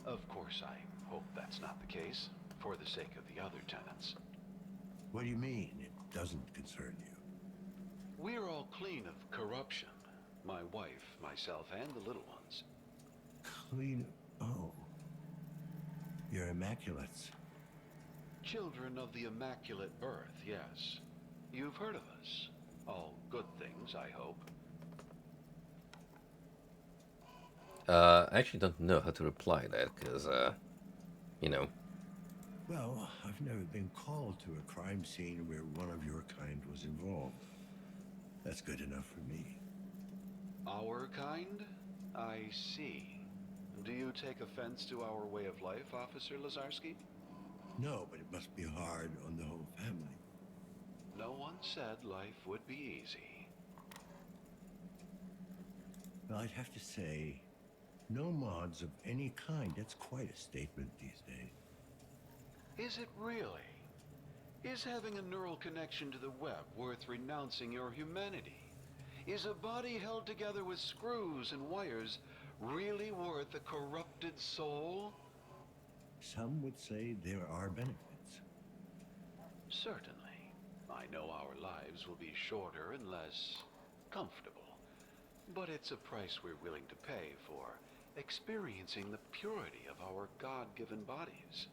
Of course, I hope that's not the case, for the sake of the other tenants. What do you mean, it doesn't concern you? We're all clean of corruption. My wife, myself, and the little ones. Clean... Oh. You're immaculates. Children of the Immaculate Birth, yes. You've heard of us. All good things, I hope. I actually don't know how to reply that, because, you know. Well, I've never been called to a crime scene where one of your kind was involved. That's good enough for me. Our kind? I see. Do you take offense to our way of life, Officer Lazarski? No, but it must be hard on the whole family. No one said life would be easy. Well, I'd have to say, no mods of any kind. That's quite a statement these days. Is it really? Is having a neural connection to the web worth renouncing your humanity? Is a body held together with screws and wires really worth a corrupted soul? Some would say there are benefits. Certainly. I know our lives will be shorter and less comfortable. But it's a price we're willing to pay for experiencing the purity of our God-given bodies.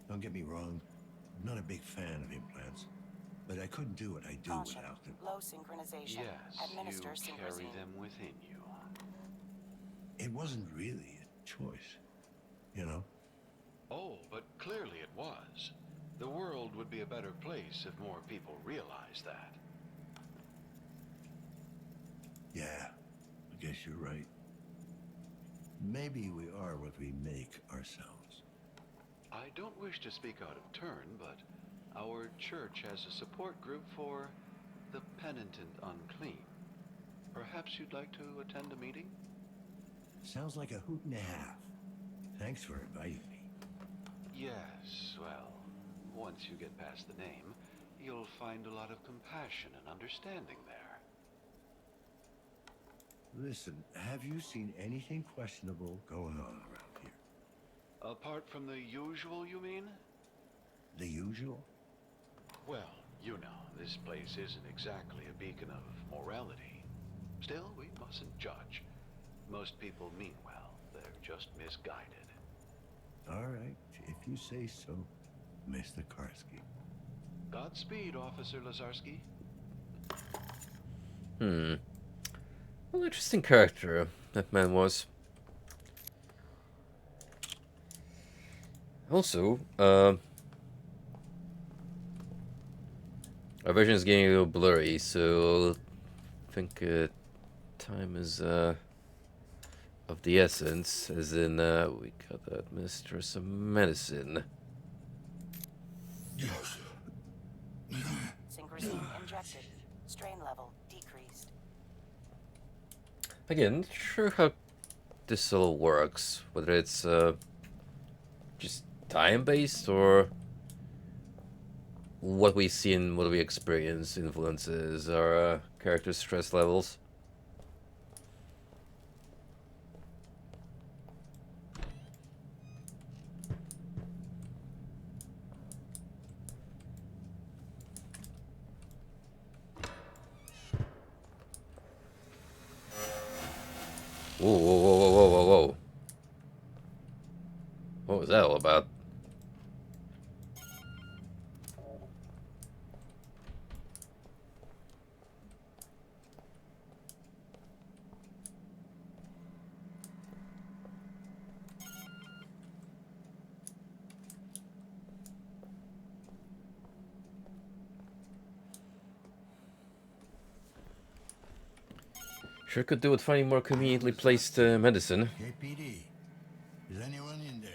Don't get me wrong, I'm not a big fan of implants, but I couldn't do what I do Caution. without them. Low synchronization. Yes, Administer you carry synchrosine. them within you. It wasn't really a choice, you know? Oh, but clearly it was. The world would be a better place if more people realized that. Yeah, I guess you're right. Maybe we are what we make ourselves. I don't wish to speak out of turn, but our church has a support group for the penitent unclean. Perhaps you'd like to attend a meeting? Sounds like a hoot and a half. Thanks for inviting me. Yes, well, once you get past the name, you'll find a lot of compassion and understanding there. Listen, have you seen anything questionable going on around here? Apart from the usual, you mean? The usual? Well, you know, this place isn't exactly a beacon of morality. Still, we mustn't judge. Most people mean well. They're just misguided. All right, if you say so, Mr. Karski. Godspeed, Officer Lazarski. Well, interesting character that man was. Also, our vision is getting a little blurry, so I think time is of the essence, as in we gotta administer some medicine. Yes. Synchrosine injected. Strain level decreased. Again, not sure how this all works, whether it's just time-based or what we see and what we experience influences our character stress levels. Whoa, whoa, whoa, whoa, whoa, whoa, whoa. What was that all about? Sure could do with finding more conveniently placed medicine. KPD, is anyone in there?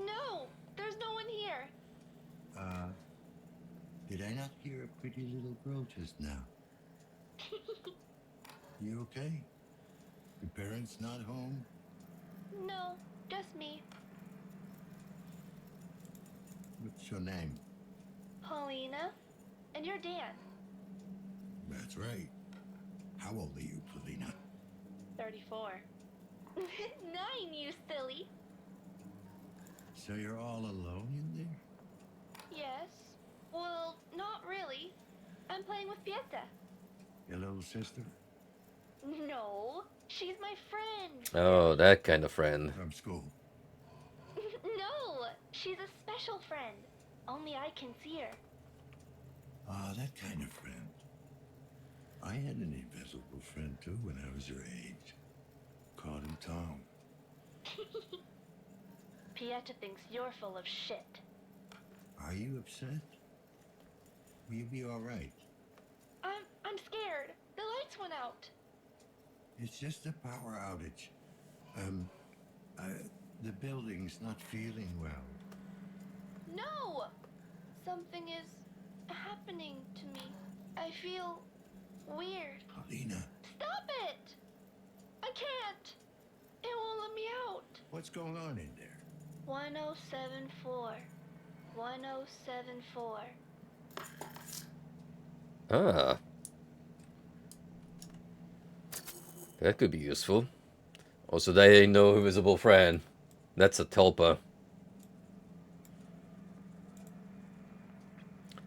No, there's no one here. Did I not hear a pretty little girl just now? You okay? Your parents not home? No, just me. What's your name? Paulina, and you're Dan. That's right. How old are you, Paulina? 34. 9, you silly. So you're all alone in there? Yes. Well, not really. I'm playing with Pieta. Your little sister? No, she's my friend. Oh, that kind of friend. From school. No, she's a special friend. Only I can see her. Ah, that kind of friend. I had an invisible friend too when I was your age. Called him Tom. Pieta thinks you're full of shit. Are you upset? Will you be all right? I'm scared. The lights went out. It's just a power outage. The building's not feeling well. No! Something is happening to me. I feel weird. Paulina, Stop it! I can't. It won't let me out. what's going on in there? 1074. 1074. Ah. That could be useful. Also, they ain't no invisible friend. That's a tulpa.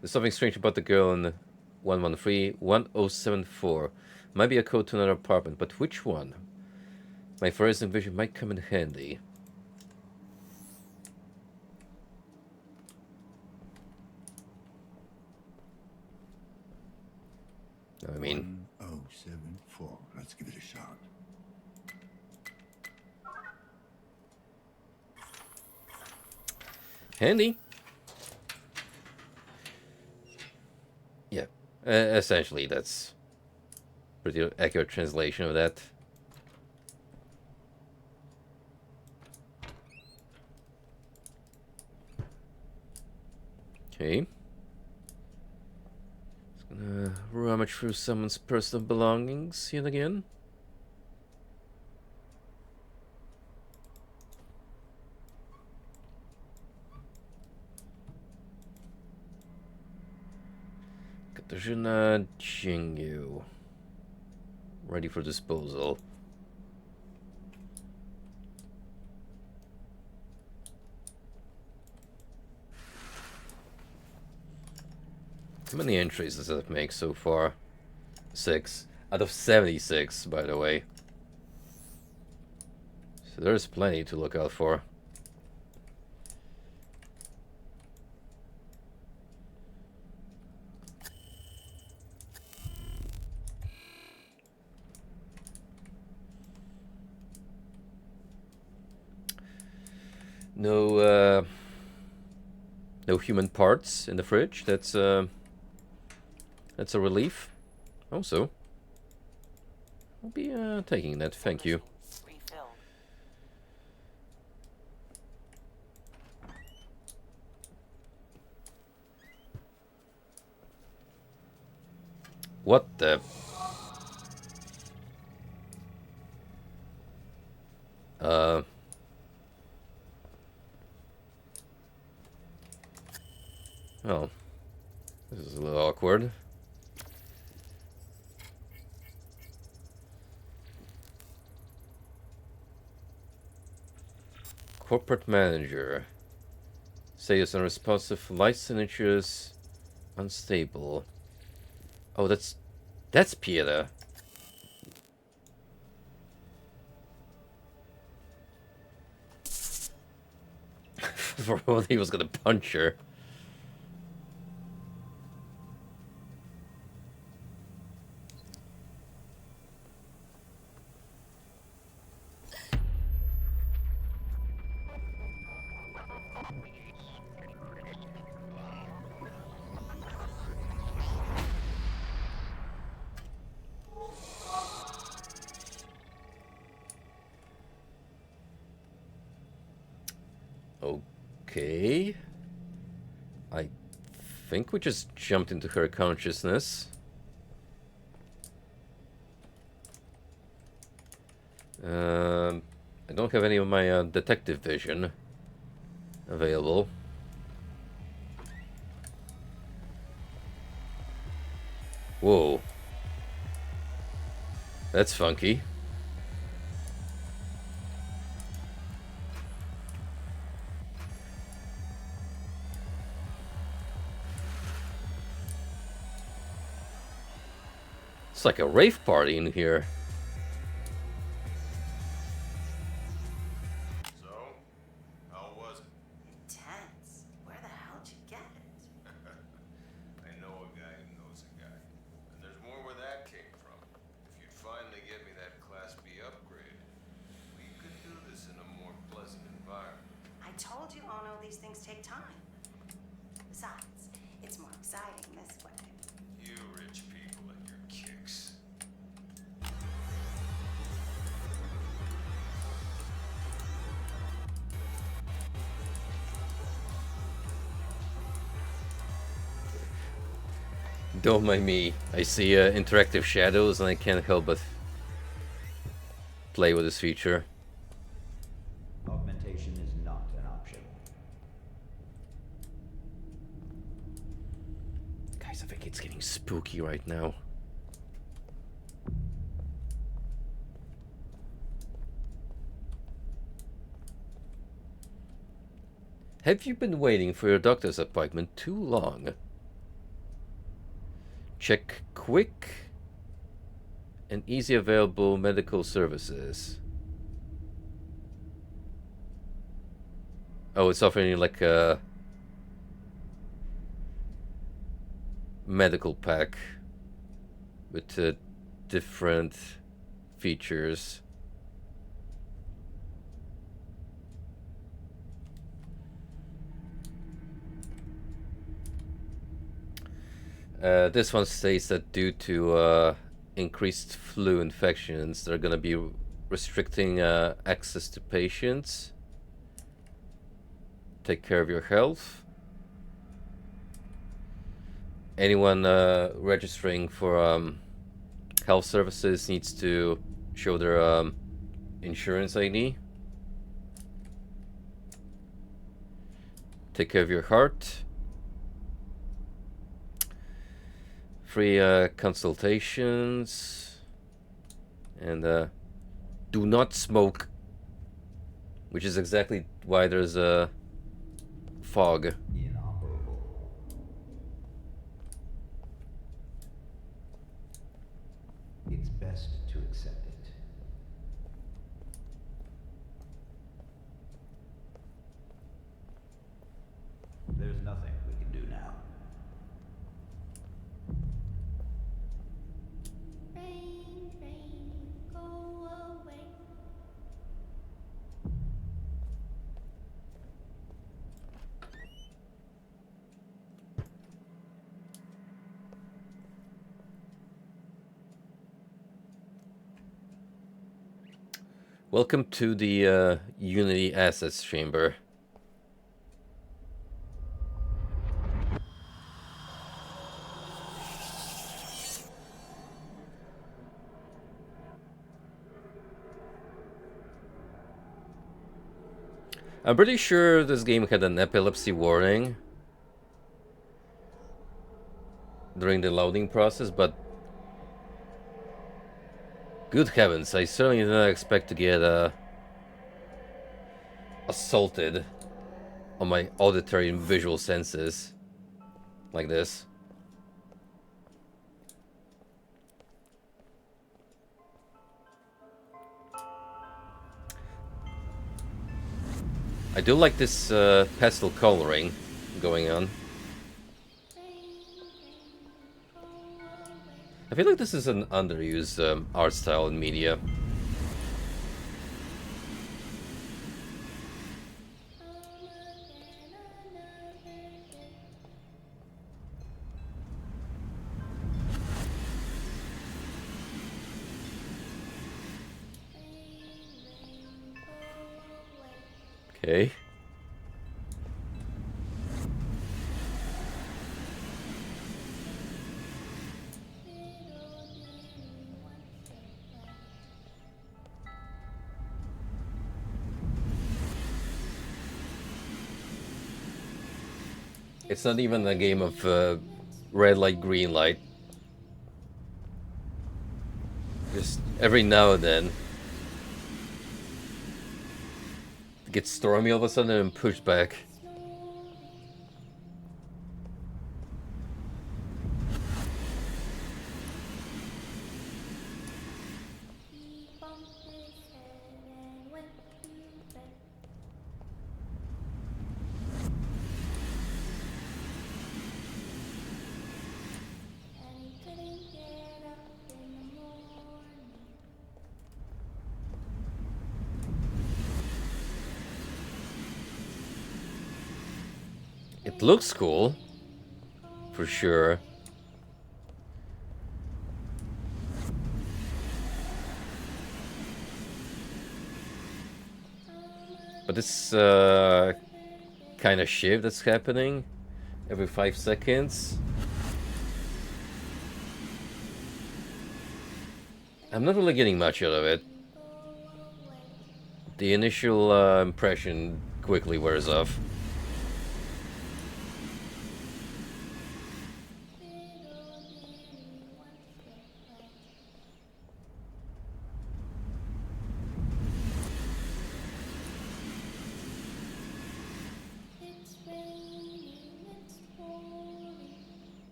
There's something strange about the girl in 113 1074. Might be a code to another apartment, but which one? My fluorescent vision might come in handy. I mean, 1074. Let's give it a shot. handy. Yeah, essentially that's pretty accurate translation of that. Okay. Just gonna rummage through someone's personal belongings yet again. Katarzyna Jingu. Ready for disposal. How many entries does that make so far? 6 out of 76, by the way. So there's plenty to look out for. No, no human parts in the fridge. That's a relief. Also, I'll be taking that. Thank you. Refilled. What the? Oh, this is a little awkward. Corporate manager. Sales unresponsive, light signatures, unstable. Oh, that's Pieter. For what he was gonna punch her. Okay. I think we just jumped into her consciousness. I don't have any of my detective vision available. Whoa. That's funky. It's like a rave party in here. So, how was it? Intense. Where the hell did you get it? I know a guy who knows a guy. And there's more where that came from. If you'd finally get me that Class B upgrade, we could do this in a more pleasant environment. I told you, Ono, these things take time. Besides, it's more exciting this way. You rich people and your kicks. Don't mind me. I see interactive shadows and I can't help but play with this feature. Augmentation is not an option. Guys, I think it's getting spooky right now. Have you been waiting for your doctor's appointment too long? Check quick and easy available medical services. Oh, it's offering like a medical pack with different features. This one states that due to increased flu infections, they're going to be restricting access to patients. Take care of your health. Anyone registering for health services needs to show their insurance ID. Take care of your heart. Free consultations. And do not smoke. Which is exactly why there's a fog. Inoperable. It's best to accept it. There's nothing we can do now. Rain, rain, go away. Welcome to the Unity Assets Chamber. I'm pretty sure this game had an epilepsy warning. during the loading process, but good heavens, I certainly did not expect to get assaulted on my auditory and visual senses like this. I do like this pastel coloring going on. I feel like this is an underused art style in media. Okay. It's not even a game of red light, green light. Just every now and then it gets stormy all of a sudden and pushed back. It looks cool, for sure. But this kind of shift that's happening every 5 seconds. I'm not really getting much out of it. The initial impression quickly wears off.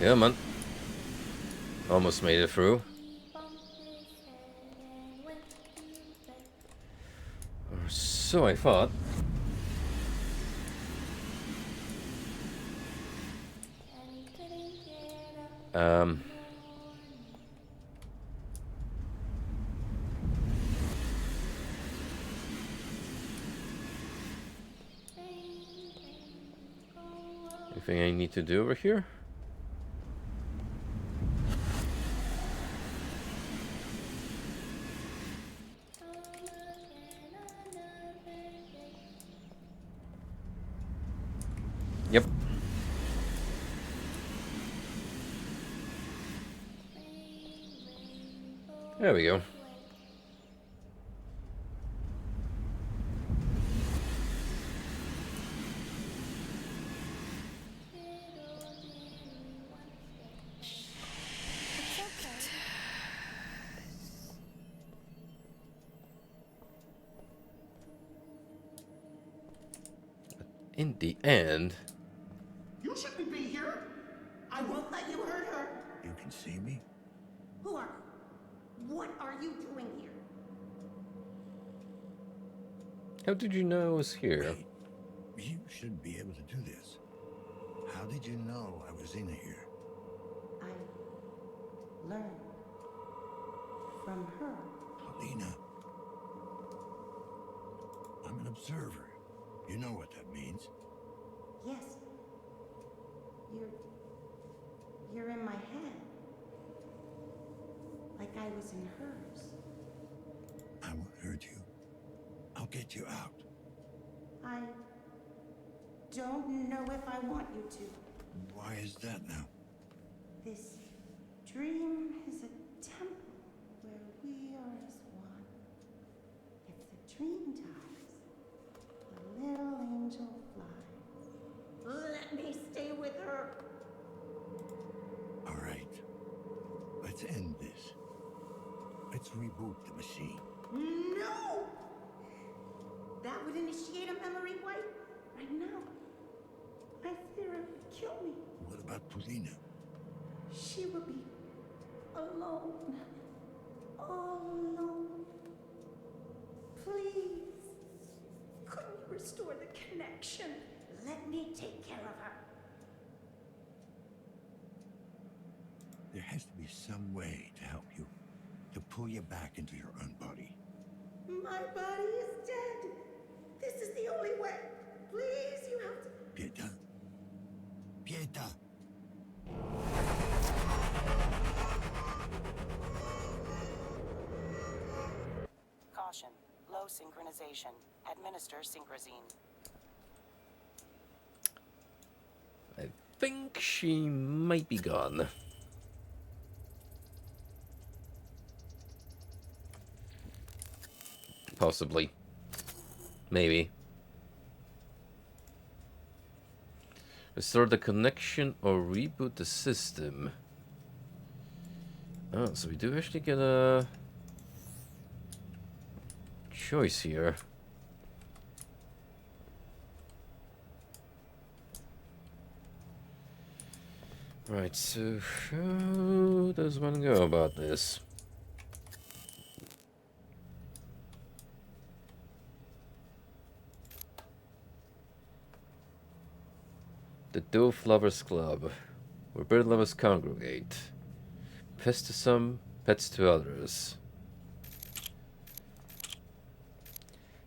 Come on. Almost made it through. Or so I thought. Anything I need to do over here? Yep. There we go. In the end... You shouldn't be here. I won't let you hurt her. You can see me? Who are you? What are you doing here? How did you know I was here? Wait, you shouldn't be able to do this. How did you know I was in here? I learned from her. Helena. I'm an observer. You know what that means. Yes. You're in my head. Like I was in hers. I won't hurt you. I'll get you out. I don't know if I want you to. Why is that now? This dream is a temple where we are as one. If the dream dies, the little angel flies. Let me stay with her. All right. Let's end this. Let's reboot the machine. No! That would initiate a memory wipe right now. I fear it would kill me. What about Polina? She would be alone. All alone. Please. Couldn't you restore the connection? Let me take care of her. There has to be some way to help you. To pull you back into your own body. My body is dead. This is the only way. Please, you have to... Pieta? Pieta! Caution. Low synchronization. Administer synchrosine. I think she might be gone. Possibly. Maybe. Restore the connection or reboot the system. Oh, so we do actually get a choice here. Right, so how does one go about this? The Dove Lovers Club, where bird lovers congregate. Pets to some, pets to others.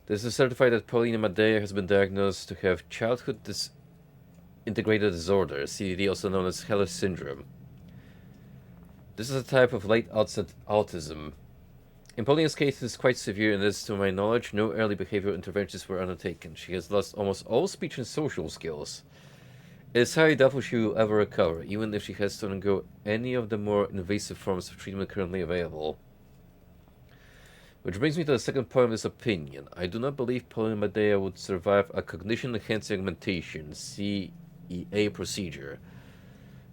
This is certified that Paulina Madea has been diagnosed to have childhood integrated disorder, CDD, also known as Heller syndrome. This is a type of late onset autism. In Paulina's case, it is quite severe, and as to my knowledge, no early behavioral interventions were undertaken. She has lost almost all speech and social skills. It is highly doubtful she will ever recover, even if she has to undergo any of the more invasive forms of treatment currently available. Which brings me to the second point of this opinion. I do not believe Paulina Madea would survive a cognition-enhancing augmentation, CEA procedure,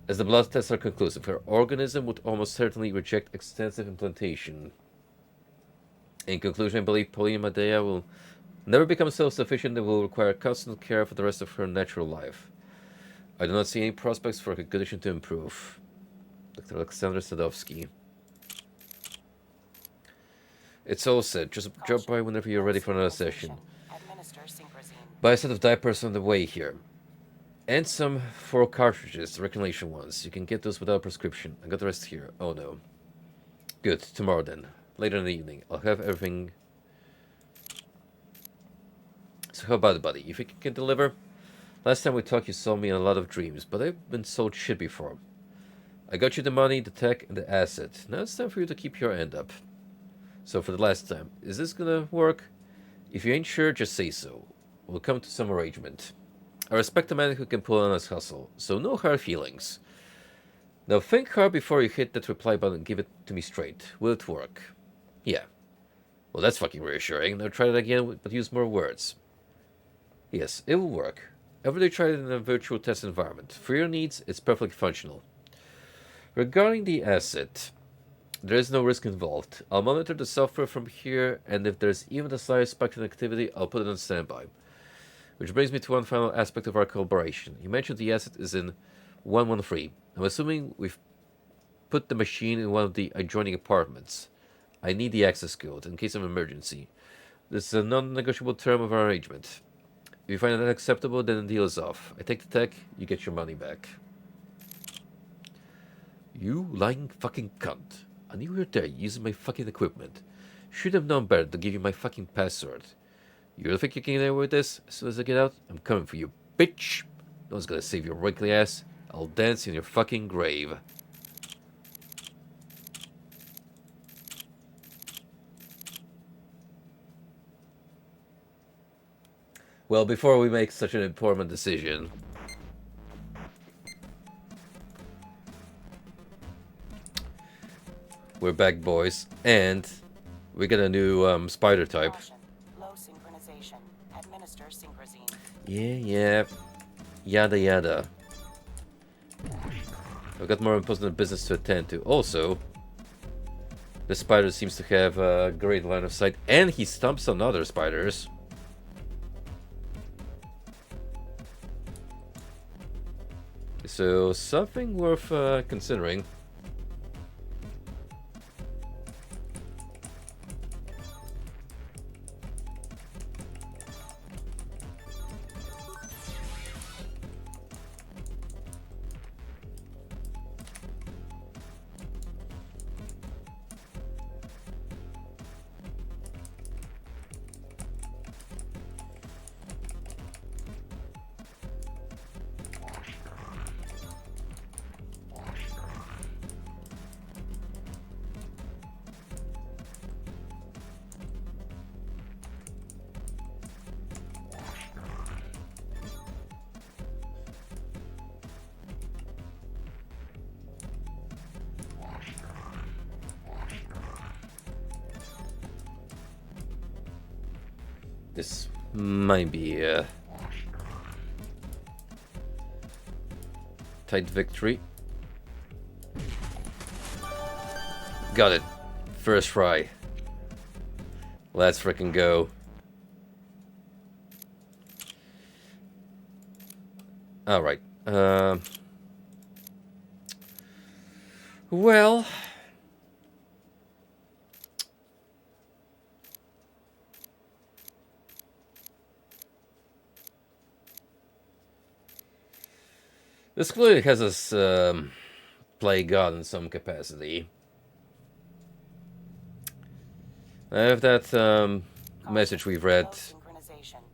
as the blood tests are conclusive. Her organism would almost certainly reject extensive implantation. In conclusion, I believe Paulina Madea will never become self-sufficient and will require constant care for the rest of her natural life. I do not see any prospects for her condition to improve. Dr. Alexander Sadovsky. It's all set. Just drop by whenever you're ready for another session. Buy a set of diapers on the way here. And some 4 cartridges, the reclamation ones. You can get those without prescription. I got the rest here. Oh no. Good. Tomorrow then. Later in the evening. I'll have everything. So how about it, buddy? You think you can deliver? Last time we talked, you sold me a lot of dreams, but I've been sold shit before. I got you the money, the tech, and the asset. Now it's time for you to keep your end up. So for the last time, is this gonna work? If you ain't sure, just say so. We'll come to some arrangement. I respect a man who can pull on his hustle, so no hard feelings. Now think hard before you hit that reply button and give it to me straight. Will it work? Yeah. Well, that's fucking reassuring. Now try it again, but use more words. Yes, it will work. Everybody tried it in a virtual test environment. For your needs, it's perfectly functional. Regarding the asset, there is no risk involved. I'll monitor the software from here, and if there's even the slightest spike in activity, I'll put it on standby. Which brings me to one final aspect of our collaboration. You mentioned the asset is in 113. I'm assuming we've put the machine in one of the adjoining apartments. I need the access code in case of emergency. This is a non-negotiable term of our arrangement. If you find it unacceptable, then the deal is off. I take the tech, you get your money back. You lying fucking cunt. I knew you were there using my fucking equipment. Should have known better to give you my fucking password. You really think you can get away with this? As soon as I get out, I'm coming for you, bitch. No one's gonna save your wrinkly ass. I'll dance in your fucking grave. Well, before we make such an important decision, we're back, boys, and we got a new spider type. Low synchronization. Administer synchrosine. Yeah. Yada yada. I've got more important business to attend to. Also, the spider seems to have a great line of sight, and he stomps on other spiders. So, something worth considering. This might be a tight victory. Got it. First try. Let's frickin' go. Alright. Well... This clearly has us play God in some capacity. If that message we've read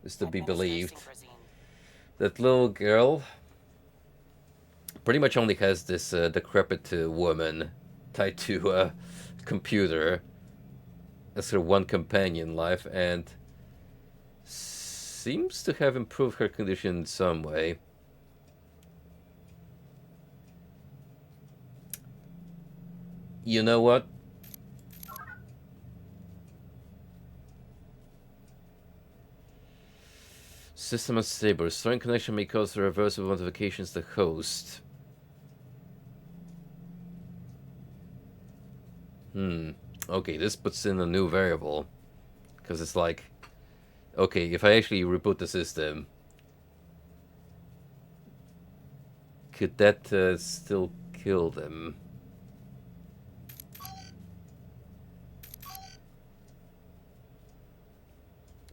is to be believed, that little girl pretty much only has this decrepit woman tied to a computer as her one companion in life, and seems to have improved her condition in some way. You know what? System unstable. Restoring connection may cause the reverse of notifications to the host. Okay, this puts in a new variable. Because it's like... Okay, if I actually reboot the system... Could that still kill them?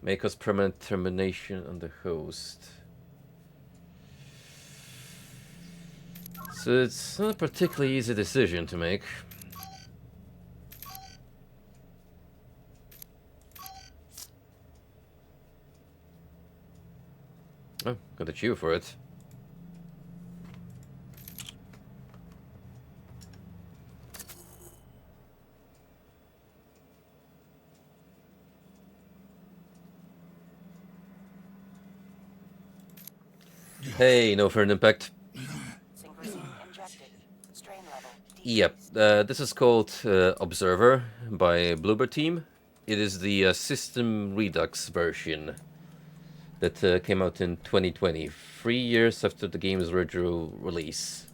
May cause permanent termination on the host. So it's not a particularly easy decision to make. Oh, got a chew for it. Hey, no further impact. Yep, this is called Observer by Bloober Team. It is the System Redux version that came out in 2020, 3 years after the game's original release.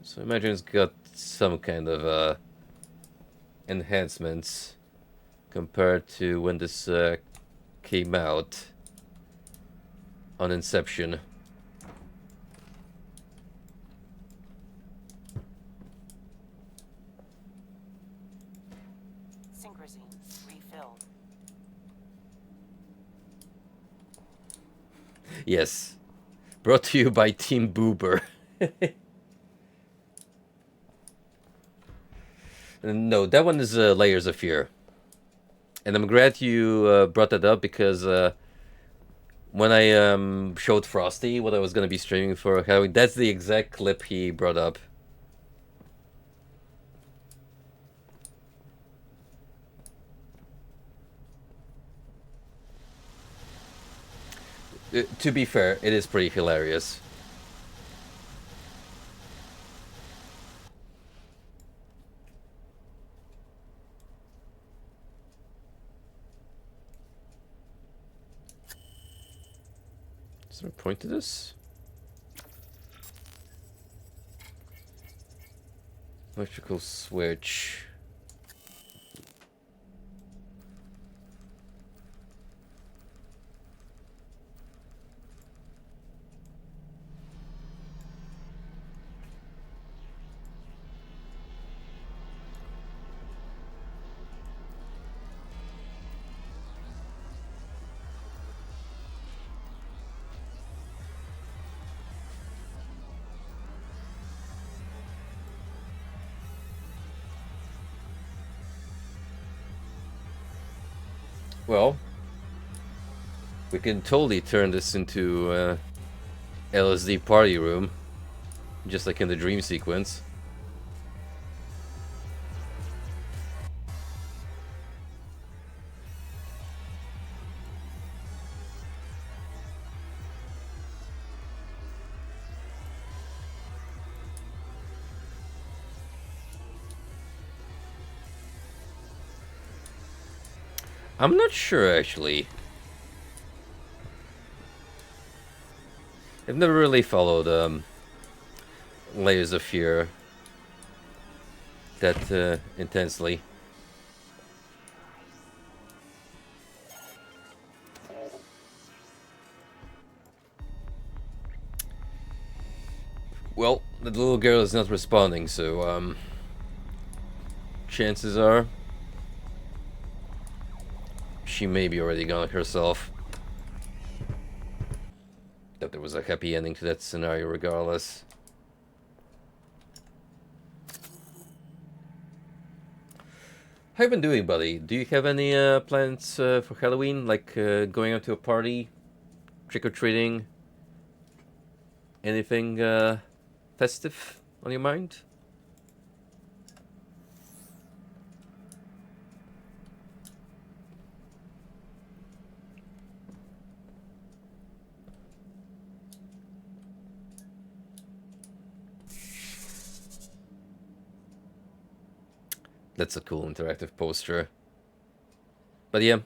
So imagine it's got some kind of enhancements compared to when this came out on Inception. Yes. Brought to you by Team Boober. No, that one is Layers of Fear. And I'm glad you brought that up because when I showed Frosty what I was going to be streaming for Halloween, that's the exact clip he brought up. To be fair, it is pretty hilarious. Is there a point to this? Electrical switch. Well, we can totally turn this into LSD party room, just like in the dream sequence. I'm not sure, actually. I've never really followed Layers of Fear that intensely. Well, the little girl is not responding, so chances are she may be already gone herself. That there was a happy ending to that scenario regardless. How you been doing, buddy? Do you have any plans for Halloween? Like going out to a party? Trick-or-treating? Anything festive on your mind? That's a cool interactive poster. But yeah,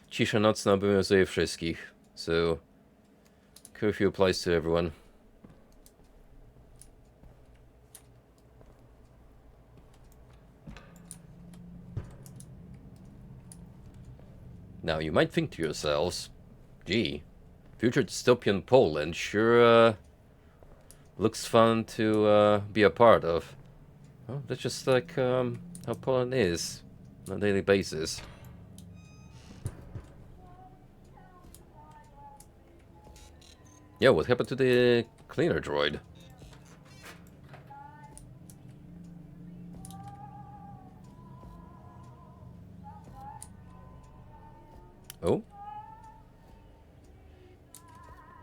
cisza nocna obowiązuje wszystkich, so curfew applies to everyone. Now you might think to yourselves, gee, future dystopian Poland sure looks fun to be a part of. Well, that's just like how Poland is on a daily basis. Yeah, what happened to the cleaner droid? Oh?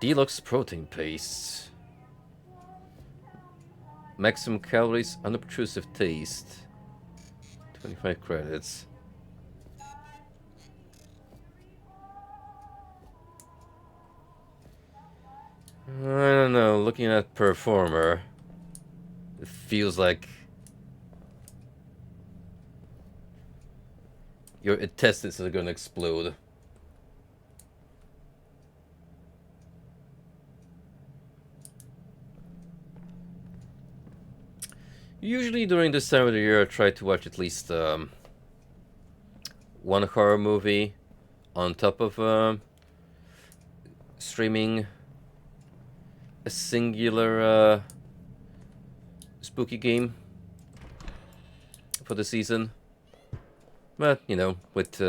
Deluxe protein pastes. Maximum calories, unobtrusive taste. 25 credits. I don't know, looking at Performer, it feels like your intestines are gonna explode. Usually during this time of the year I try to watch at least one horror movie on top of streaming a singular spooky game for the season. But, you know, with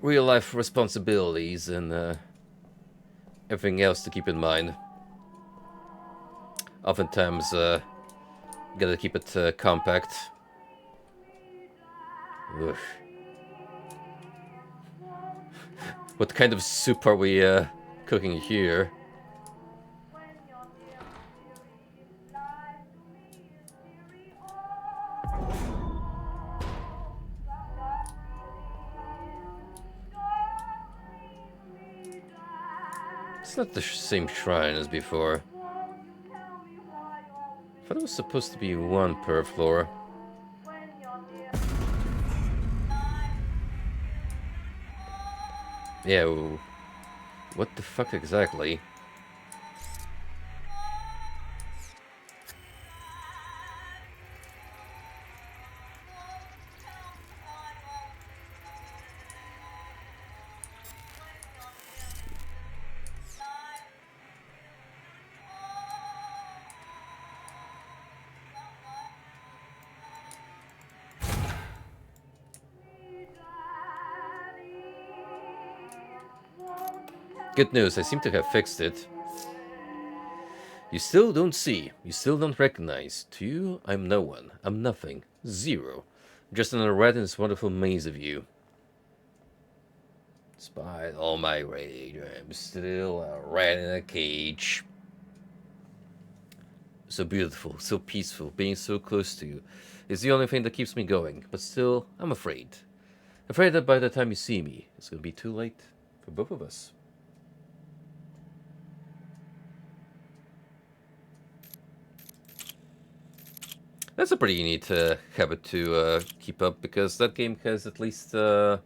real life responsibilities and everything else to keep in mind. Oftentimes, gotta keep it compact. Ugh. What kind of soup are we cooking here? It's not the same shrine as before. I thought it was supposed to be one per floor. Yeah, what the fuck exactly? Good news, I seem to have fixed it. You still don't see, you still don't recognize. To you, I'm no one, I'm nothing, zero. Just another rat in this wonderful maze of you. Despite all my rage, I'm still a rat in a cage. So beautiful, so peaceful, being so close to you is the only thing that keeps me going. But still, I'm afraid. Afraid that by the time you see me, it's gonna be too late for both of us. That's a pretty neat habit to keep up, because that game has at least... is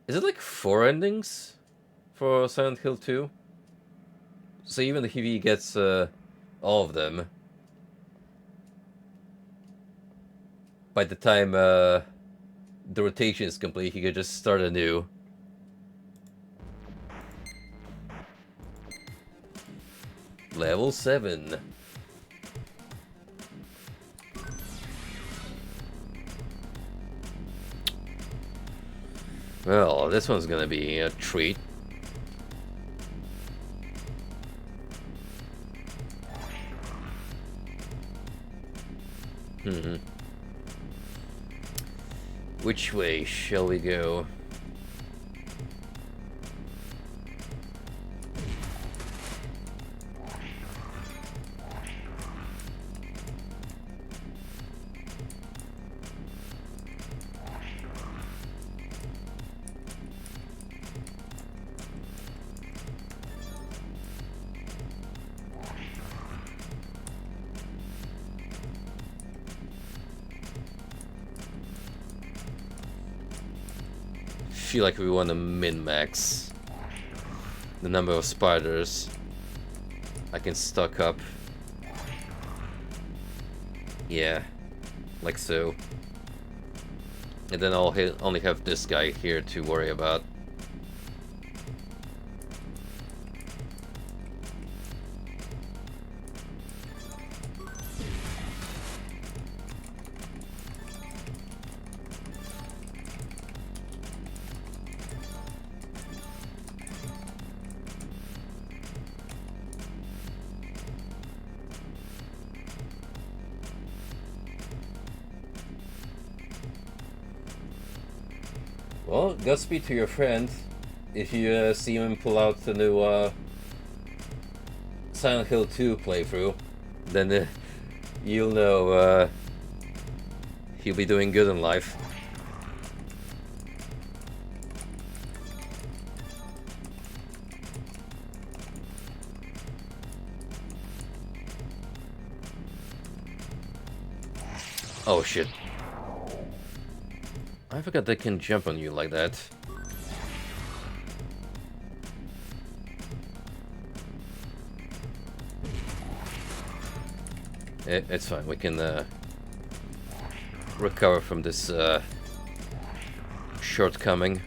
it like 4 endings for Silent Hill 2? So even if he gets all of them, by the time the rotation is complete, he could just start anew. Level 7. Well, this one's gonna be a treat. Which way shall we go? Feel like we want to min-max the number of spiders I can stock up. Yeah, like so. And then I'll only have this guy here to worry about. Well, Godspeed to your friend. If you see him pull out the new Silent Hill 2 playthrough, then you'll know he'll be doing good in life. Oh shit. I forgot they can jump on you like that. It's fine, we can recover from this shortcoming.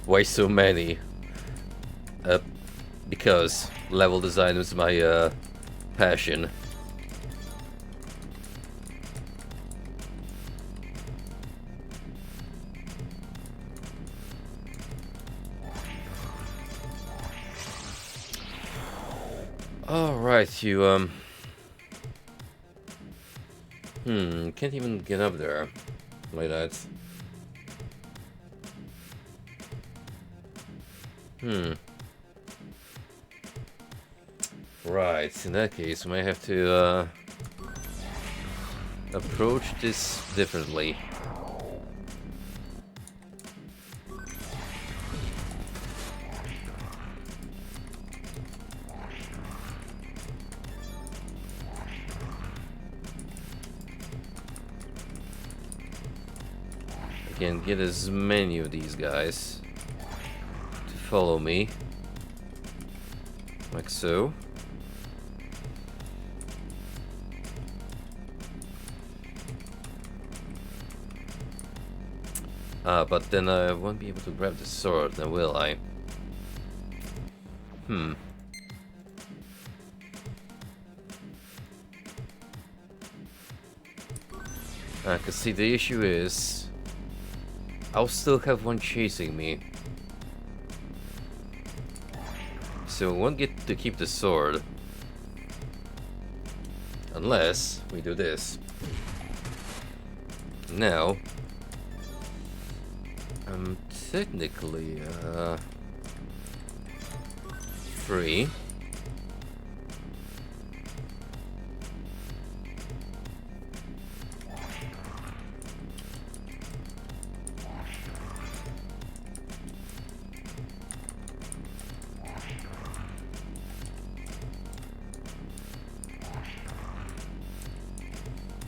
Why so many? Because level design is my passion. Alright, you can't even get up there like that. Right, in that case, we might have to approach this differently. I can get as many of these guys to follow me, like so. But then I won't be able to grab the sword, now will I? Cause see, the issue is, I'll still have one chasing me. So I won't get to keep the sword. Unless we do this. Now, I'm technically, free.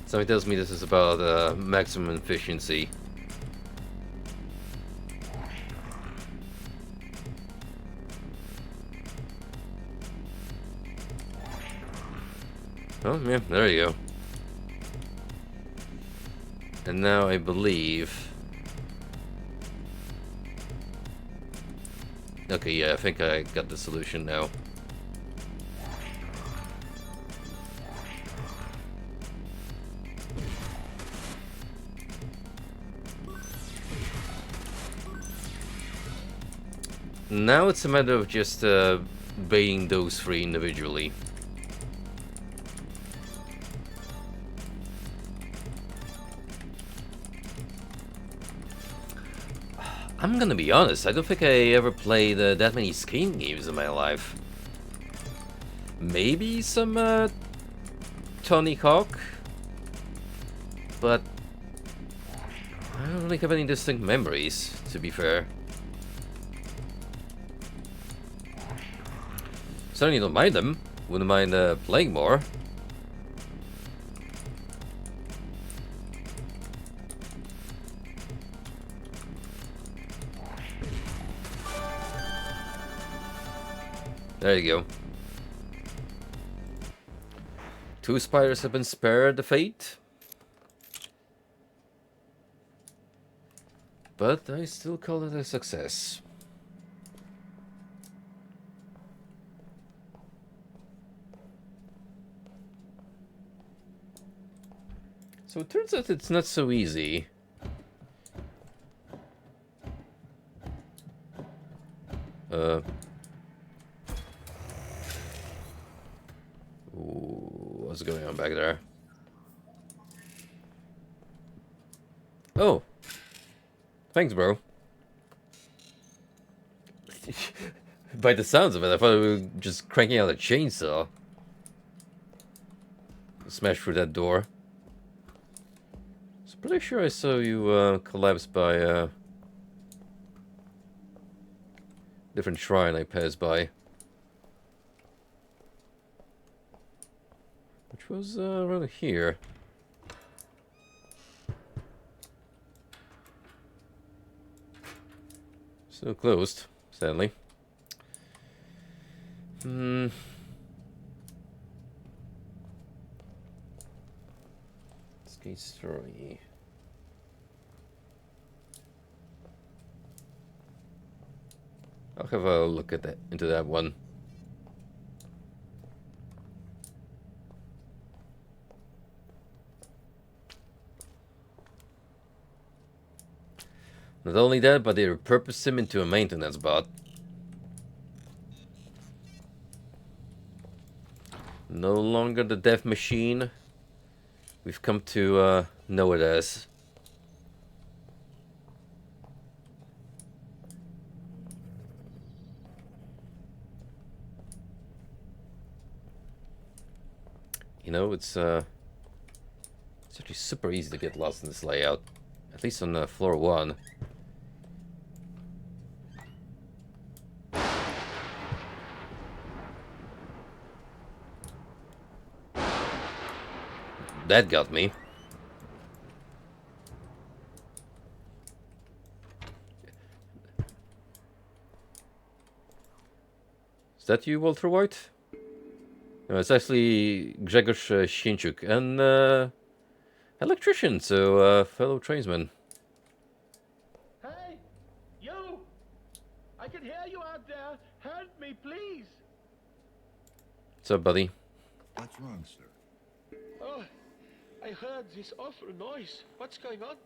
Something tells me this is about maximum efficiency. Oh, yeah, there you go. And now I believe... Okay, yeah, I think I got the solution now. Now it's a matter of just baiting those three individually. I'm gonna be honest, I don't think I ever played that many skating games in my life. Maybe some Tony Hawk, but I don't really have any distinct memories, to be fair. Certainly don't mind them. Wouldn't mind playing more. There you go. 2 spiders have been spared the fate. But I still call it a success. So it turns out it's not so easy. Ooh, what's going on back there? Oh. Thanks, bro. By the sounds of it, I thought we were just cranking out a chainsaw. Smash through that door. So pretty sure I saw you collapse by a different shrine I passed by. Which was around here. Still closed, sadly. Skate story. I'll have a look at that into that one. Not only that, but they repurposed him into a maintenance bot. No longer the death machine. We've come to know it as. You know, it's It's actually super easy to get lost in this layout. At least on floor 1. That got me. Is that you, Walter White? No, it's actually Grzegorz Sieńczuk, an electrician, so fellow tradesman. Hey, you! I can hear you out there. Help me, please. What's up, buddy? What's wrong, sir? Oh, I heard this awful noise. What's going on?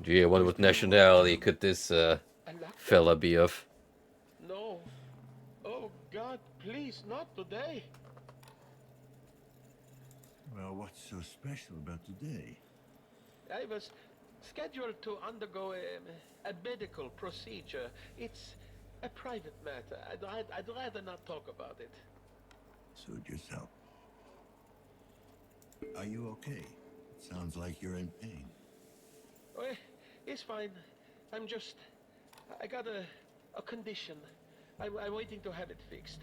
Gee, I wonder what nationality could this fella be of? No. Oh, God, please, not today. Well, what's so special about today? I was scheduled to undergo a medical procedure. It's a private matter. I'd rather not talk about it. Suit yourself. Are you okay? It sounds like you're in pain. Oh, it's fine. I got a condition. I'm waiting to have it fixed.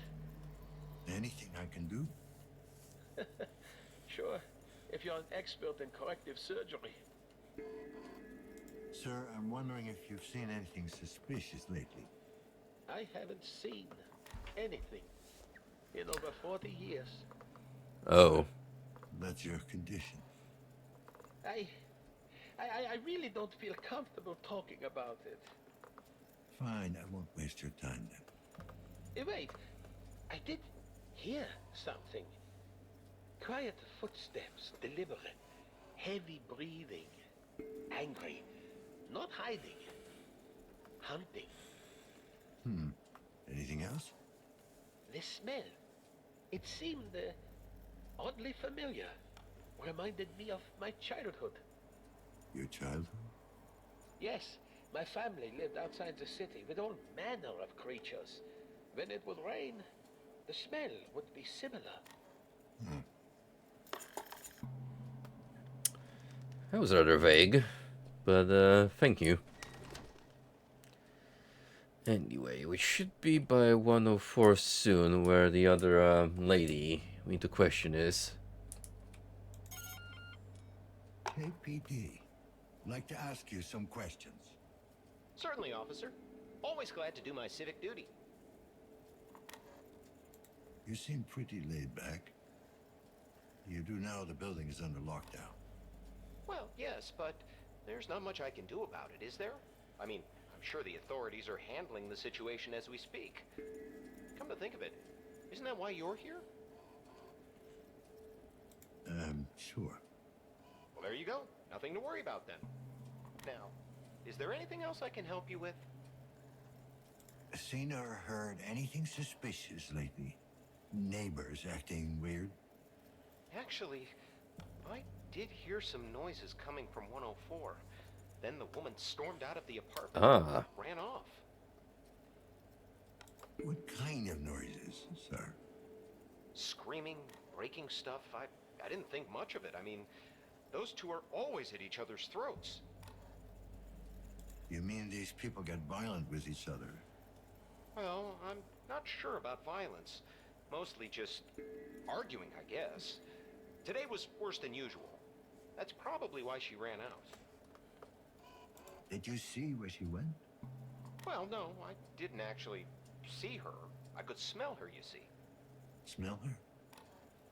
Anything I can do? Sure, if you're an expert in corrective surgery. Sir, I'm wondering if you've seen anything suspicious lately. I haven't seen anything in over 40 years. Oh. That's your condition. I really don't feel comfortable talking about it. Fine, I won't waste your time then. Wait, I did hear something. Quiet footsteps, deliberate, heavy breathing, angry, not hiding, hunting. Anything else? The smell, it seemed oddly familiar. Reminded me of my childhood. Your childhood? Yes, my family lived outside the city with all manner of creatures. When it would rain, the smell would be similar. That was rather vague, but thank you. Anyway, we should be by 104 soon, where the other lady we need to question is. KPD. Like to ask you some questions. Certainly, officer. Always glad to do my civic duty. You seem pretty laid back. You do know the building is under lockdown. Well, yes, but there's not much I can do about it, is there? I mean, I'm sure the authorities are handling the situation as we speak. Come to think of it, isn't that why you're here? Sure. Well, there you go. Nothing to worry about then. Now, is there anything else I can help you with? Seen or heard anything suspicious lately? Neighbors acting weird? Actually, I did hear some noises coming from 104. Then the woman stormed out of the apartment and ran off. What kind of noises, sir? Screaming, breaking stuff. I didn't think much of it. I mean, those two are always at each other's throats. You mean these people get violent with each other? Well, I'm not sure about violence. Mostly just arguing, I guess. Today was worse than usual. That's probably why she ran out. Did you see where she went? Well, no, I didn't actually see her. I could smell her, you see. Smell her?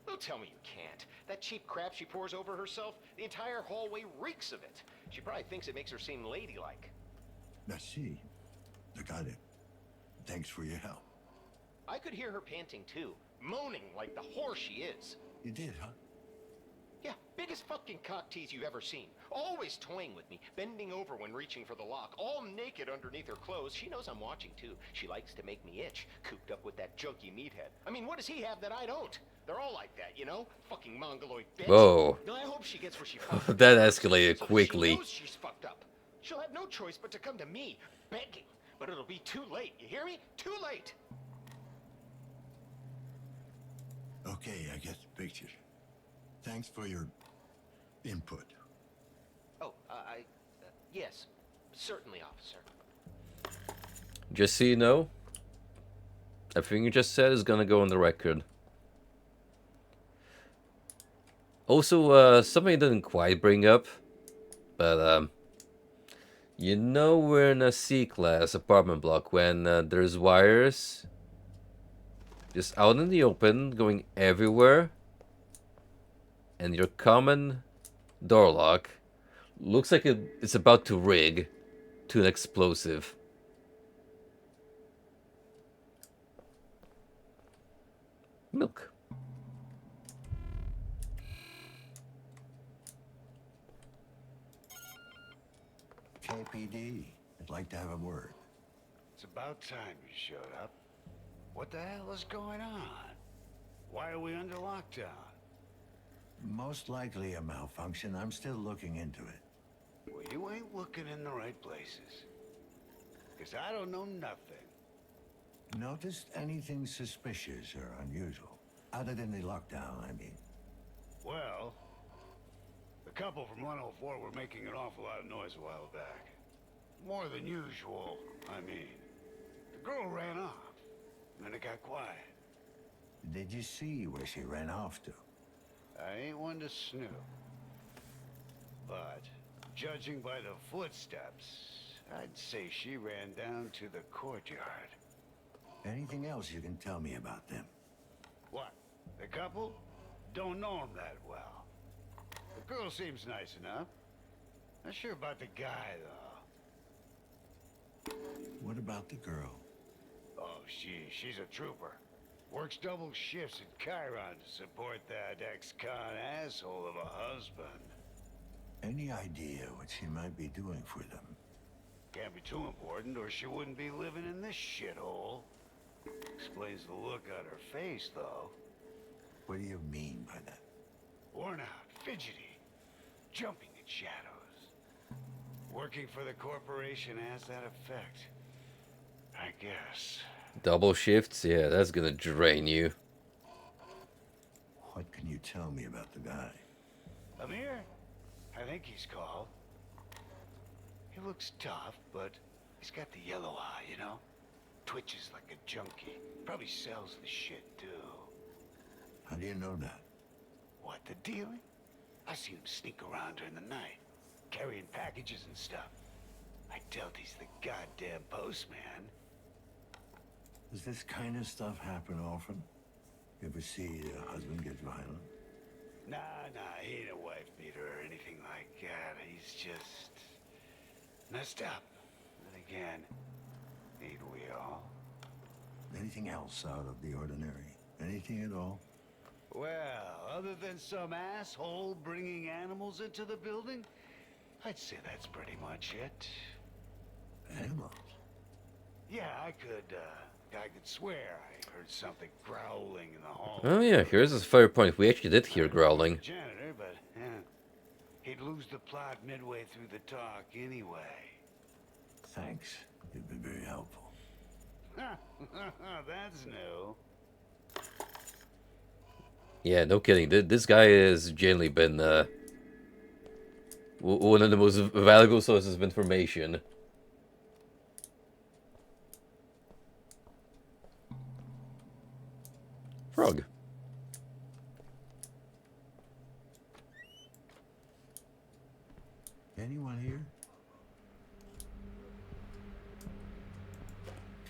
Don't tell me you can't. That cheap crap she pours over herself, the entire hallway reeks of it. She probably thinks it makes her seem ladylike. I see. I got it. Thanks for your help. I could hear her panting too, moaning like the whore she is. You did, huh? Yeah, biggest fucking cock tease you've ever seen. Always toying with me, bending over when reaching for the lock, all naked underneath her clothes. She knows I'm watching too. She likes to make me itch, cooped up with that junky meathead. I mean, what does he have that I don't? They're all like that, you know? Fucking mongoloid bitch. Whoa. Now, I hope she gets where she fucked up. That escalated So quickly. she knows she's fucked up. She'll have no choice but to come to me, begging. But it'll be too late, you hear me? Too late! Okay, I get the picture. Thanks for your input. Certainly, officer. Just so you know, everything you just said is gonna go on the record. Also, something I didn't quite bring up, but you know we're in a C-class apartment block when there's wires just out in the open, going everywhere, and your common door lock looks like it's about to rig to an explosive. Milk. KPD, I'd like to have a word. It's about time you showed up. What the hell is going on? Why are we under lockdown? Most likely a malfunction. I'm still looking into it. Well, you ain't looking in the right places. Because I don't know nothing. Noticed anything suspicious or unusual? Other than the lockdown, I mean. Well, the couple from 104 were making an awful lot of noise a while back. More than usual, I mean. The girl ran off, and then it got quiet. Did you see where she ran off to? I ain't one to snoop. But, judging by the footsteps, I'd say she ran down to the courtyard. Anything else you can tell me about them? What? The couple? Don't know them that well. The girl seems nice enough. Not sure about the guy, though. What about the girl? Oh, she's a trooper. Works double shifts at Chiron to support that ex-con asshole of a husband. Any idea what she might be doing for them? Can't be too important, or she wouldn't be living in this shithole. Explains the look on her face, though. What do you mean by that? Worn out, fidgety, jumping at shadows. Working for the corporation has that effect, I guess. Double shifts? Yeah, that's gonna drain you. What can you tell me about the guy? Amir? I think he's called. He looks tough, but he's got the yellow eye, you know? Twitches like a junkie. Probably sells the shit, too. How do you know that? What, the dealing? I seen him sneak around during the night, carrying packages and stuff. I doubt he's the goddamn postman. Does this kind of stuff happen often? You ever see a husband get violent? Nah, he ain't a wife beater or anything like that. He's just messed up. Then again, ain't we all? Anything else out of the ordinary? Anything at all? Well, other than some asshole bringing animals into the building, I'd say that's pretty much it. Animals? Yeah, I could swear I heard something growling in the hall. Oh yeah, here's a fair point. We actually did hear growling. Janitor, but he'd lose the plot midway through the talk anyway. Thanks. You've been very helpful. That's new. Yeah, no kidding. This guy has generally been one of the most valuable sources of information. Frog. Anyone here?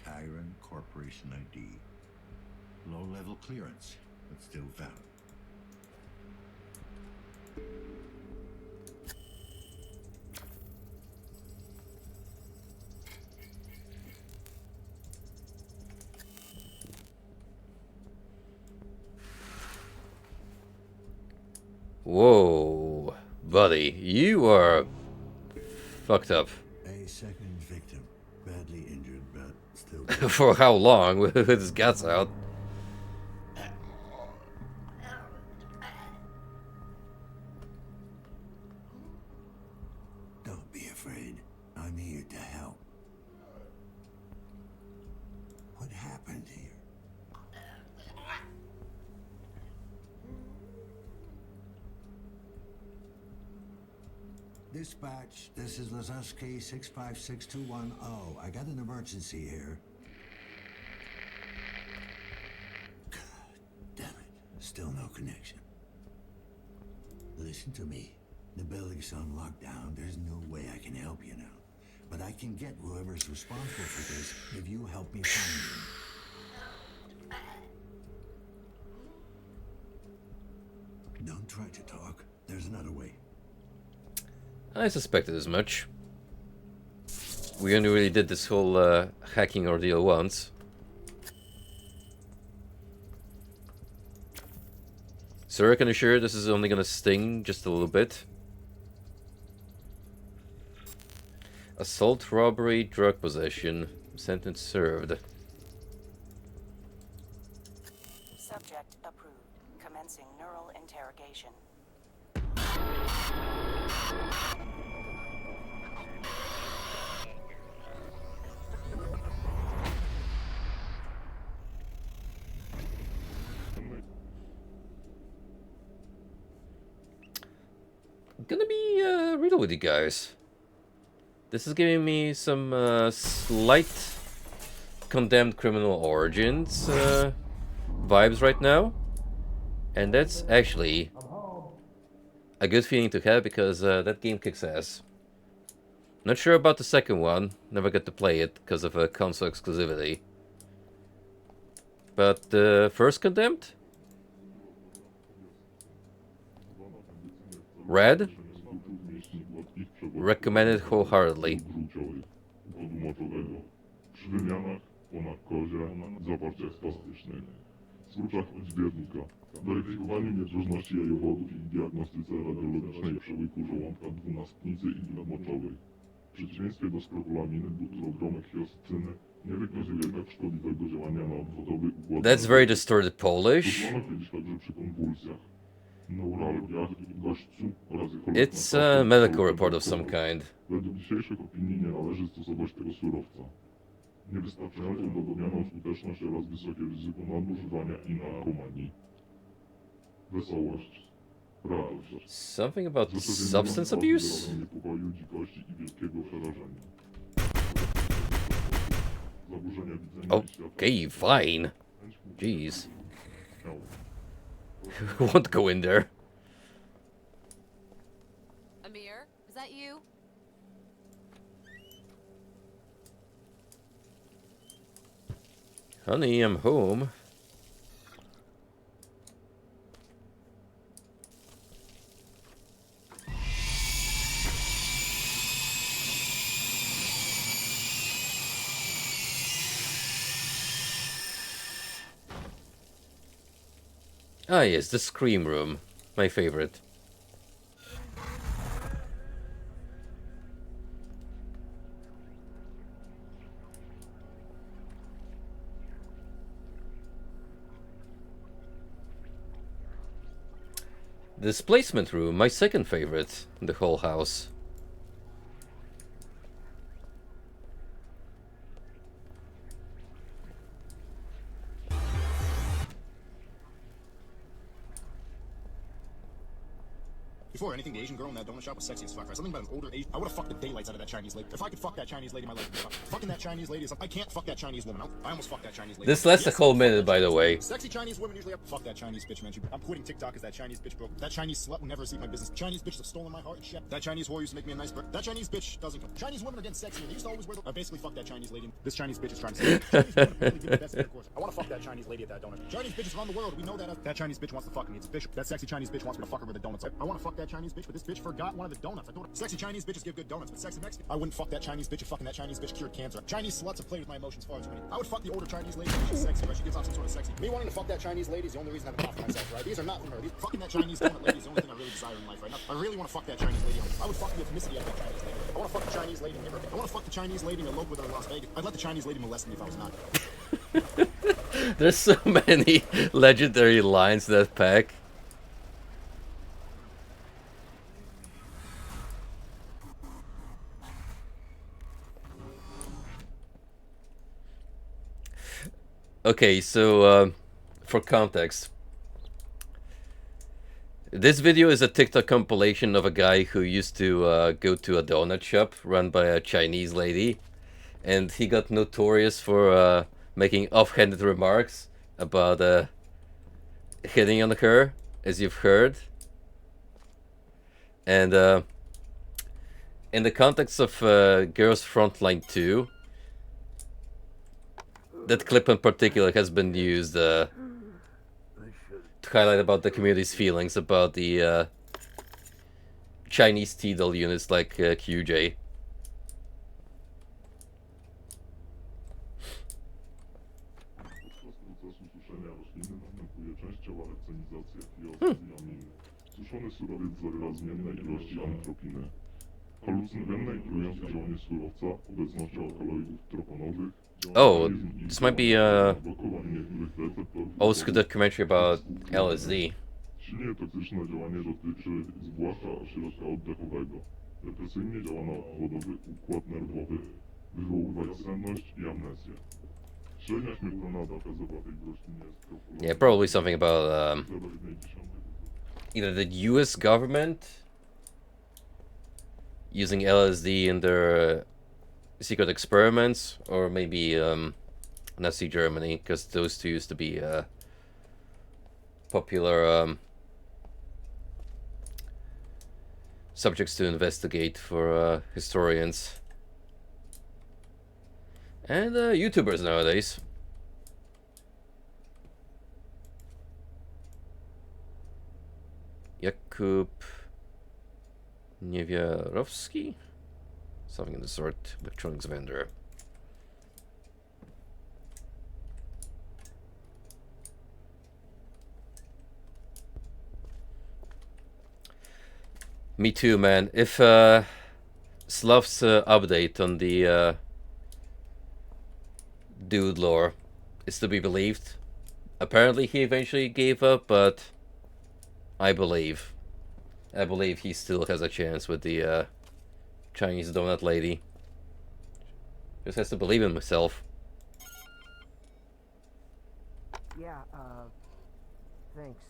Chiron Corporation ID. Low-level clearance, but still valid. Whoa, buddy, you are fucked up. A second victim, badly injured, but still. For how long? With his guts out. Don't be afraid. I'm here to help. What happened here? Dispatch, this is Lazuski 656210. I got an emergency here. God damn it. Still no connection. Listen to me. The building's on lockdown. There's no way I can help you now. But I can get whoever's responsible for this if you help me find him. Don't try to talk. There's another way. I suspected as much. We only really did this whole hacking ordeal once. Sir, I can assure this is only gonna sting just a little bit. Assault, robbery, drug possession. Sentence served. Subject approved. Commencing neural interrogation. I'm gonna be real with you guys. This is giving me some slight Condemned Criminal Origins vibes right now. And that's actually a good feeling to have because that game kicks ass. Not sure about the second one. Never got to play it because of a console exclusivity. But the first Condemned? Red? Recommended wholeheartedly. Przy wymianach po narkozie, zawarciach spastycznych, skróczach odźwiernika, weryfikowaniu niedrożności jajowodów i diagnostyce radiologicznej przełyku żołądka dwunastnicy i moczowej. W przeciwieństwie do skropolaminy, butyrogromek i osycyny, nie wykazuje tak szkodliwego działania na obwodowy układ. That's very distorted Polish. Stosowano kiedyś także przy konwulsjach, neuralgiach, gośćcu oraz It's a medical report of some kind. Według dzisiejszych opinii nie należy stosować tego surowca. Niewystarczającą do odmianą skuteczność oraz wysokie ryzyko nadużywania i narkomanii. Wesołość. Radość. Something about substance abuse? Niepokoju, dzikości i wielkiego przerażenia. Zaburzenia widzenia i światła. Okay, fine. Jeez. Won't go in there. Amir, is that you? Honey, I'm home. Ah yes, the Scream Room. My favorite. Displacement room, my second favorite in the whole house. Before anything, the Asian girl in that donut shop was sexy as fuck. Right? Something about an older Asian. I would have fucked the daylights out of that Chinese lady. If I could fuck that Chinese lady, my life would be fucked. Fucking that Chinese lady is. I can't fuck that Chinese woman. I almost fucked that Chinese lady. This lasts a whole minute, by the way. Sexy Chinese women usually have fuck that Chinese bitch, man. I'm quitting TikTok as that Chinese bitch broke. That Chinese slut will never see my business. Chinese bitches have stolen my heart and shit. That Chinese whore used to make me a nice bird. That Chinese bitch doesn't come. Chinese women are getting sexy. They used to always wear the. I basically fuck that Chinese lady. This Chinese bitch is trying to say. Chinese women really give me the best intercourse. I want to fuck that Chinese lady at that donut. Chinese bitches around the world. We know that. That Chinese bitch wants to fuck me. It's official. That sexy Chinese bitch wants me to fuck her with the donuts. I want to fuck that Chinese bitch, but this bitch forgot one of the donuts. I told her. Sexy Chinese bitches give good donuts, but sexy Mexican. I wouldn't fuck that Chinese bitch if fucking that Chinese bitch cured cancer. Chinese sluts have played with my emotions far too many. I would fuck the older Chinese lady. She's sexy, right? She gives off some sort of sexy. Me wanting to fuck that Chinese lady is the only reason I have a for myself, right? These are not from her. Fucking that Chinese donut lady is the only thing I really desire in life right now. I really want to fuck that Chinese lady. I would fuck the ethnicity of that Chinese lady. I want to fuck the Chinese lady and give her. I want to fuck the Chinese lady and elope with her in Las Vegas. I'd let the Chinese lady molest me if I was not. There's so many legendary lines in that pack. Okay, so for context, This video is a TikTok compilation of a guy who used to go to a donut shop run by a Chinese lady, and he got notorious for making offhanded remarks about hitting on her, as you've heard. And in the context of Girls Frontline 2, that clip in particular has been used to highlight about the community's feelings about the Chinese TDL units like QJ. Suszony surowiec zawiera zmienne ilości antropiny. Halucynogenne i trujące działanie surowca, obecność alkaloidów troponowych. Oh, this might be old school documentary about LSD. Silnie toksyczne działanie dotyczy zwłaszcza środka oddechowego. Depresyjnie działa na obwodowy układ nerwowy, wywoływać senność i amnezję. Średnia śmiertelna data zawartej w roślinie jest Yeah, probably something about either the US government using LSD in their secret experiments, or maybe Nazi Germany, because those two used to be popular subjects to investigate for historians and YouTubers nowadays. Jakub Niewiarowski? Something of the sort, electronics vendor. Me too, man. If Slav's update on the dude lore is to be believed, apparently he eventually gave up, but I believe he still has a chance with the Chinese donut lady. Just has to believe in himself. Yeah, thanks.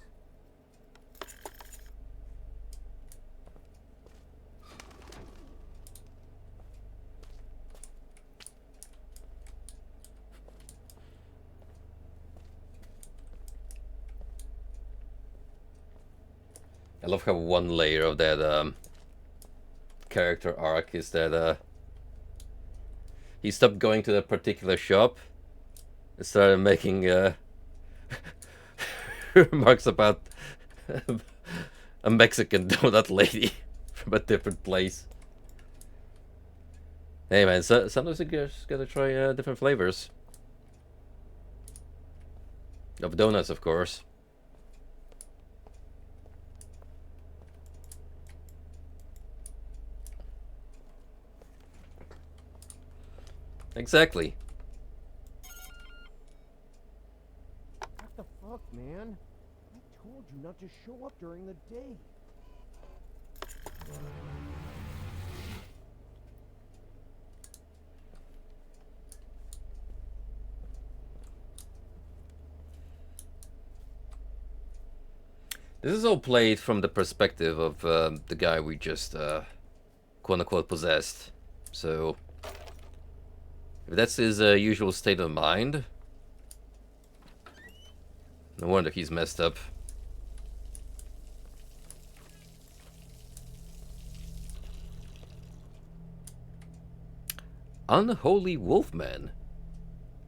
I love how one layer of that character arc is that he stopped going to that particular shop and started making remarks about a Mexican donut lady from a different place. Hey man, so sometimes you just gotta try different flavors of donuts, of course. Exactly. What the fuck, man? I told you not to show up during the day. This is all played from the perspective of the guy we just quote-unquote possessed. So if that's his usual state of mind, no wonder he's messed up. Unholy Wolfman.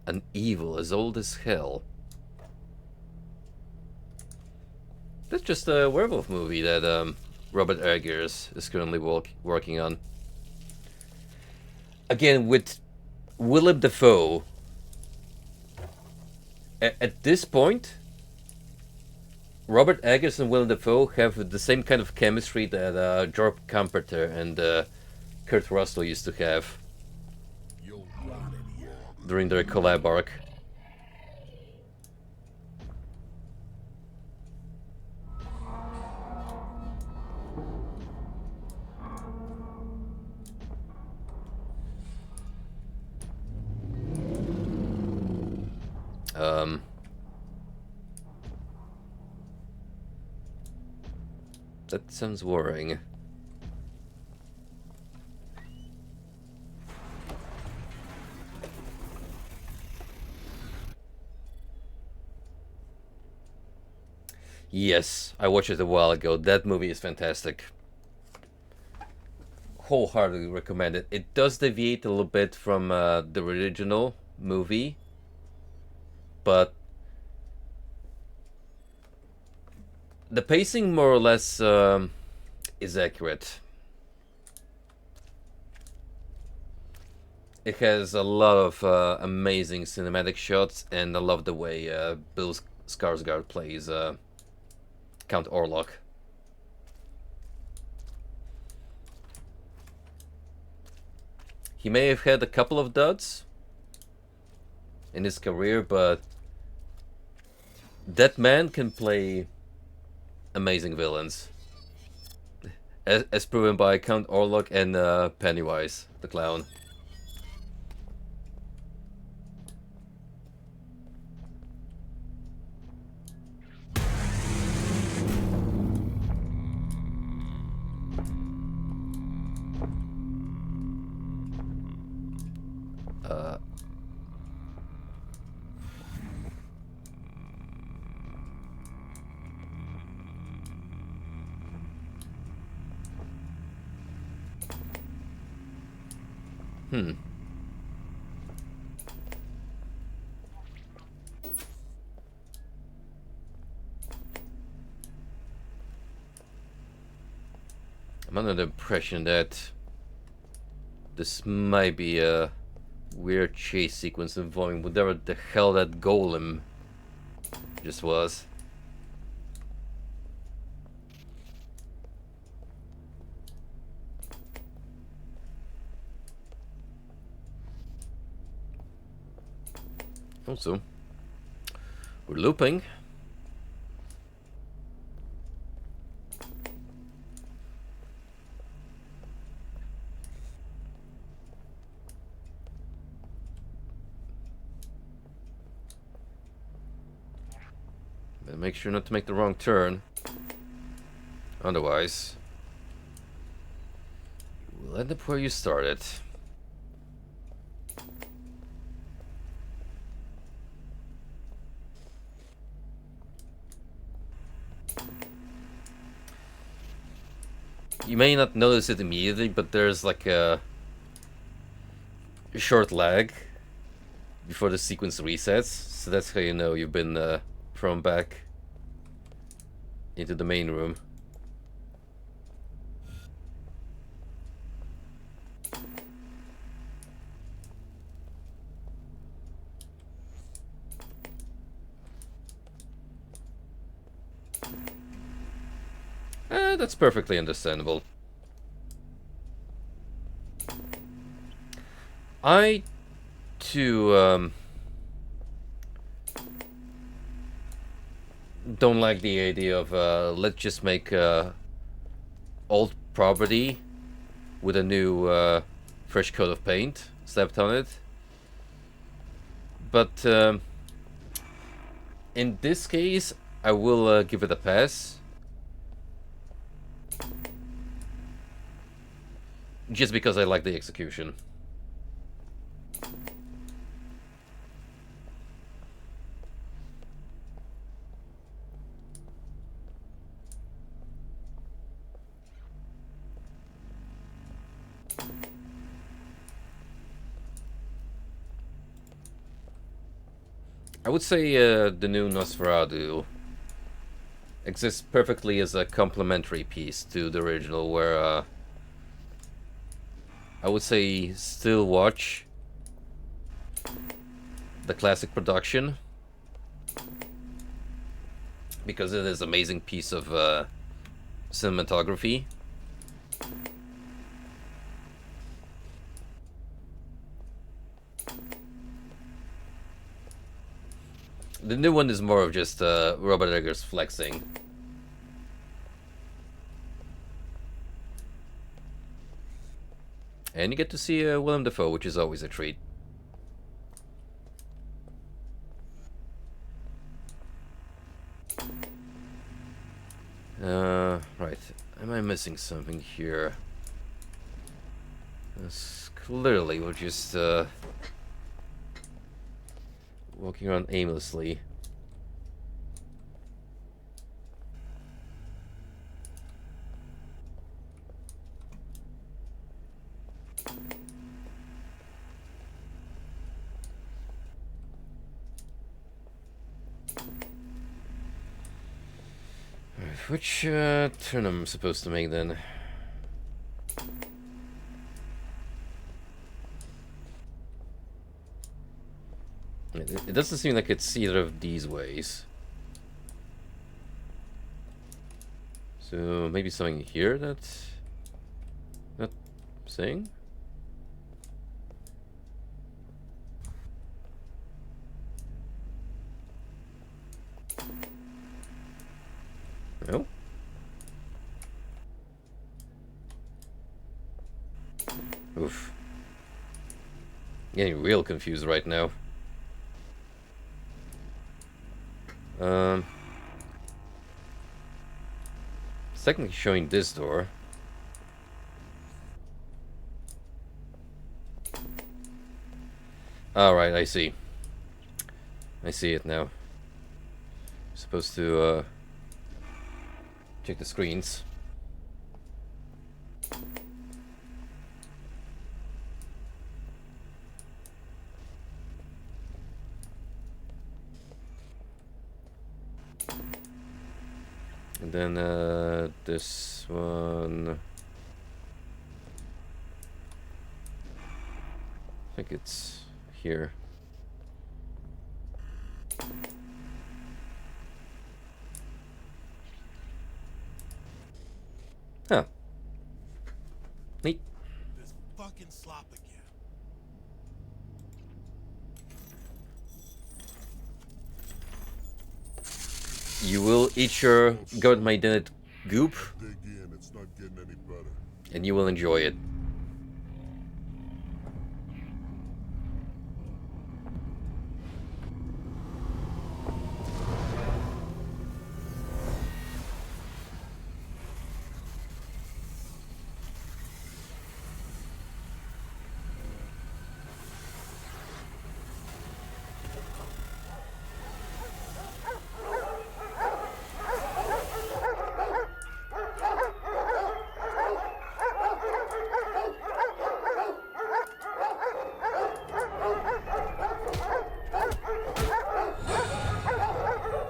An evil as old as hell. That's just a werewolf movie that Robert Eggers is currently working on. Again, with Willem Dafoe. At this point, Robert Eggers and Willem Dafoe have the same kind of chemistry that George Carpenter and Kurt Russell used to have during their collab arc. That sounds worrying. Yes, I watched it a while ago. That movie is fantastic. Wholeheartedly recommend it. It does deviate a little bit from the original movie, but the pacing more or less is accurate. It has a lot of amazing cinematic shots, and I love the way Bill Skarsgård plays Count Orlok. He may have had a couple of duds in his career, but that man can play amazing villains, as proven by Count Orlok and Pennywise the Clown. Hmm. I'm under the impression that this might be a weird chase sequence involving whatever the hell that golem just was. Also, we're looping. But make sure not to make the wrong turn. Otherwise, you will end up where you started. You may not notice it immediately, but there's like a short lag before the sequence resets, so that's how you know you've been thrown back into the main room. That's perfectly understandable. I, too, don't like the idea of, let's just make, old property with a new, fresh coat of paint slapped on it. But, in this case, I will, give it a pass. Just because I like the execution. I would say the new Nosferatu exists perfectly as a complementary piece to the original, where I would say still watch the classic production because it is an amazing piece of cinematography. The new one is more of just Robert Eggers flexing. And you get to see Willem Dafoe, which is always a treat. Right. missing something here. 'Cause clearly we're just walking around aimlessly. Which turn am I supposed to make then? It doesn't seem like it's either of these ways. So maybe something here that's not saying? No? Oof. Getting real confused right now. It's technically showing this door. Alright, I see. I see it now. Supposed to check the screens. And then this one, I think it's here. Huh. Neat. This fucking slop again. You will eat your goat-maided goop, Dig in, it's not getting any better. and you will enjoy it.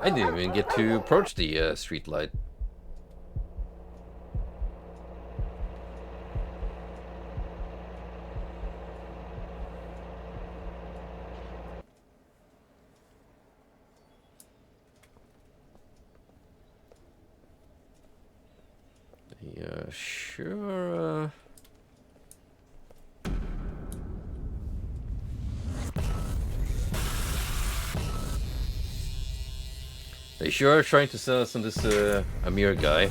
I didn't even get to approach the street light. Yeah, sure. They sure are trying to sell us on this Amir guy.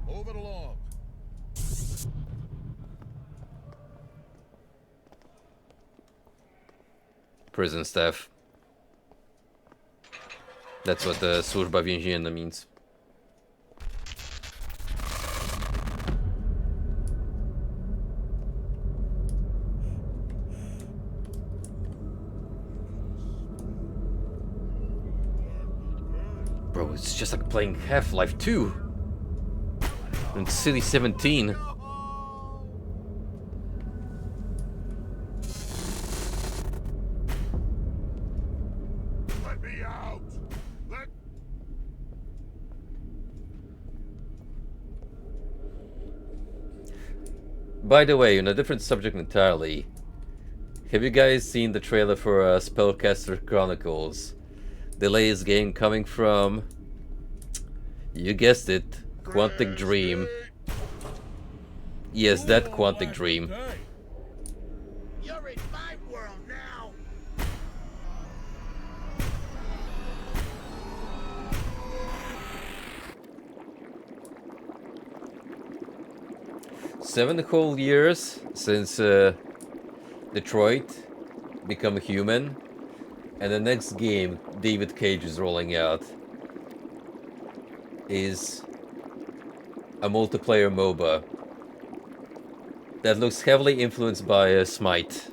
Move it along. Prison staff. That's what the służba więzienna means. Bro, it's just like playing Half-Life 2 in City 17. Let me out. By the way, on a different subject entirely, have you guys seen the trailer for Spellcaster Chronicles? The latest game coming from, you guessed it, Quantic Dream. Yes, that Quantic Dream. You're in my world now. Seven whole years since Detroit become human, and the next game David Cage is rolling out is a multiplayer MOBA that looks heavily influenced by Smite.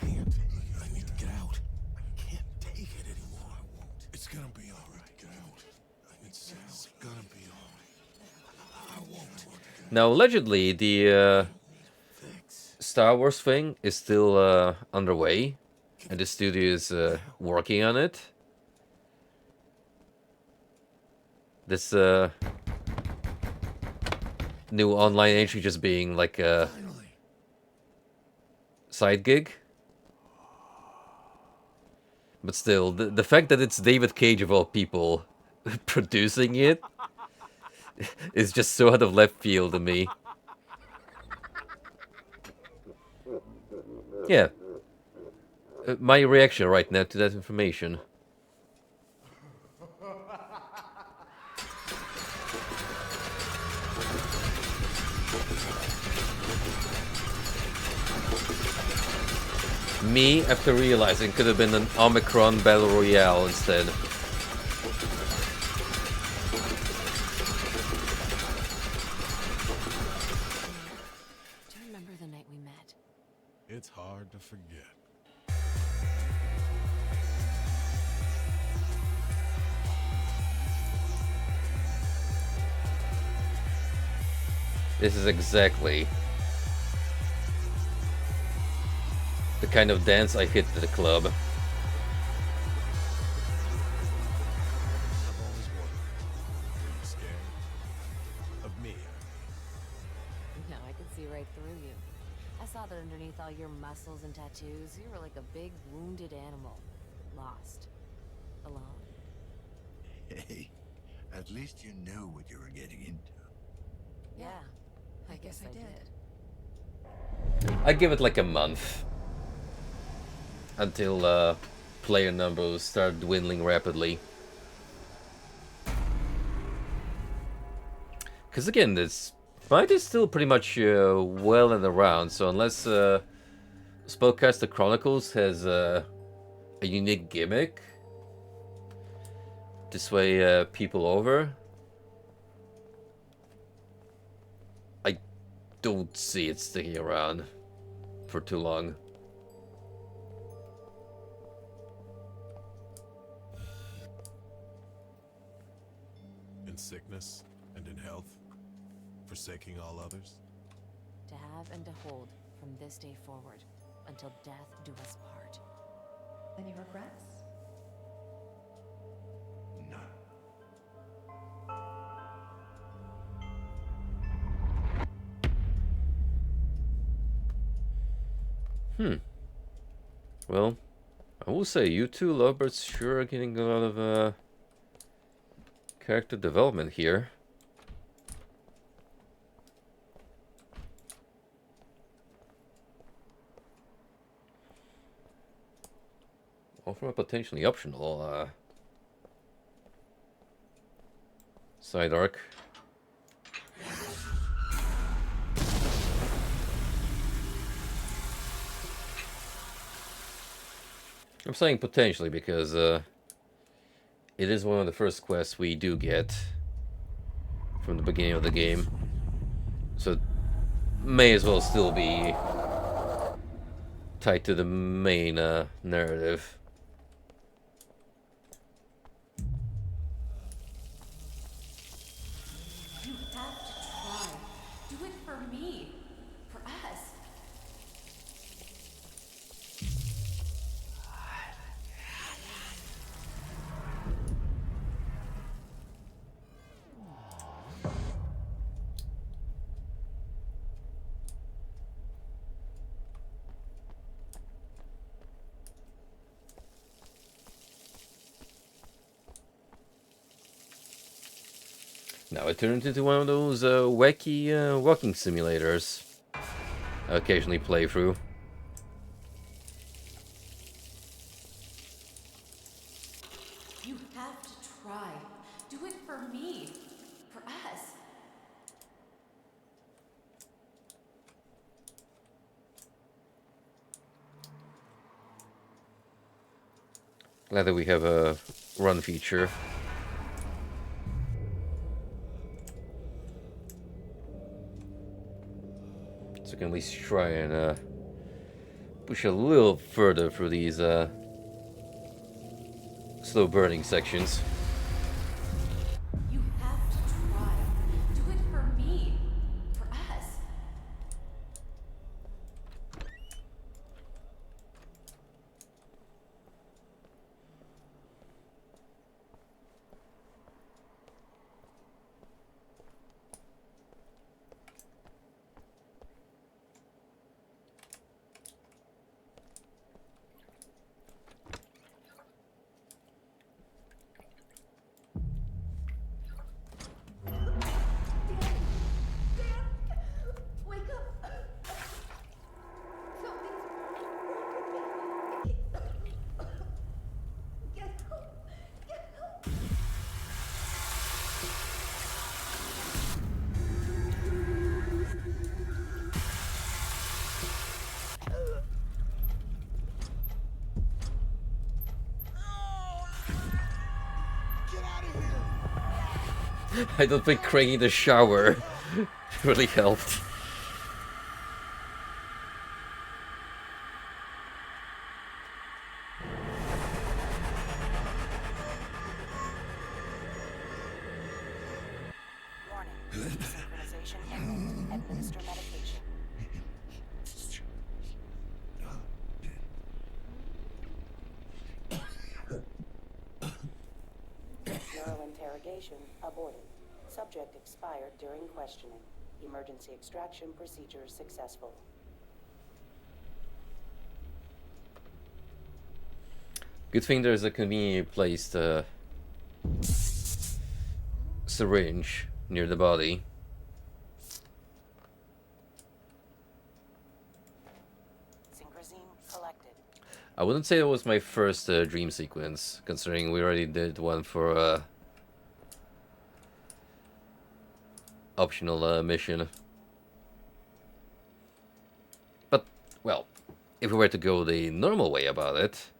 I need to get out. I can't take it anymore. I won't. It's gonna be alright. Get out. It's gonna be alright. I won't. Now, allegedly, the Star Wars thing is still underway, and the studio is working on it. This new online entry just being like a side gig. But still, the fact that it's David Cage of all people producing it is just so out of left field to me. Yeah. My reaction right now to that information. Me, after realizing, could have been an Omicron Battle Royale instead. Do you remember the night we met? It's hard to forget. This is exactly the kind of dance I hit at the club. I've always wondered, were you scared? Of me, No, I could see right through you. I saw that underneath all your muscles and tattoos, you were like a big wounded animal. Lost. Alone. Hey, at least you knew what you were getting into. Yeah, I guess I did. I give it like a month until player numbers start dwindling rapidly. Because again, this fight is still pretty much well and around, so unless Spellcaster Chronicles has a unique gimmick to sway people over, I don't see it sticking around for too long. in sickness and in health, forsaking all others. To have and to hold from this day forward, until death do us part. Any regrets? Well, I will say you two lovebirds sure are getting a lot of character development here. All from a potentially optional side arc. I'm saying potentially because it is one of the first quests we do get from the beginning of the game. So it may as well still be tied to the main narrative. You have to try. Do it for me. For us. Now it turned into one of those wacky walking simulators I occasionally play through. You have to try. Do it for me. For us. Glad that we have a run feature. So we can at least try and push a little further through these slow burning sections. You have to try. Do it for me. For us. Wake up! Something's wrong with me. Get help! Get help! I don't think cranking the shower really helped. Warning. Synchronization imminent. Administer medication. Neural interrogation aborted. Subject expired during questioning. Emergency extraction procedure successful. Good thing there's a conveniently placed syringe near the body. Synchrosine collected. I wouldn't say it was my first dream sequence, considering we already did one for optional mission. But, well, if we were to go the normal way about it,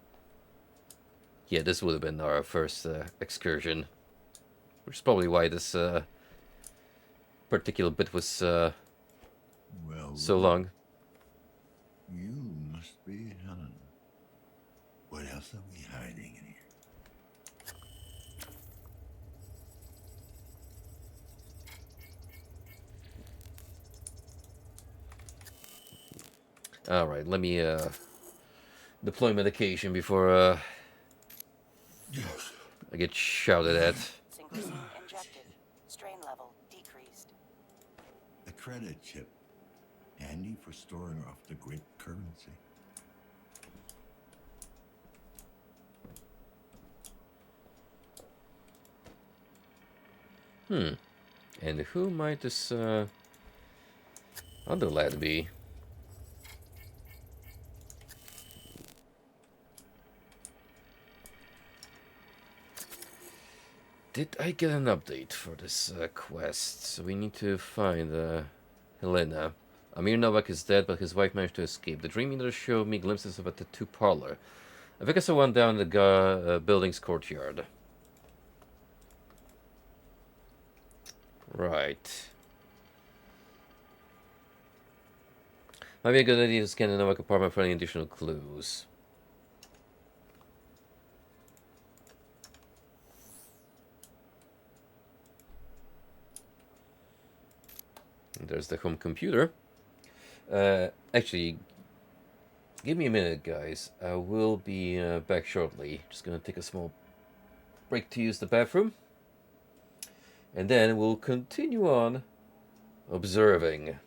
yeah, this would have been our first excursion. Which is probably why this particular bit was Well, so long. You must be Helen. What else are we hiding in here? Alright, let me deploy medication before I get shouted at. Synchrosine injected. Strain level decreased. A credit chip. Handy for storing off the grid currency. And who might this other lad be? Did I get an update for this quest? So we need to find Helena. Amir Novak is dead, but his wife managed to escape. The Dream Eater showed me glimpses of a tattoo parlor. I think I saw one down in the building's courtyard. Right. Might be a good idea to scan the Novak apartment for any additional clues. And there's the home computer. Actually, give me a minute, guys. I will be back shortly. Just gonna take a small break to use the bathroom. And then we'll continue on observing.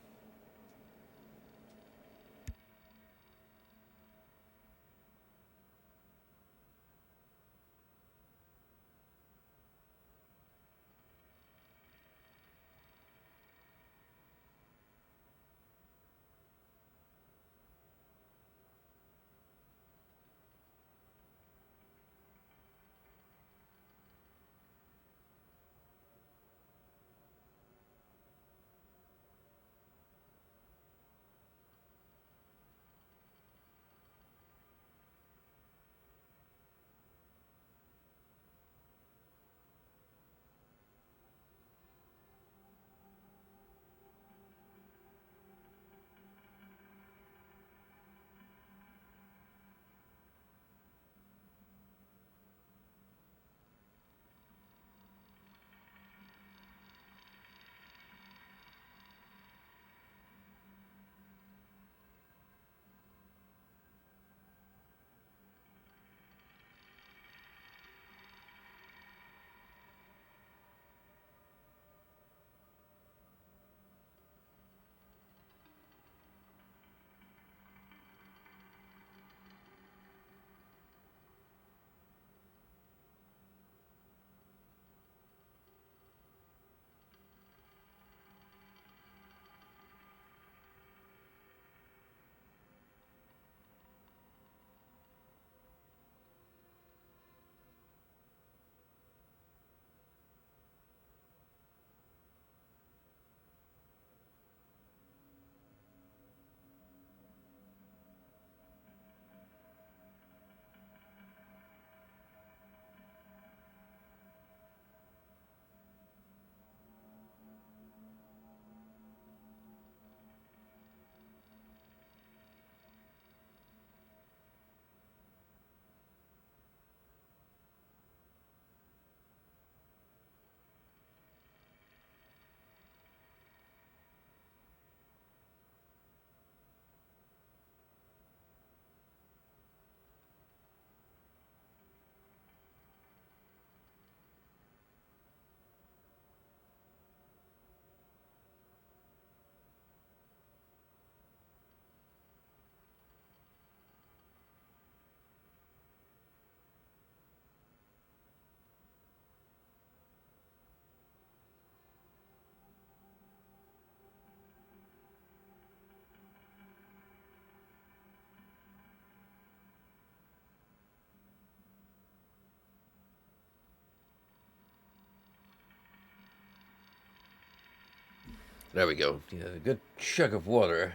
There we go. Yeah, a good chug of water.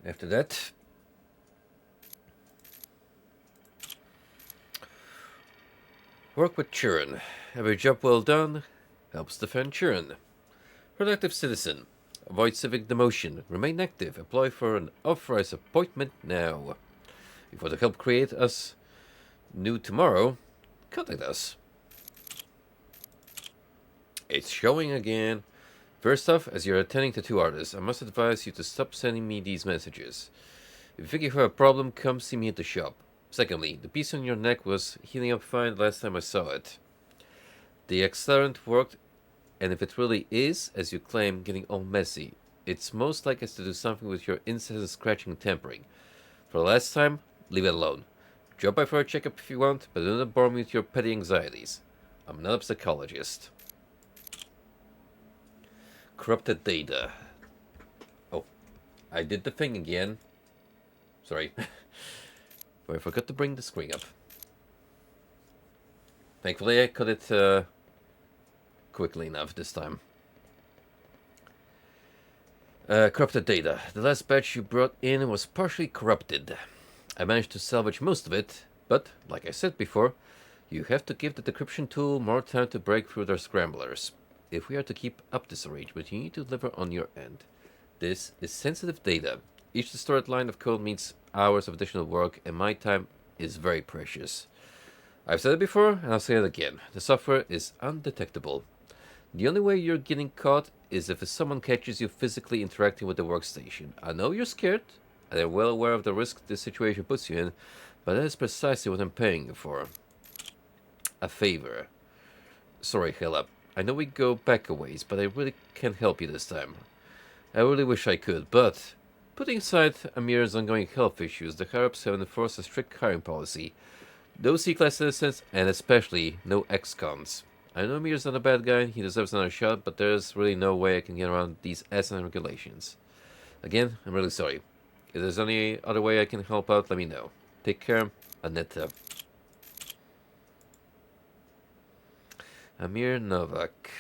After that. Work with children. Every job well done helps defend children. Productive citizen. Avoid civic demotion. Remain active. Apply for an authorized appointment now. If you want to help create us new tomorrow, contact us. It's showing again. First off, as you're attending to 2 artists, I must advise you to stop sending me these messages. If you think you have a problem, come see me at the shop. Secondly, the piece on your neck was healing up fine last time I saw it. The accelerant worked, and if it really is, as you claim, getting all messy, it's most likely to do something with your incessant scratching and tampering. For the last time, leave it alone. Drop by for a checkup if you want, but do not bore me with your petty anxieties. I'm not a psychologist. Corrupted data. Oh, I did the thing again. Sorry. But I forgot to bring the screen up. Thankfully I cut it quickly enough this time. Corrupted data. The last batch you brought in was partially corrupted. I managed to salvage most of it, but, like I said before, you have to give the decryption tool more time to break through their scramblers. If we are to keep up this arrangement, you need to deliver on your end. This is sensitive data. Each distorted line of code means hours of additional work, and my time is very precious. I've said it before, and I'll say it again. The software is undetectable. The only way you're getting caught is if someone catches you physically interacting with the workstation. I know you're scared, and I'm well aware of the risk this situation puts you in, but that is precisely what I'm paying you for. A favor. Sorry, Hela. I know we go back a ways, but I really can't help you this time. I really wish I could, but putting aside Amir's ongoing health issues, the higher-ups have enforced a strict hiring policy. No C-class citizens, and especially no ex-cons. I know Amir's not a bad guy, he deserves another shot, but there's really no way I can get around these asinine regulations. Again, I'm really sorry. If there's any other way I can help out, let me know. Take care, Aneta. Amir Novak.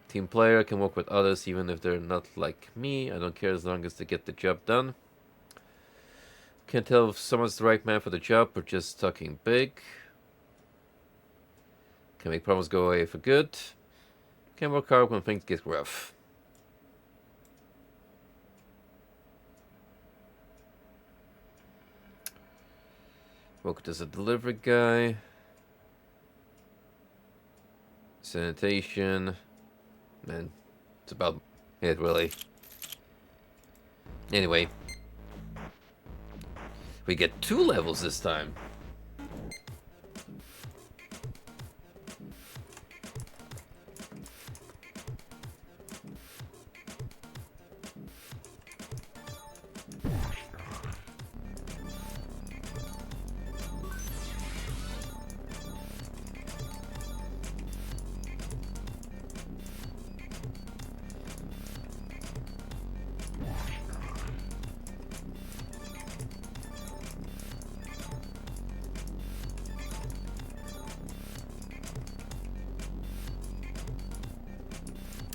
Team player, can work with others even if they're not like me. I don't care as long as they get the job done. Can't tell if someone's the right man for the job or just talking big. Can make problems go away for good. Can work hard when things get rough. Worked as a delivery guy. Sanitation. Man, it's about it, really. Anyway. We get 2 levels this time.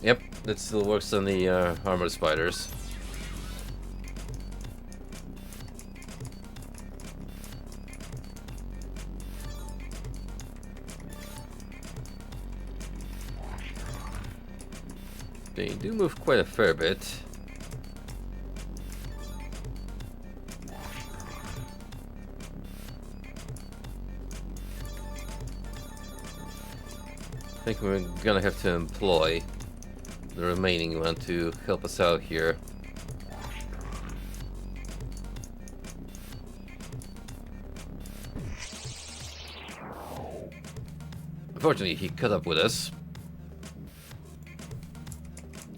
Yep, that still works on the armored spiders. They do move quite a fair bit. I think we're gonna have to employ the remaining one to help us out here. Unfortunately, he caught up with us,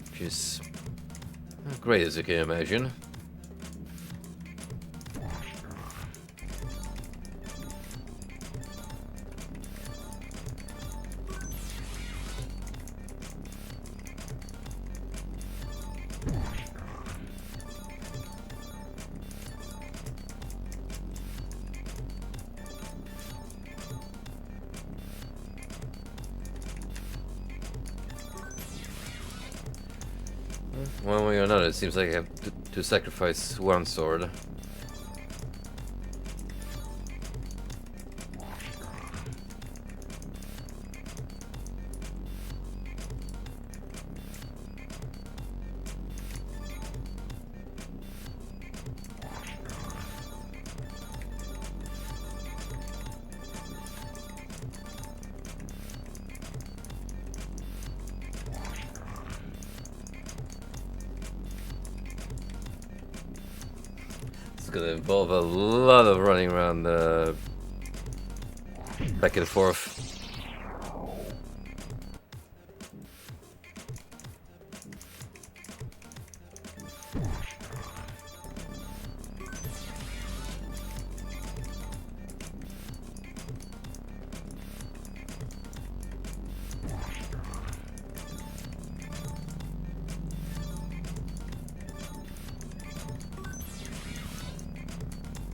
which is not great as you can imagine. One way or another, it seems like I have to sacrifice one sword. It's gonna involve a lot of running around back and forth.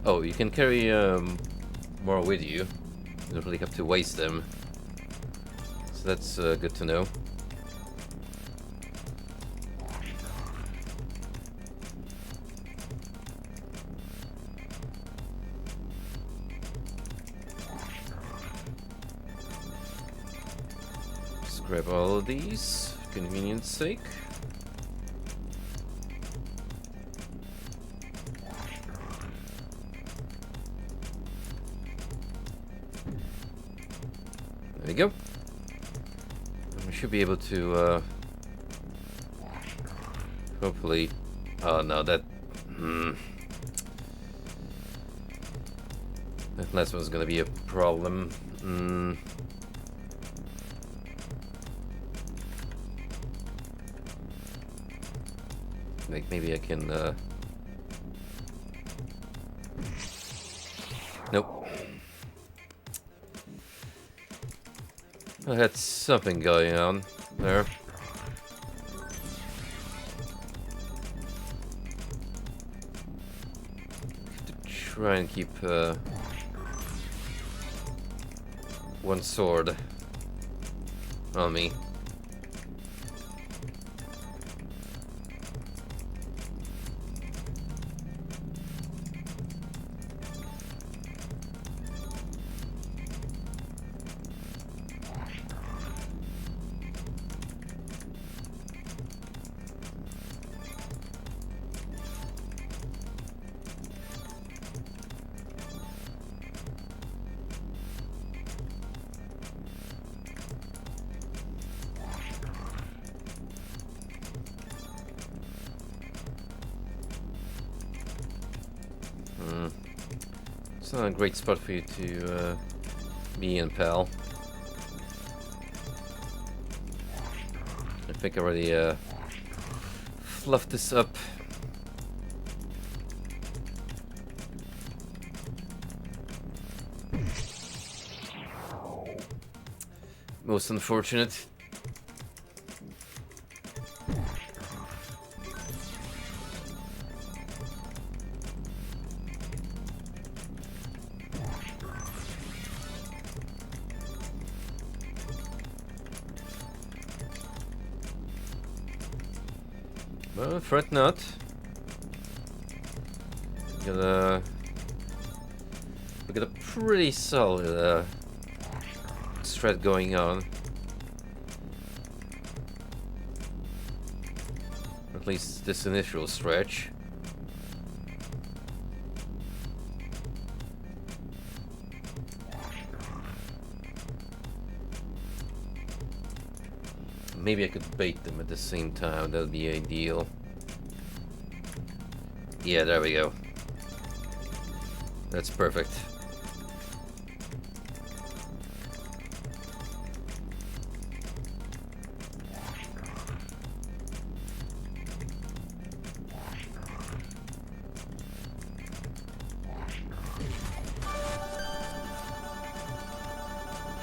Oh, you can carry more with you. You don't really have to waste them. So that's good to know. Just grab all of these, for convenience sake. There we go. We should be able to, hopefully... Oh no, that... That last one's gonna be a problem. Like, maybe I can, Nope. I had something going on there. To try and keep one sword on me. It's not a great spot for you to be in, pal. I think I already fluffed this up. Most unfortunate. Well, fret not. We got a pretty solid strat going on. At least this initial stretch. Maybe I could bait them at the same time, that'd be ideal. Yeah, there we go. That's perfect.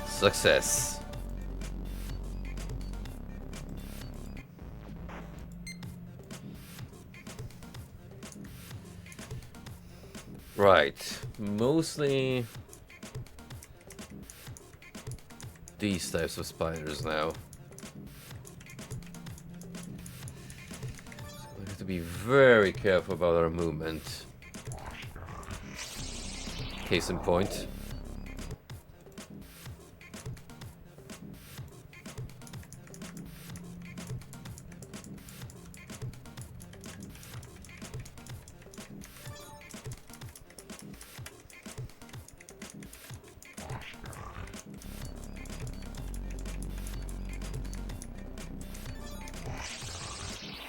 Success. Right, mostly these types of spiders now. be very careful about our movement. Case in point.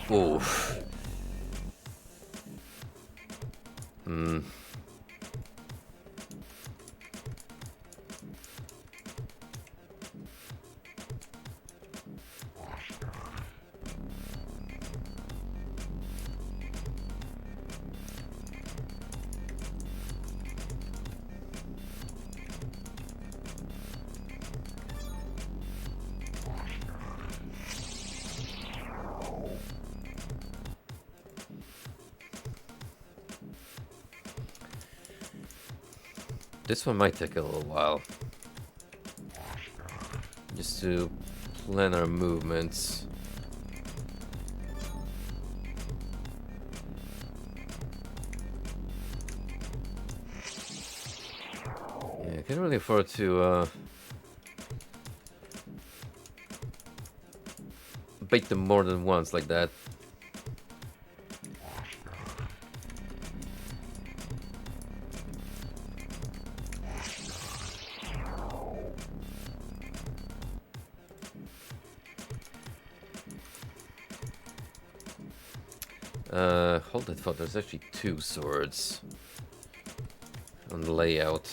Oof. This one might take a little while. Just to plan our movements. Yeah, I can't really afford to bait them more than once like that. Hold that thought, there's actually 2 swords on the layout.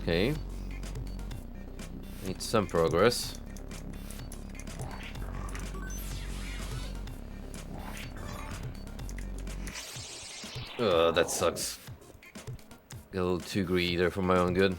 Okay. Need some progress. Ugh, that sucks. Get a little too greedy there for my own good.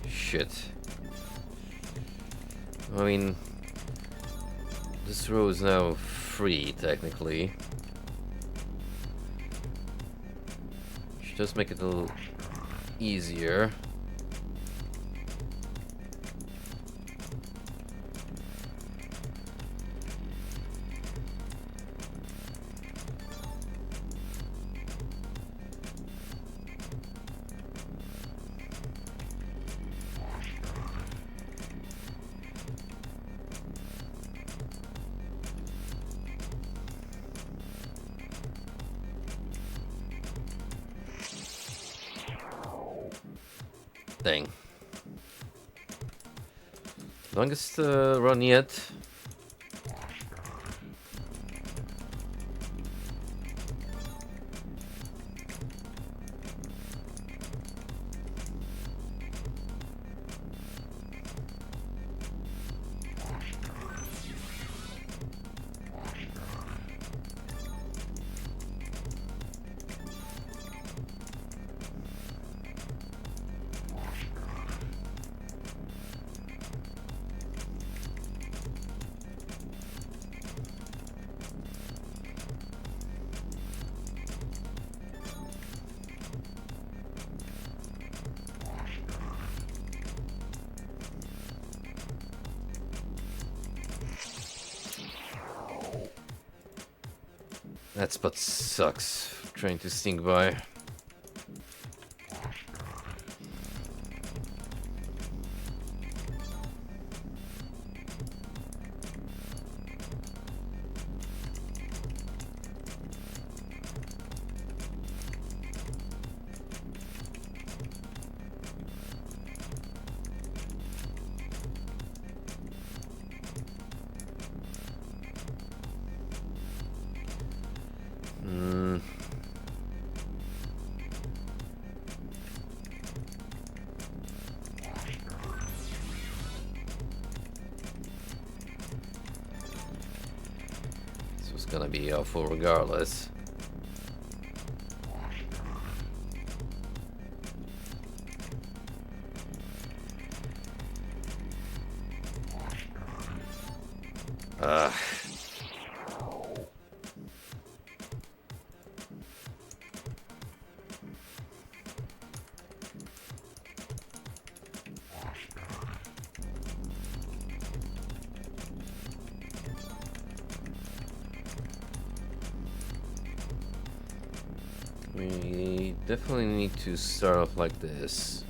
Shit. I mean, this row is now free, technically. Should just make it a little easier. Dang. Longest run yet. That spot sucks. Trying to sneak by. gonna be awful regardless. Ugh. We definitely need to start off like this.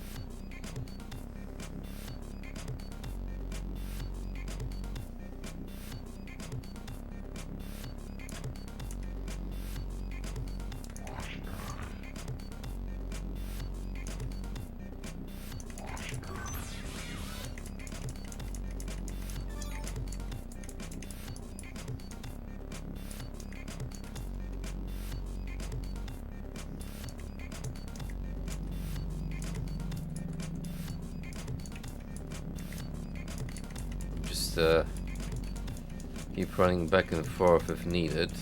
Just keep running back and forth if needed.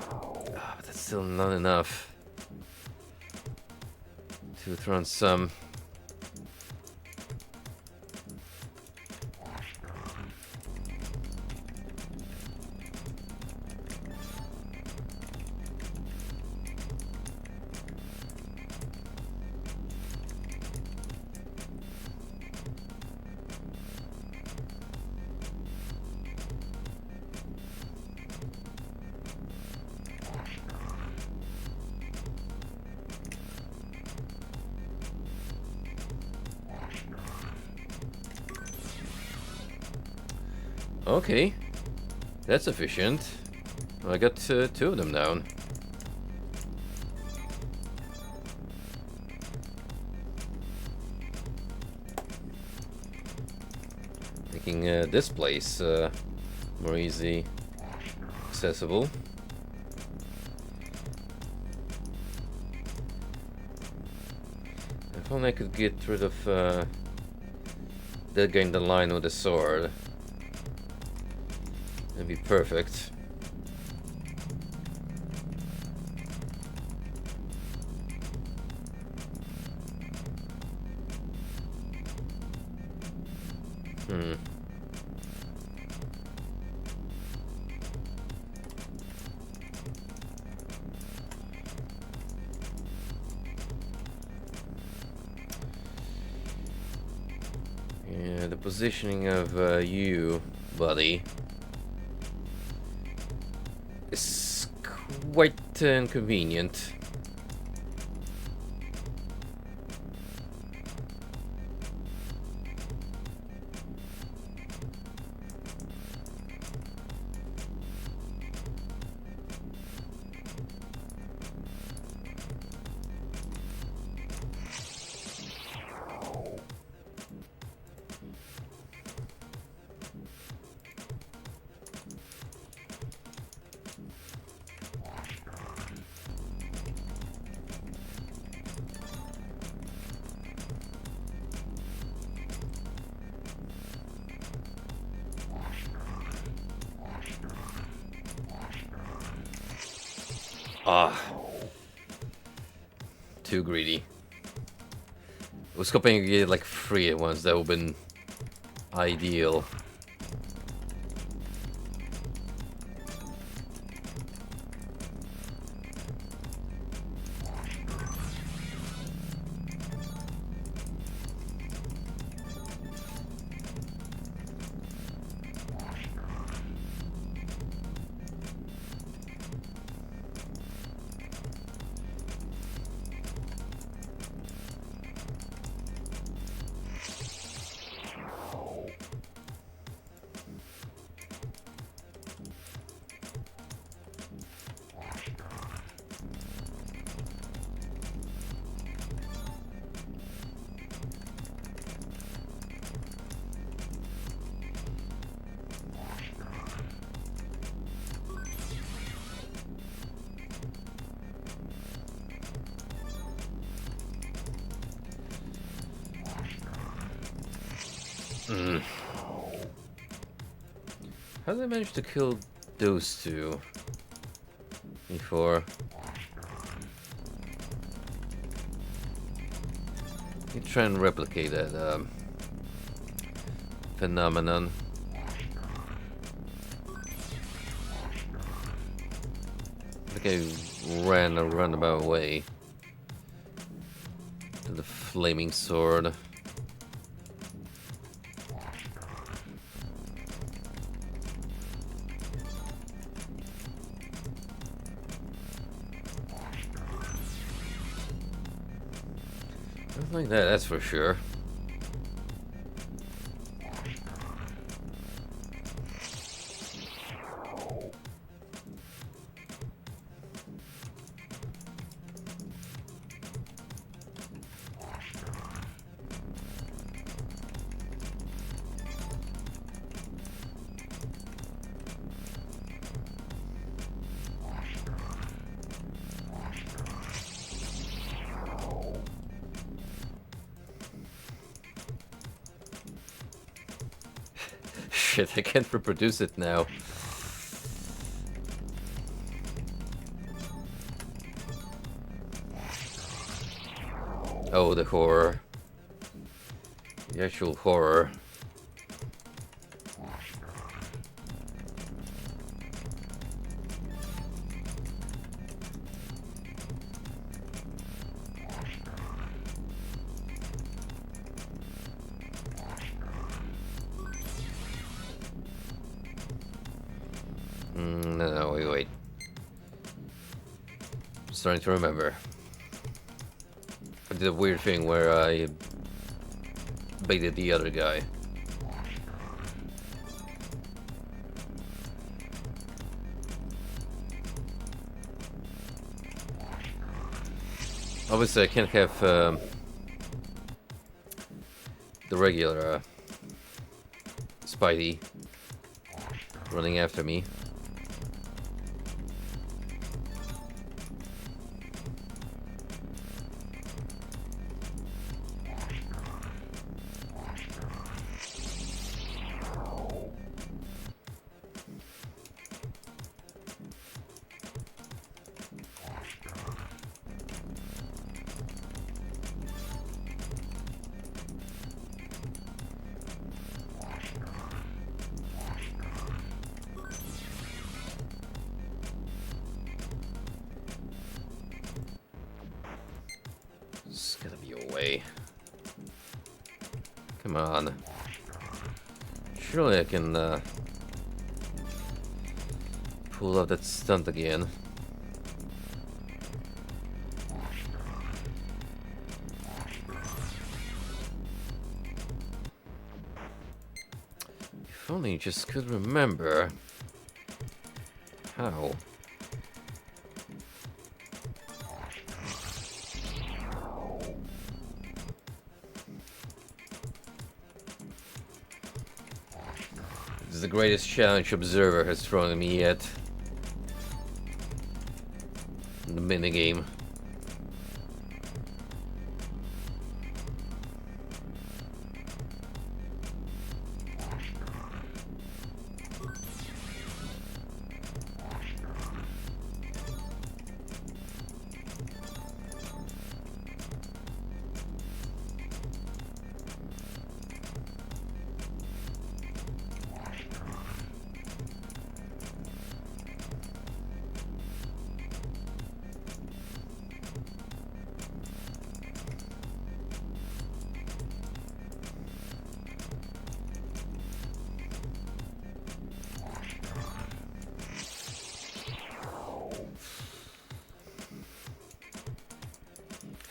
But that's still not enough to throw in some. Okay, that's efficient. I got 2 of them down. Making this place more easy accessible. If only I could get rid of that guy in the line with the sword. That'd be perfect. Yeah, the positioning of you, buddy, is quite inconvenient. Ah, too greedy. I was hoping to get like 3 at once. That would have been ideal. How did I manage to kill those two before? You try and replicate that phenomenon. I think I ran a roundabout way to the flaming sword. Nothing like that, that's for sure. Shit, I can't reproduce it now. Oh, the horror. The actual horror. No, wait. I'm starting to remember. I did a weird thing where I baited the other guy. Obviously, I can't have the regular Spidey running after me. It's gotta be a way. Come on. Surely I can pull out that stunt again. If only you just could remember how. This is the greatest challenge Observer has thrown at me yet. In the minigame.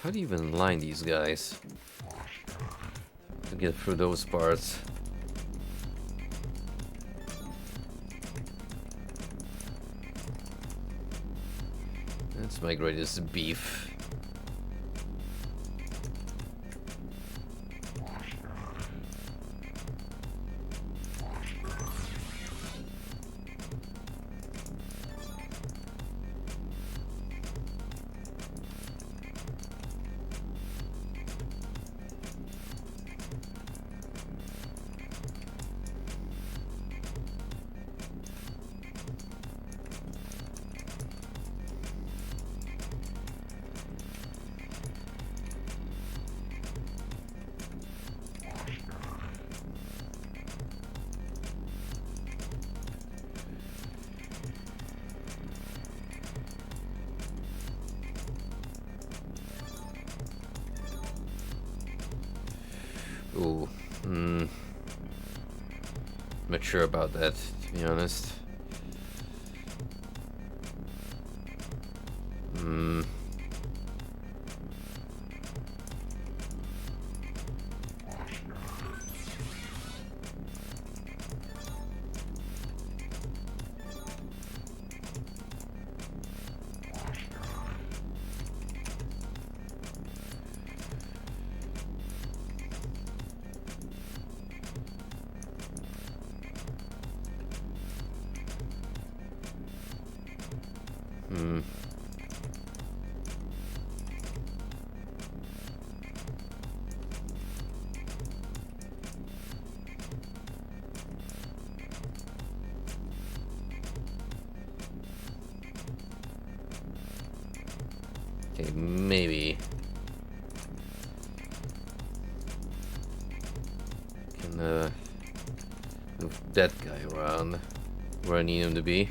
How do you even line these guys to get through those parts? That's my greatest beef. not sure about that, to be honest. Hmm. Hmm. Okay, maybe. Can move that guy around where I need him to be.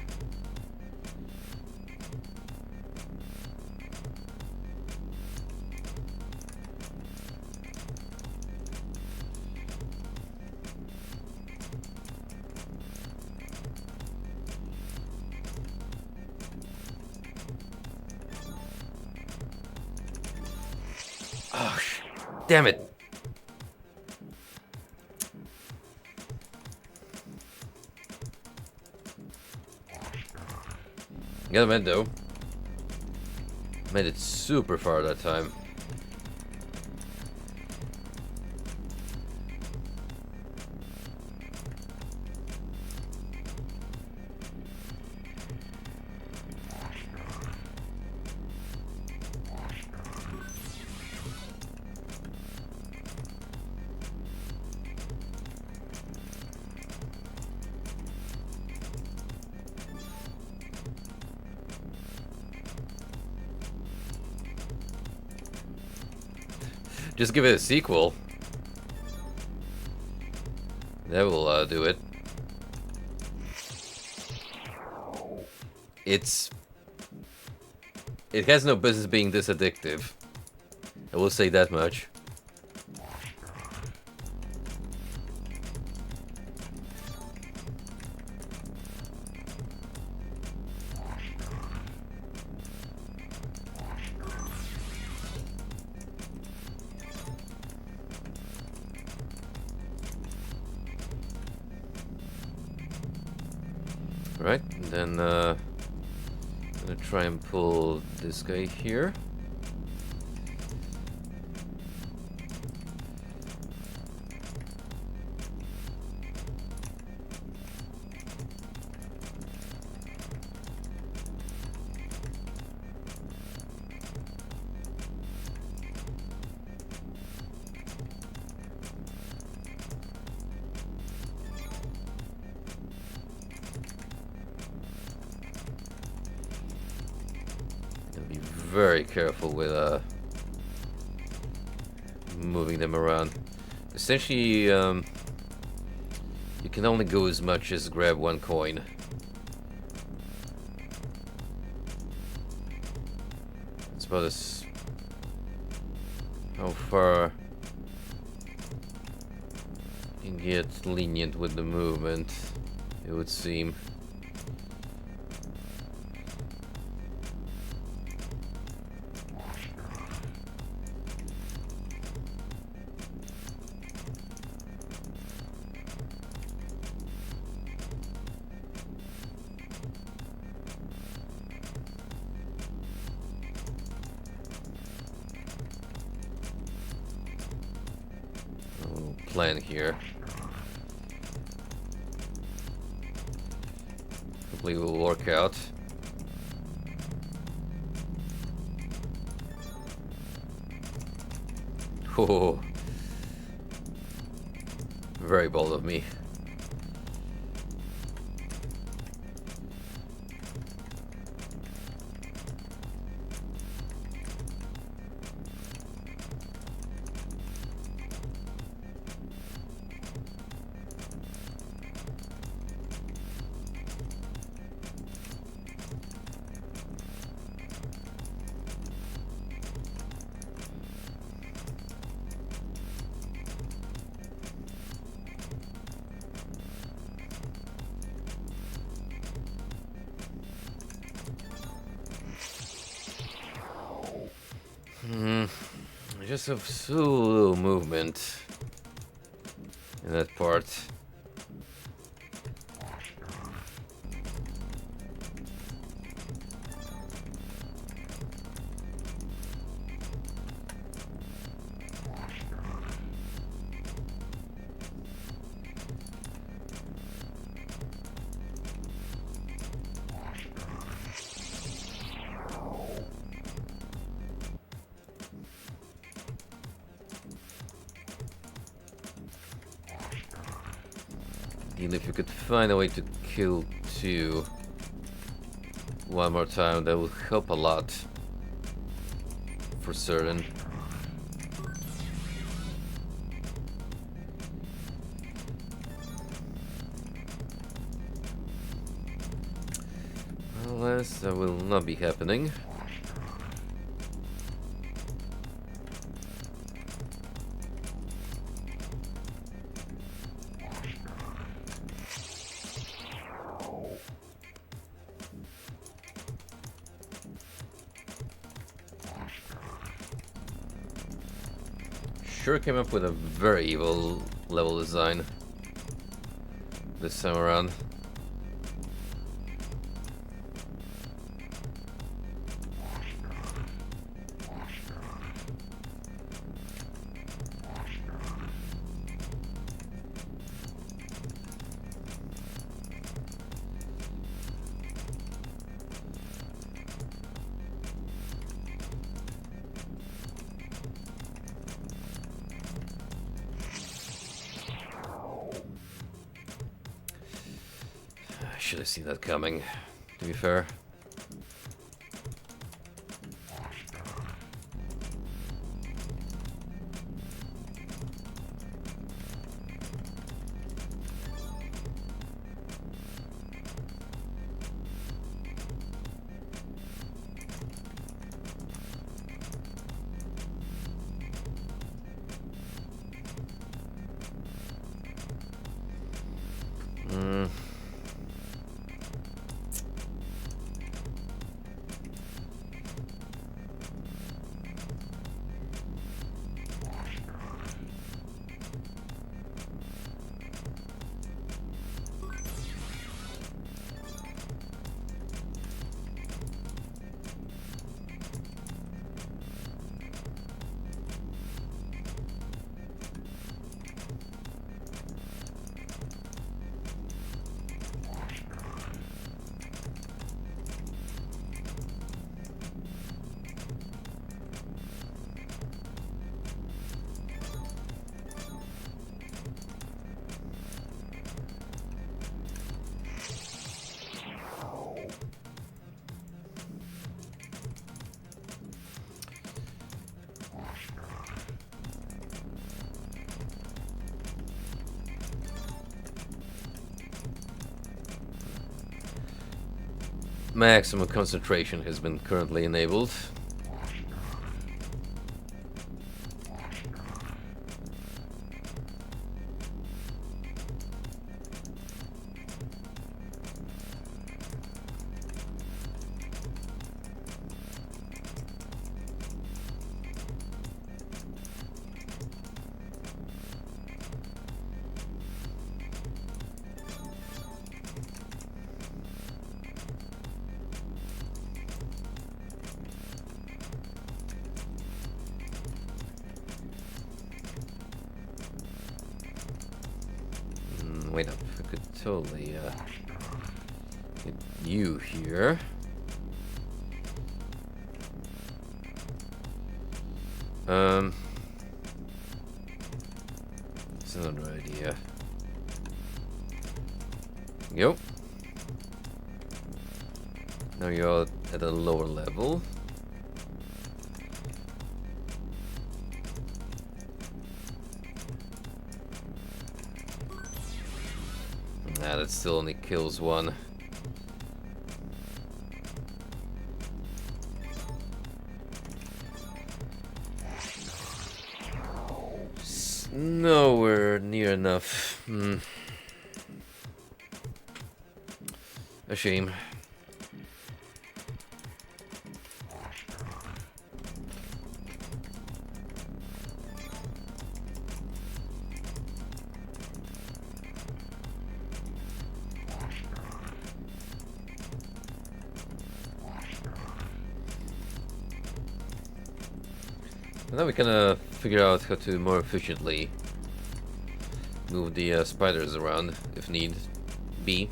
Oh, damn it. Got him in though. Made it super far that time. Just give it a sequel. That will do it. It has no business being this addictive. I will say that much. Right, and then I'm gonna try and pull this guy here. Be very careful with moving them around. Essentially, you can only go as much as grab one coin. It's about as how far you can get lenient with the movement, it would seem. Plan here. Hopefully it will work out. Oh, very bold of me. just have so little movement in that part. Even if you could find a way to kill 2 one more time, that would help a lot. For certain. Alas, that will not be happening. Sure came up with a very evil level design this time around. Should have seen that coming, to be fair. Maximum concentration has been currently enabled. Wait up, I could totally get you here. This is another idea. Yep. Now you're at a lower level. Nah, that still only kills 1. Nowhere near enough. A shame. And then we can figure out how to more efficiently move the spiders around if need be.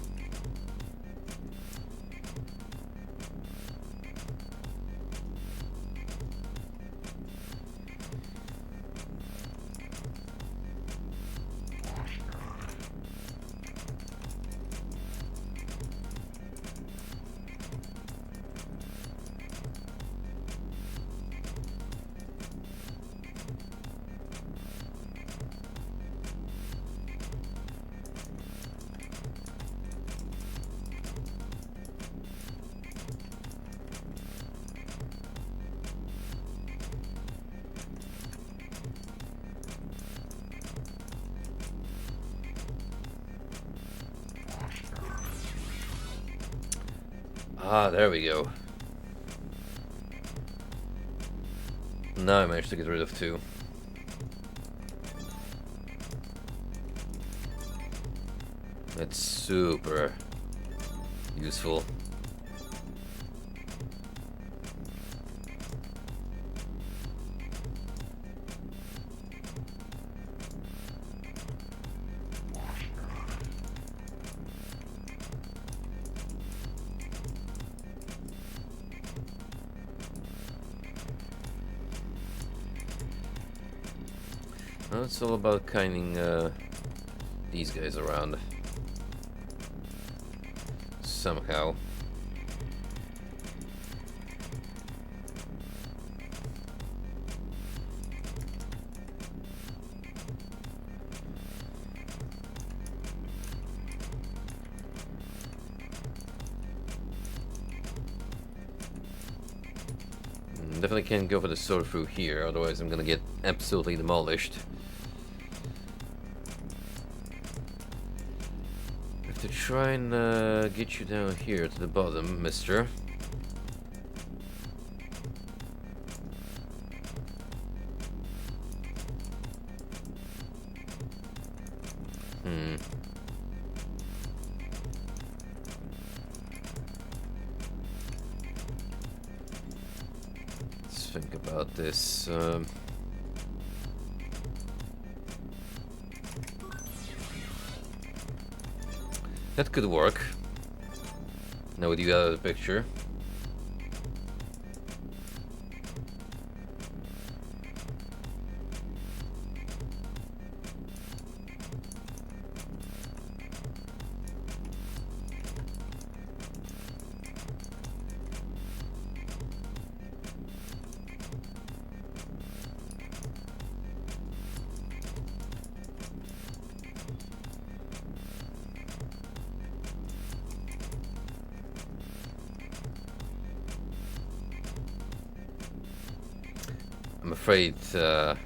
Ah, there we go. Now I managed to get rid of 2. That's super useful. Well, it's all about kinding these guys around somehow. Definitely can't go for the sword through here, otherwise I'm gonna get absolutely demolished. Have to try and get you down here to the bottom, mister. Let's think about this. That could work. Now with you out of the picture. I'm afraid of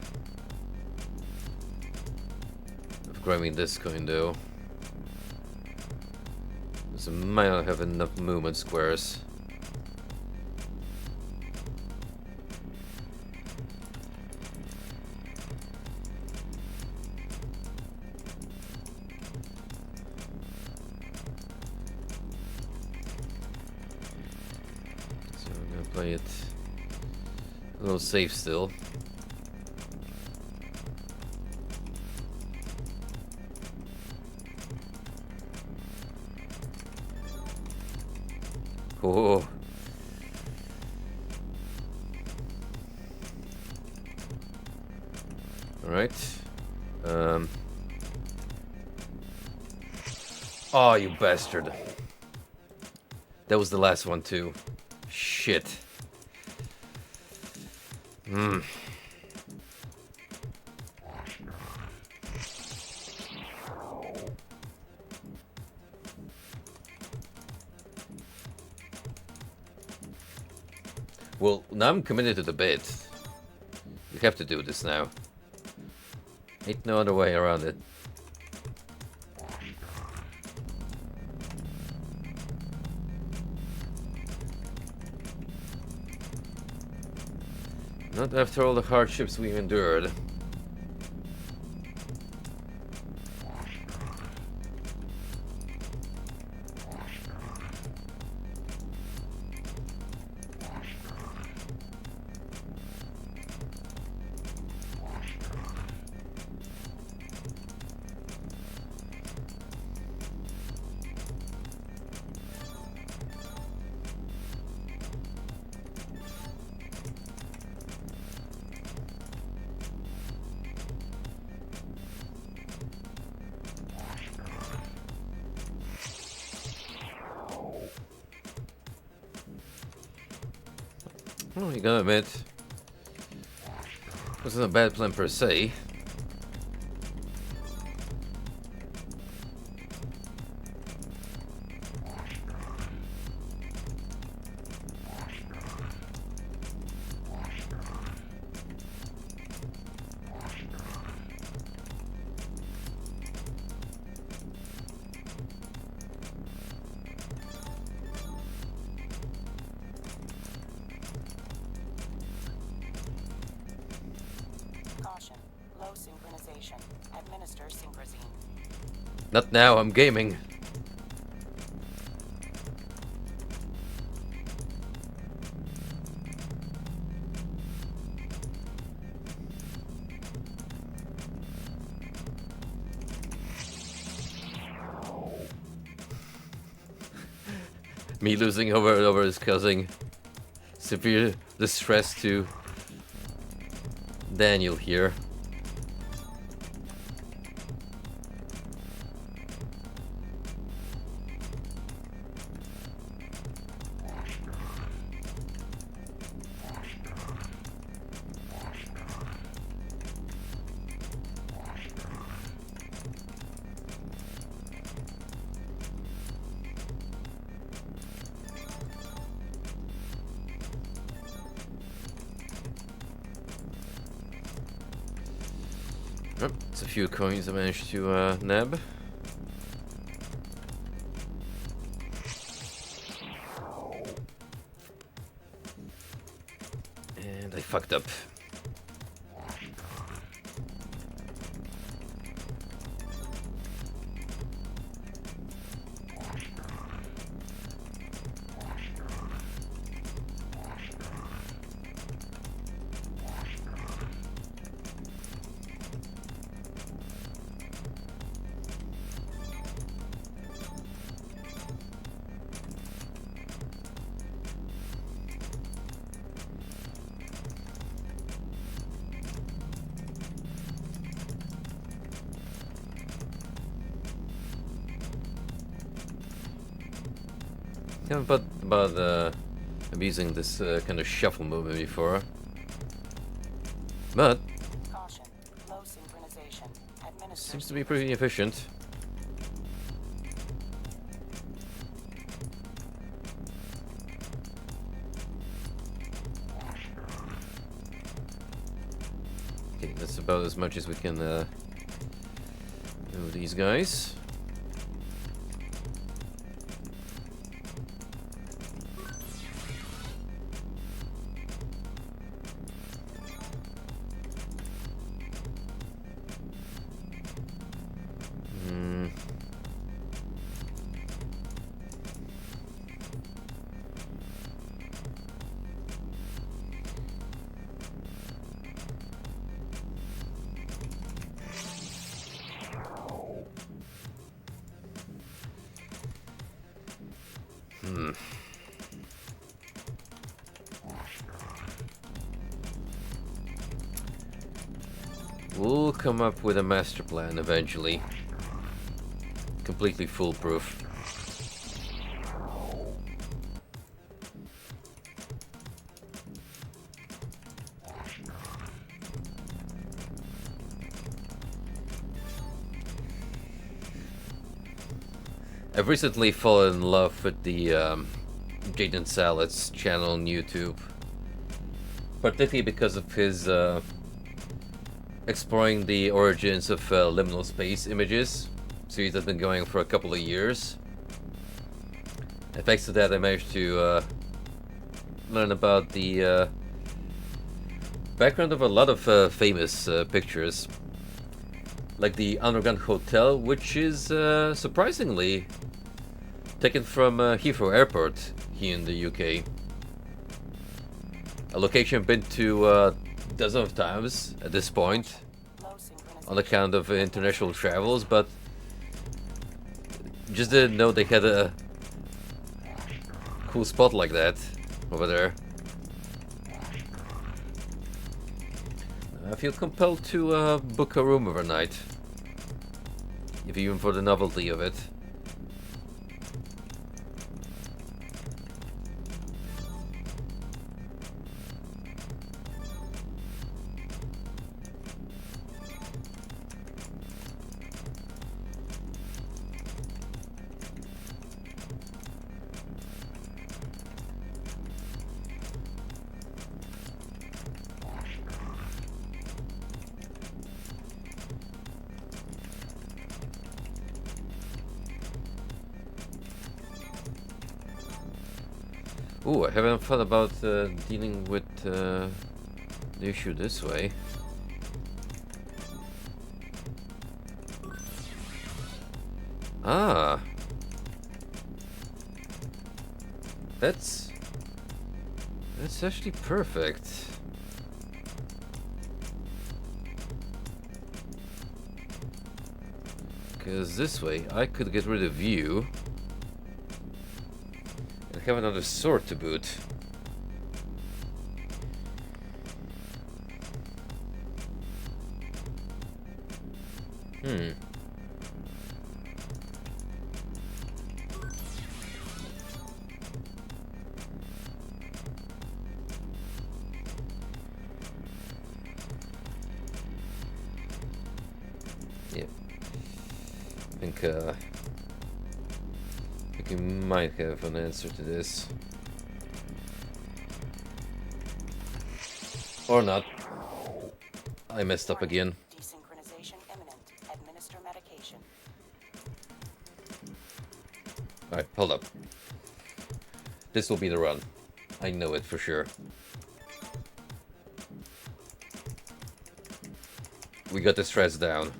grabbing this coin though, because I might not have enough movement squares. So I'm gonna play it a little safe still. Oh. All right. Oh, you bastard. That was the last one too. Shit. Well, now I'm committed to the bit. We have to do this now. Ain't no other way around it. Not after all the hardships we've endured. Well, you gotta admit, wasn't a bad plan per se. Caution. Low synchronization. Administer synchrosine. Not now, I'm gaming. Me losing over is causing severe distress to Daniel here. Oh, it's a few coins I managed to nab. And I fucked up. Yeah, but I'm using this kind of shuffle movement before, but Caution. Low synchronization. Administer seems to be pretty efficient. Okay, that's about as much as we can do with these guys. We'll come up with a master plan eventually. Completely foolproof. I've recently fallen in love with the Jaden Salad's channel on YouTube. Particularly because of his exploring the origins of liminal space images. Series that's been going for a couple of years. And thanks to that I managed to learn about the background of a lot of famous pictures. Like the Underground Hotel, which is surprisingly taken from Heathrow Airport here in the UK. A location I've been to dozens of times at this point on account of international travels, but just didn't know they had a cool spot like that over there. I feel compelled to book a room overnight, if even for the novelty of it. Ooh, I haven't thought about dealing with the issue this way. Ah. That's actually perfect. Because this way I could get rid of you and have another sword to boot. Hmm. Yeah. I think you might have an answer to this. Or not. I messed up again. Desynchronization imminent. Administer medication. Alright, hold up. This will be the run. I know it for sure. We got the stress down.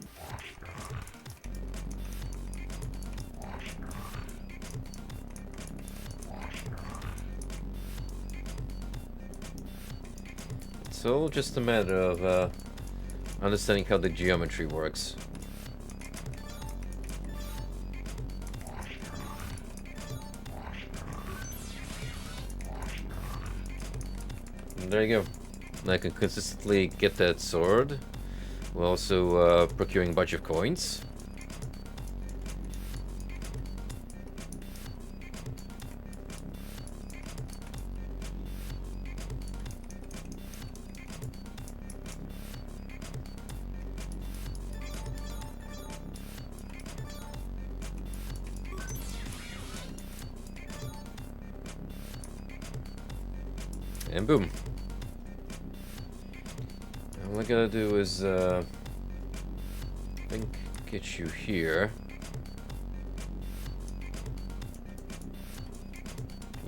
It's all just a matter of understanding how the geometry works. And there you go. And I can consistently get that sword. We're also procuring a bunch of coins. And boom. And all I gotta do is, I think, get you here.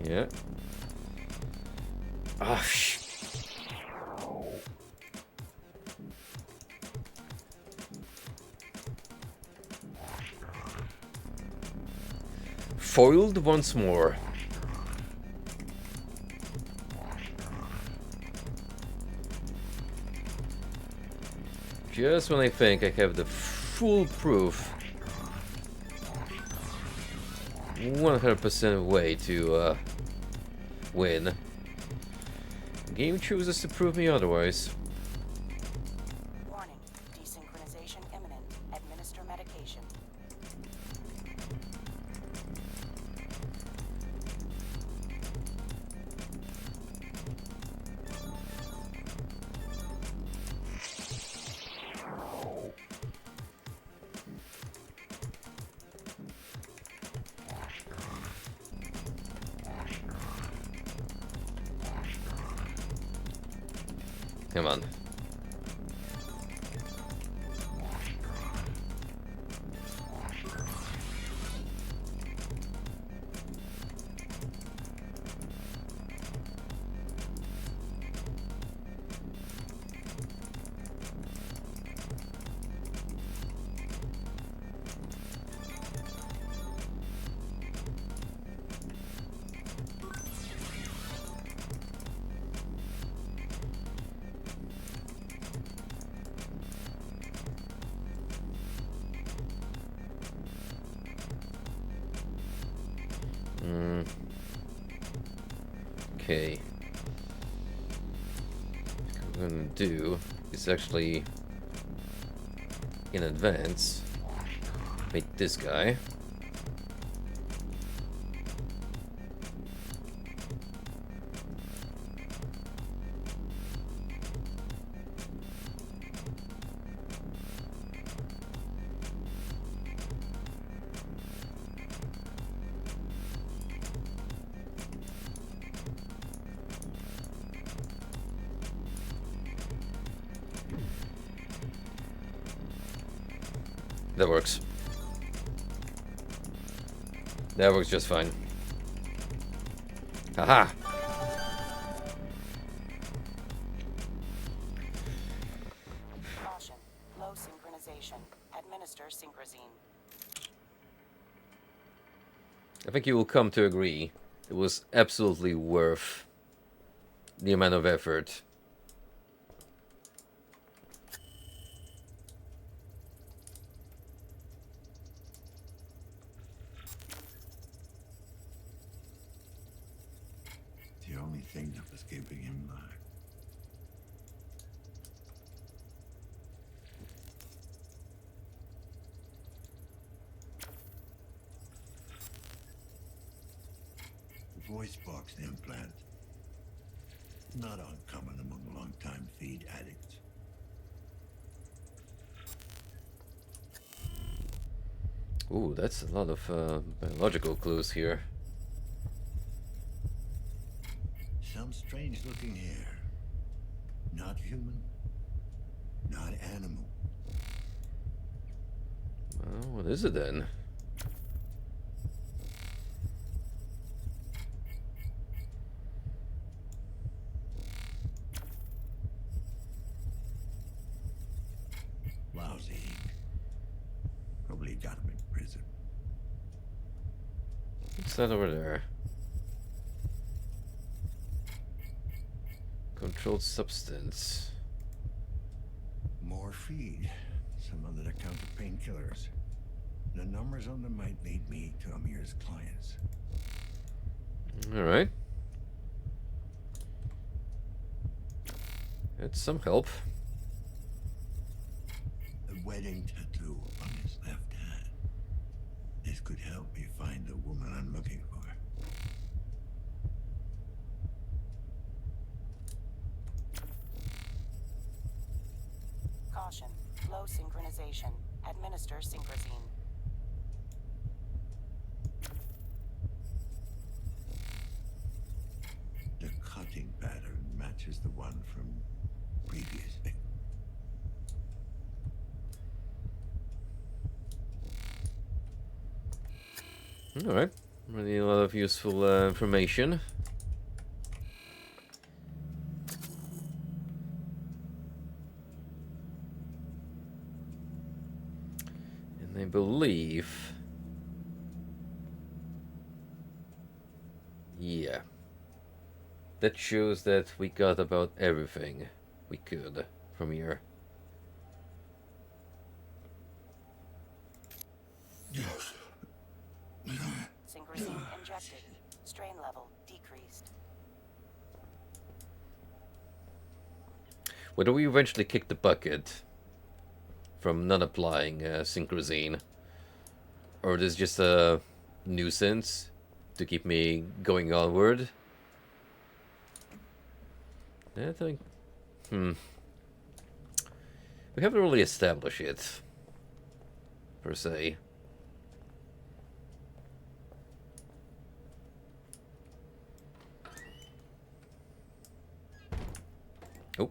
Yeah. Ah, foiled once more. Just when I think I have the foolproof 100% way to win, the game chooses to prove me otherwise. Warning. Desynchronization imminent. Administer medication. Come on. Okay. What I'm gonna do is actually, in advance, make this guy. That works. That works just fine. Haha! I think you will come to agree it was absolutely worth the amount of effort. The only thing that was keeping him back. The voice box implant. Not uncommon among long-time feed addicts. Ooh, that's a lot of biological clues here. Some strange-looking hair. Not human. Not animal. Well, what is it then? Lousy ink. Probably got him in prison. What's that over there? Controlled substance. More feed. Some over-the-counter painkillers. The numbers on them might lead me to Amir's clients. Alright. That's some help. A wedding tattoo on his left hand. This could help me find the woman I'm looking for. Caution. Low synchronization. Administer synchrosine. The cutting pattern matches the one from previous victim. Alright. Really a lot of useful information. And I believe... yeah. That shows that we got about everything we could from here. Yes. Synchrosine injected. Strain level decreased. Whether we eventually kick the bucket from not applying synchrosine, or it is just a nuisance to keep me going onward, I think... we haven't really established it, per se. Oh.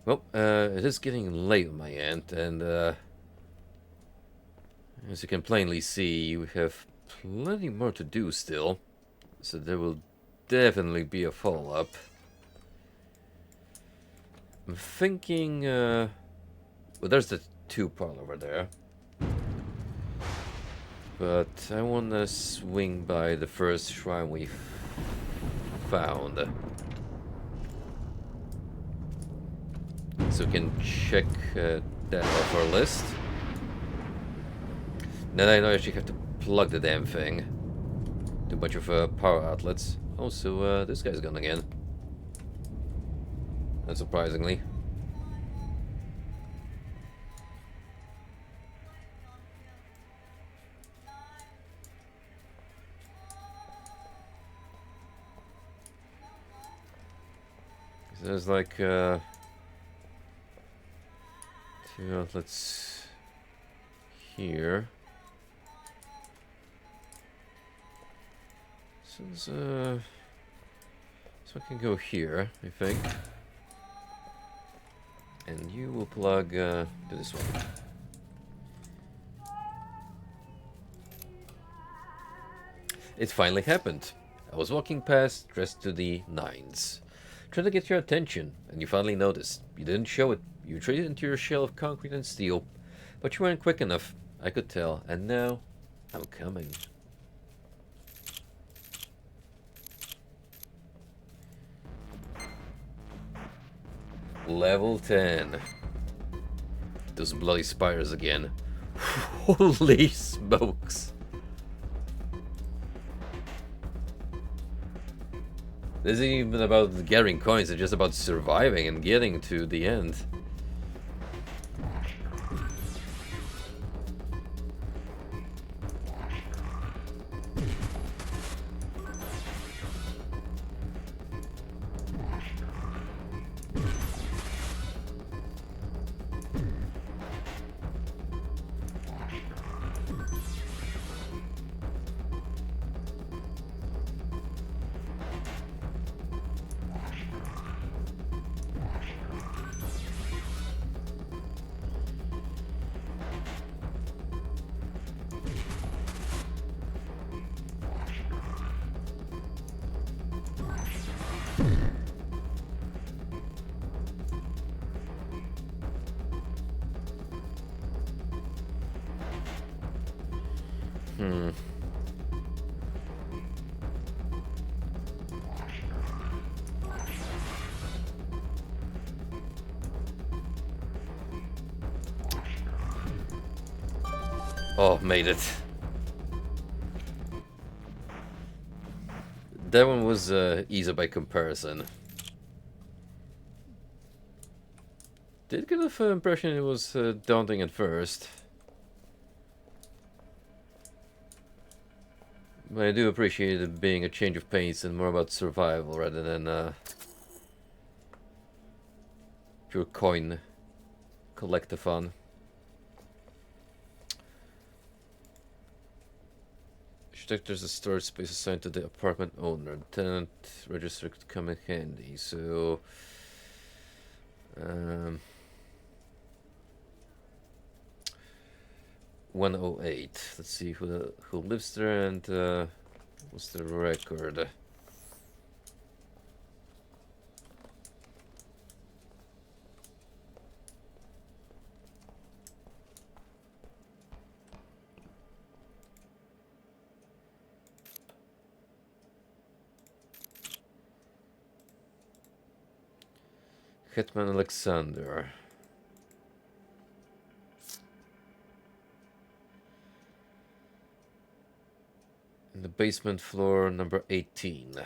Well, it is getting late on my end, and as you can plainly see, we have plenty more to do still, so there will definitely be a follow-up. I'm thinking, well, there's the 2-part over there. But I want to swing by the first shrine we found. So we can check that off our list. Then I know I actually have to plug the damn thing. Too much of power outlets. Oh, so this guy's gone again. Unsurprisingly. There's like 2 outlets here. So I can go here, I think. And you will plug to this one. It finally happened. I was walking past, dressed to the nines, trying to get your attention, and you finally noticed. You didn't show it. You retreated into your shell of concrete and steel, but you weren't quick enough. I could tell. And now, I'm coming. Level 10. Those bloody spiders again. Holy smokes. This isn't even about gathering coins, it's just about surviving and getting to the end. Oh, made it. That one was easy by comparison. Did get the impression it was daunting at first. But I do appreciate it being a change of pace and more about survival rather than pure coin collectathon. There's a storage space assigned to the apartment owner. Tenant register could come in handy. So, 108. Let's see who lives there and what's the record. Hetman Alexander. In the basement floor, number 18.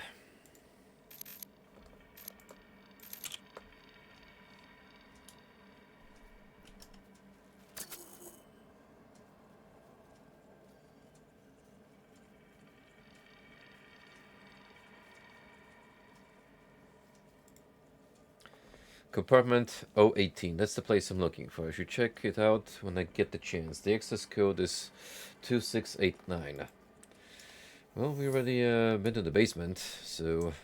Compartment 018, that's the place I'm looking for. I should check it out when I get the chance. The access code is 2689. Well, we already been to the basement, so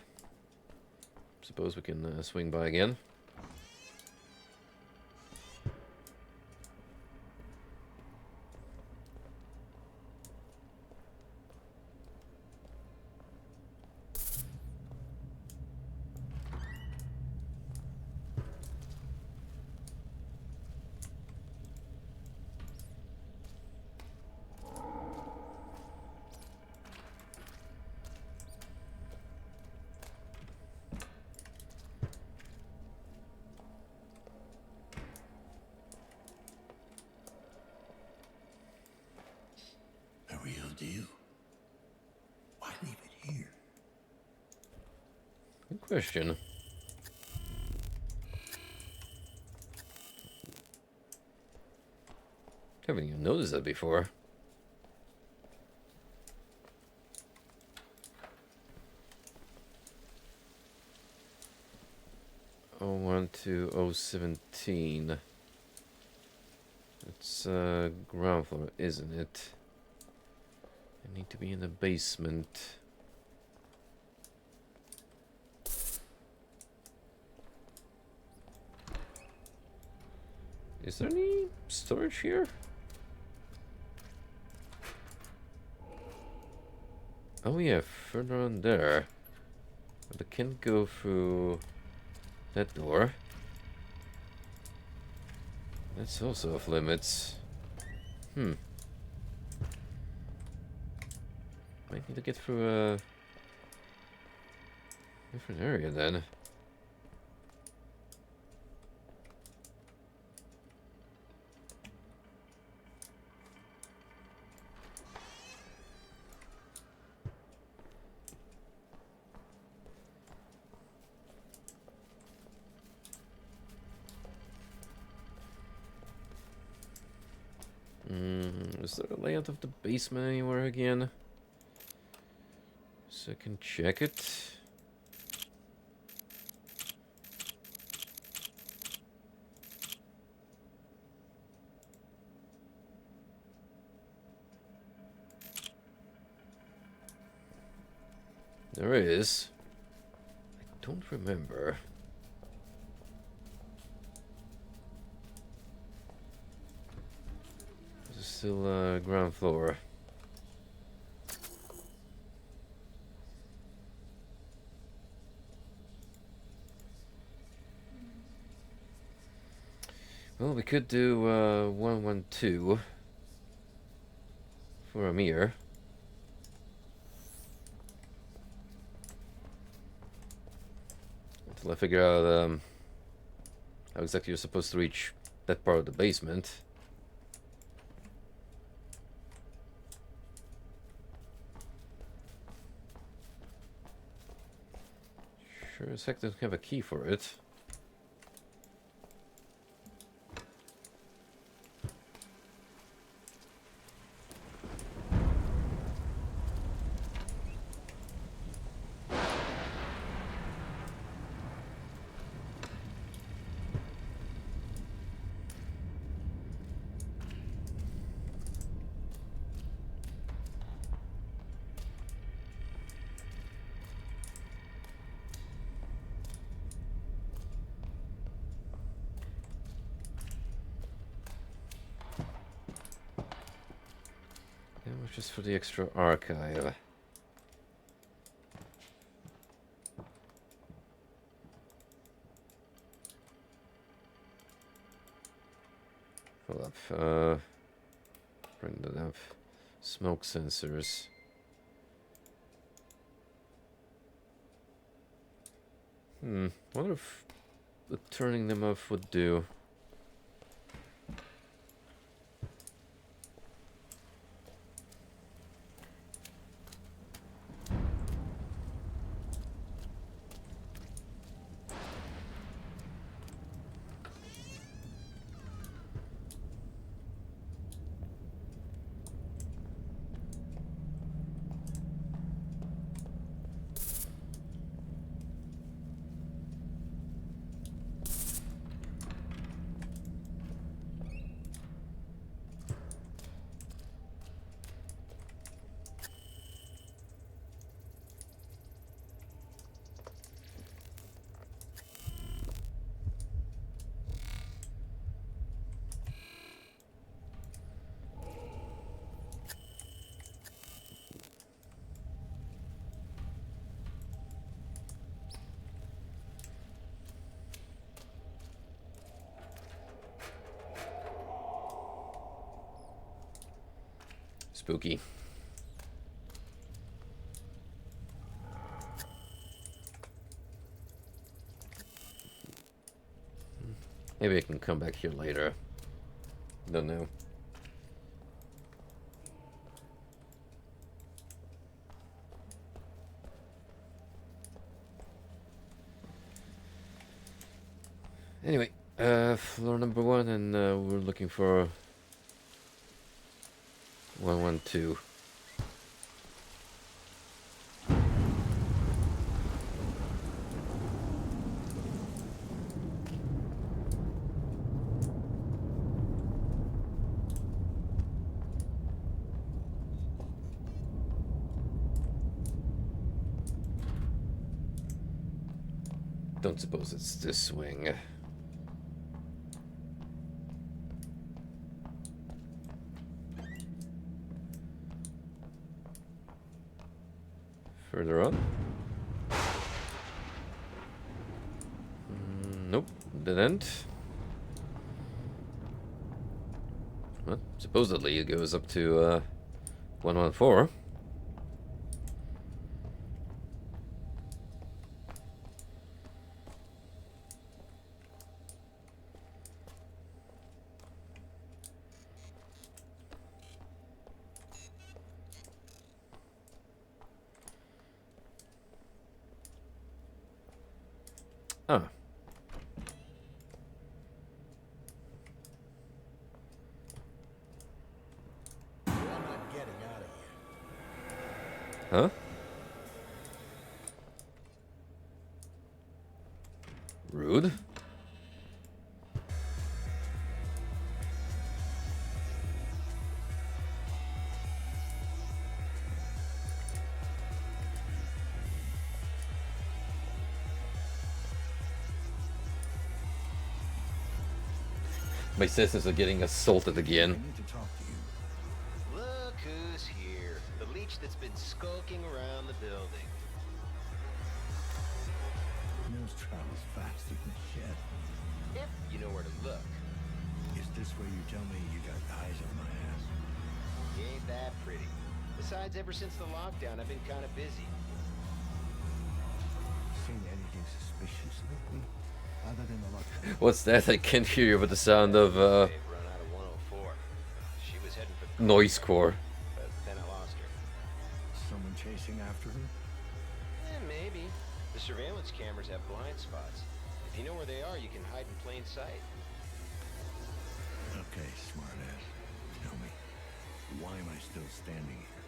suppose we can swing by again. Deal. Why leave it here? Good question. Haven't even noticed that before. Oh, 1 to 017. It's ground floor, isn't it? I need to be in the basement. Is there any storage here? Oh yeah, further on there. But I can't go through that door. That's also off limits. Might need to get through a different area then. Is there a layout of the basement anywhere again? So I can check it. There is. I don't remember. This is still ground floor. Well, we could do 112 for Amir. Until I figure out how exactly you're supposed to reach that part of the basement. Sure as heck doesn't have a key for it. Just for the extra archive. Hold up. Bring that up. Smoke sensors. Wonder if turning them off would do. Spooky. Maybe I can come back here later. Don't know. Anyway, floor number 1, and we're looking for 112. Don't suppose it's this wing. Further on? Nope, dead end. Well, supposedly it goes up to 114. Oh. I'm not getting out of here. Huh? Rude. My citizens are getting assaulted again. I need to talk to you. Look who's here. The leech that's been skulking around the building. News travels faster than shit. Yep, you know where to look. Is this where you tell me you got eyes on my ass? Ain't that pretty. Besides, ever since the lockdown, I've been kind of busy. Seen anything suspicious lately? Other than the lockdown? What's that? I can't hear you with the sound of They've run out of 104. She was heading for the noise core. but then I lost her. Someone chasing after her? Maybe. The surveillance cameras have blind spots. If you know where they are, you can hide in plain sight. Okay, smartass. Tell me, why am I still standing here?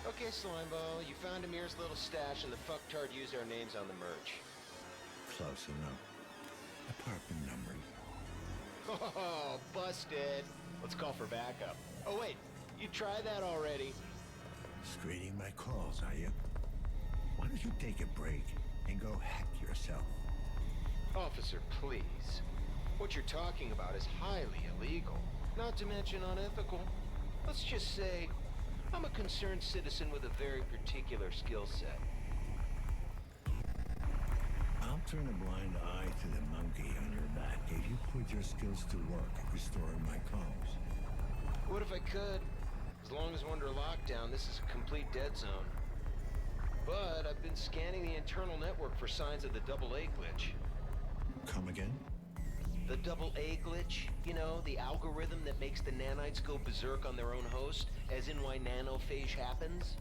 Okay, Slimeball, you found Amir's little stash and the fucktard used our names on the merch. Close enough. Apartment numbers. Oh, busted. Let's call for backup. Oh, wait. You tried that already. Screening my calls, are you? Why don't you take a break and go hack yourself? Officer, please. What you're talking about is highly illegal. Not to mention unethical. Let's just say, I'm a concerned citizen with a very particular skill set. I'll turn a blind eye to the monkey on your back if you put your skills to work restoring my calls. What if I could? As long as we're under lockdown, this is a complete dead zone. But I've been scanning the internal network for signs of the double A glitch. Come again? The double A glitch? You know, the algorithm that makes the nanites go berserk on their own host, as in why nanophage happens?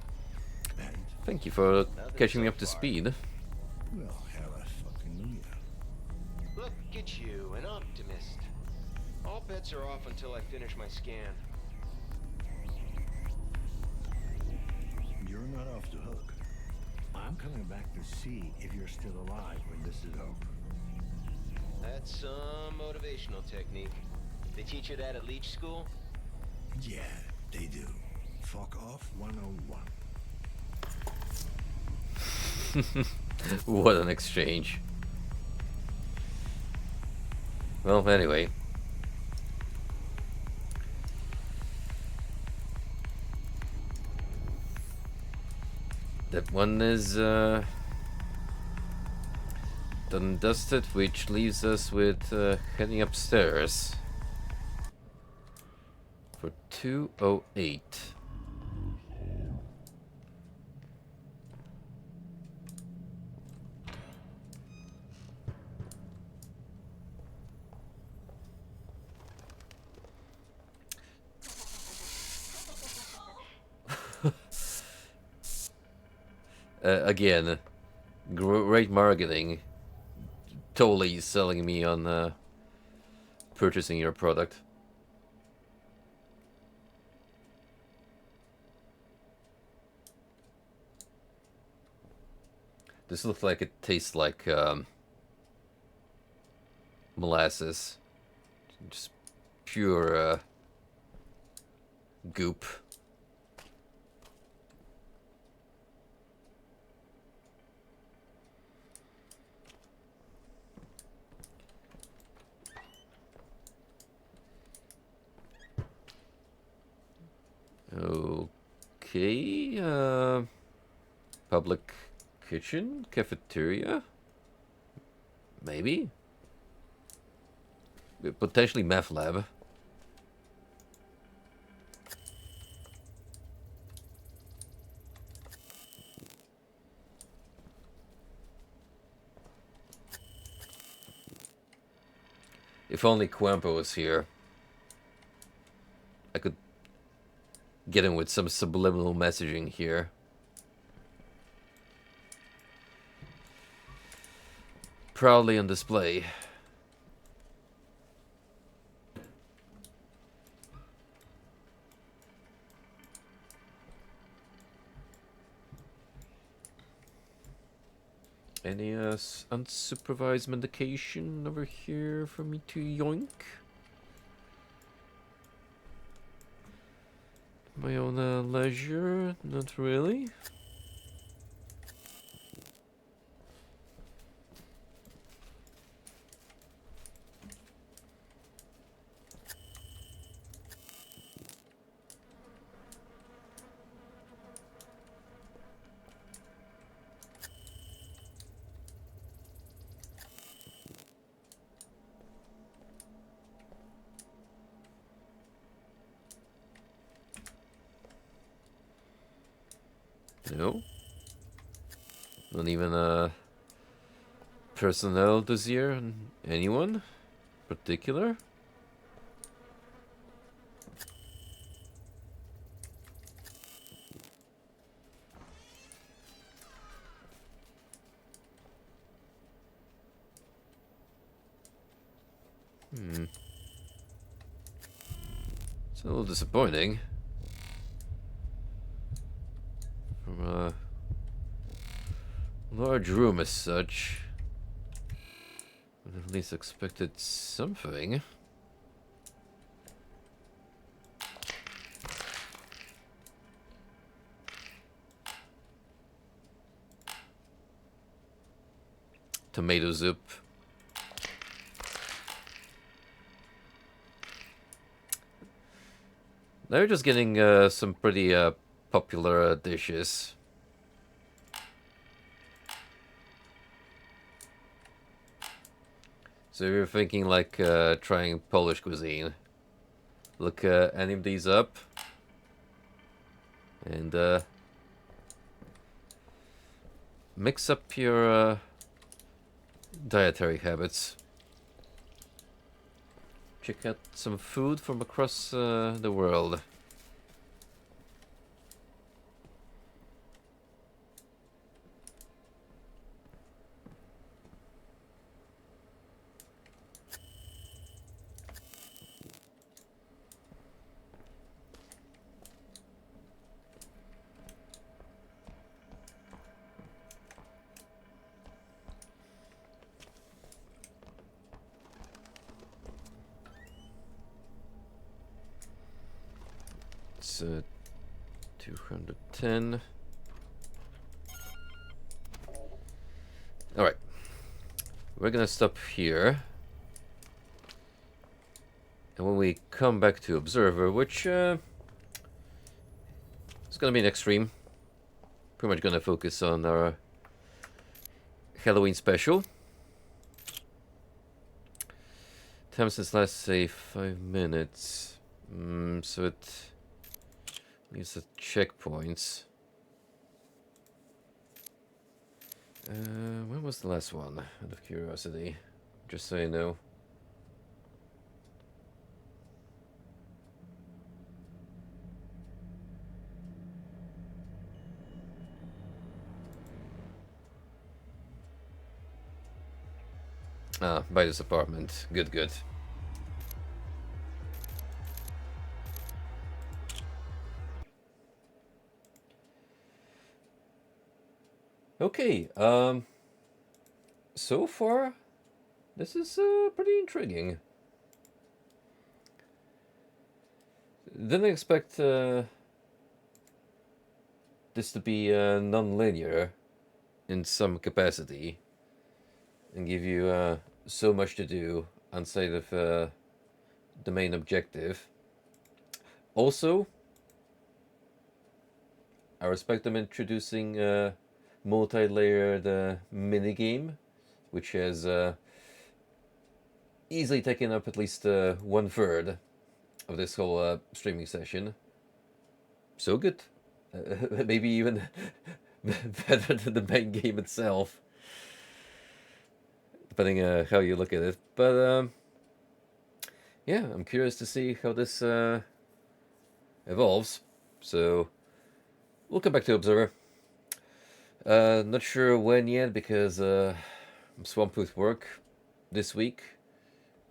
Thank you for catching me up to speed. Well, hella fucking Luya. Look at you, an optimist. All bets are off until I finish my scan. You're not off the hook. I'm coming back to see if you're still alive when this is over. That's some motivational technique. They teach you that at Leech School? Yeah, they do. Fuck off 101. What an exchange. Well, anyway. That one is done and dusted, which leaves us with heading upstairs for 208. Again, great marketing. Totally selling me on purchasing your product. This looks like it tastes like molasses. Just pure goop. Okay, public kitchen, cafeteria, maybe, potentially meth lab. If only Quampo was here, I could get him with some subliminal messaging here. proudly on display. Any unsupervised medication over here for me to yoink? My own leisure? Not really. No. Not even a personnel dossier on anyone particular? It's a little disappointing. From a large room as such. Would at least expected something. Tomato soup. They're just getting some pretty popular dishes. So if you're thinking like trying Polish cuisine, look any of these up and mix up your dietary habits. Check out some food from across the world. It's 210. Alright. We're gonna stop here. And when we come back to Observer, which is gonna be an extreme. Pretty much gonna focus on our Halloween special. Time since last save 5 minutes. So it leaves the checkpoints. When was the last one? Out of curiosity, just so you know. Ah, by this apartment. Good, good. Okay, so far, this is pretty intriguing. Didn't expect this to be non-linear in some capacity and give you so much to do outside of the main objective. Also, I respect them introducing a multi-layered minigame, which has easily taken up at least 1/3 of this whole streaming session. So good. Maybe even better than the main game itself, depending how you look at it. But yeah, I'm curious to see how this evolves. So we'll come back to Observer. Not sure when yet, because I'm swamped with work this week.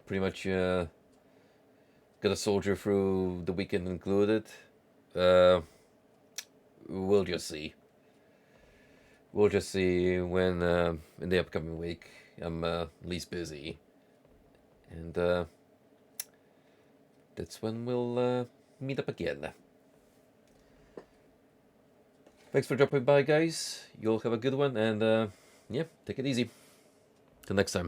Pretty much got a soldier through the weekend included. We'll just see. We'll just see when in the upcoming week I'm least busy, and that's when we'll meet up again. Thanks for dropping by, guys. You'll have a good one, and yeah, take it easy. Till next time.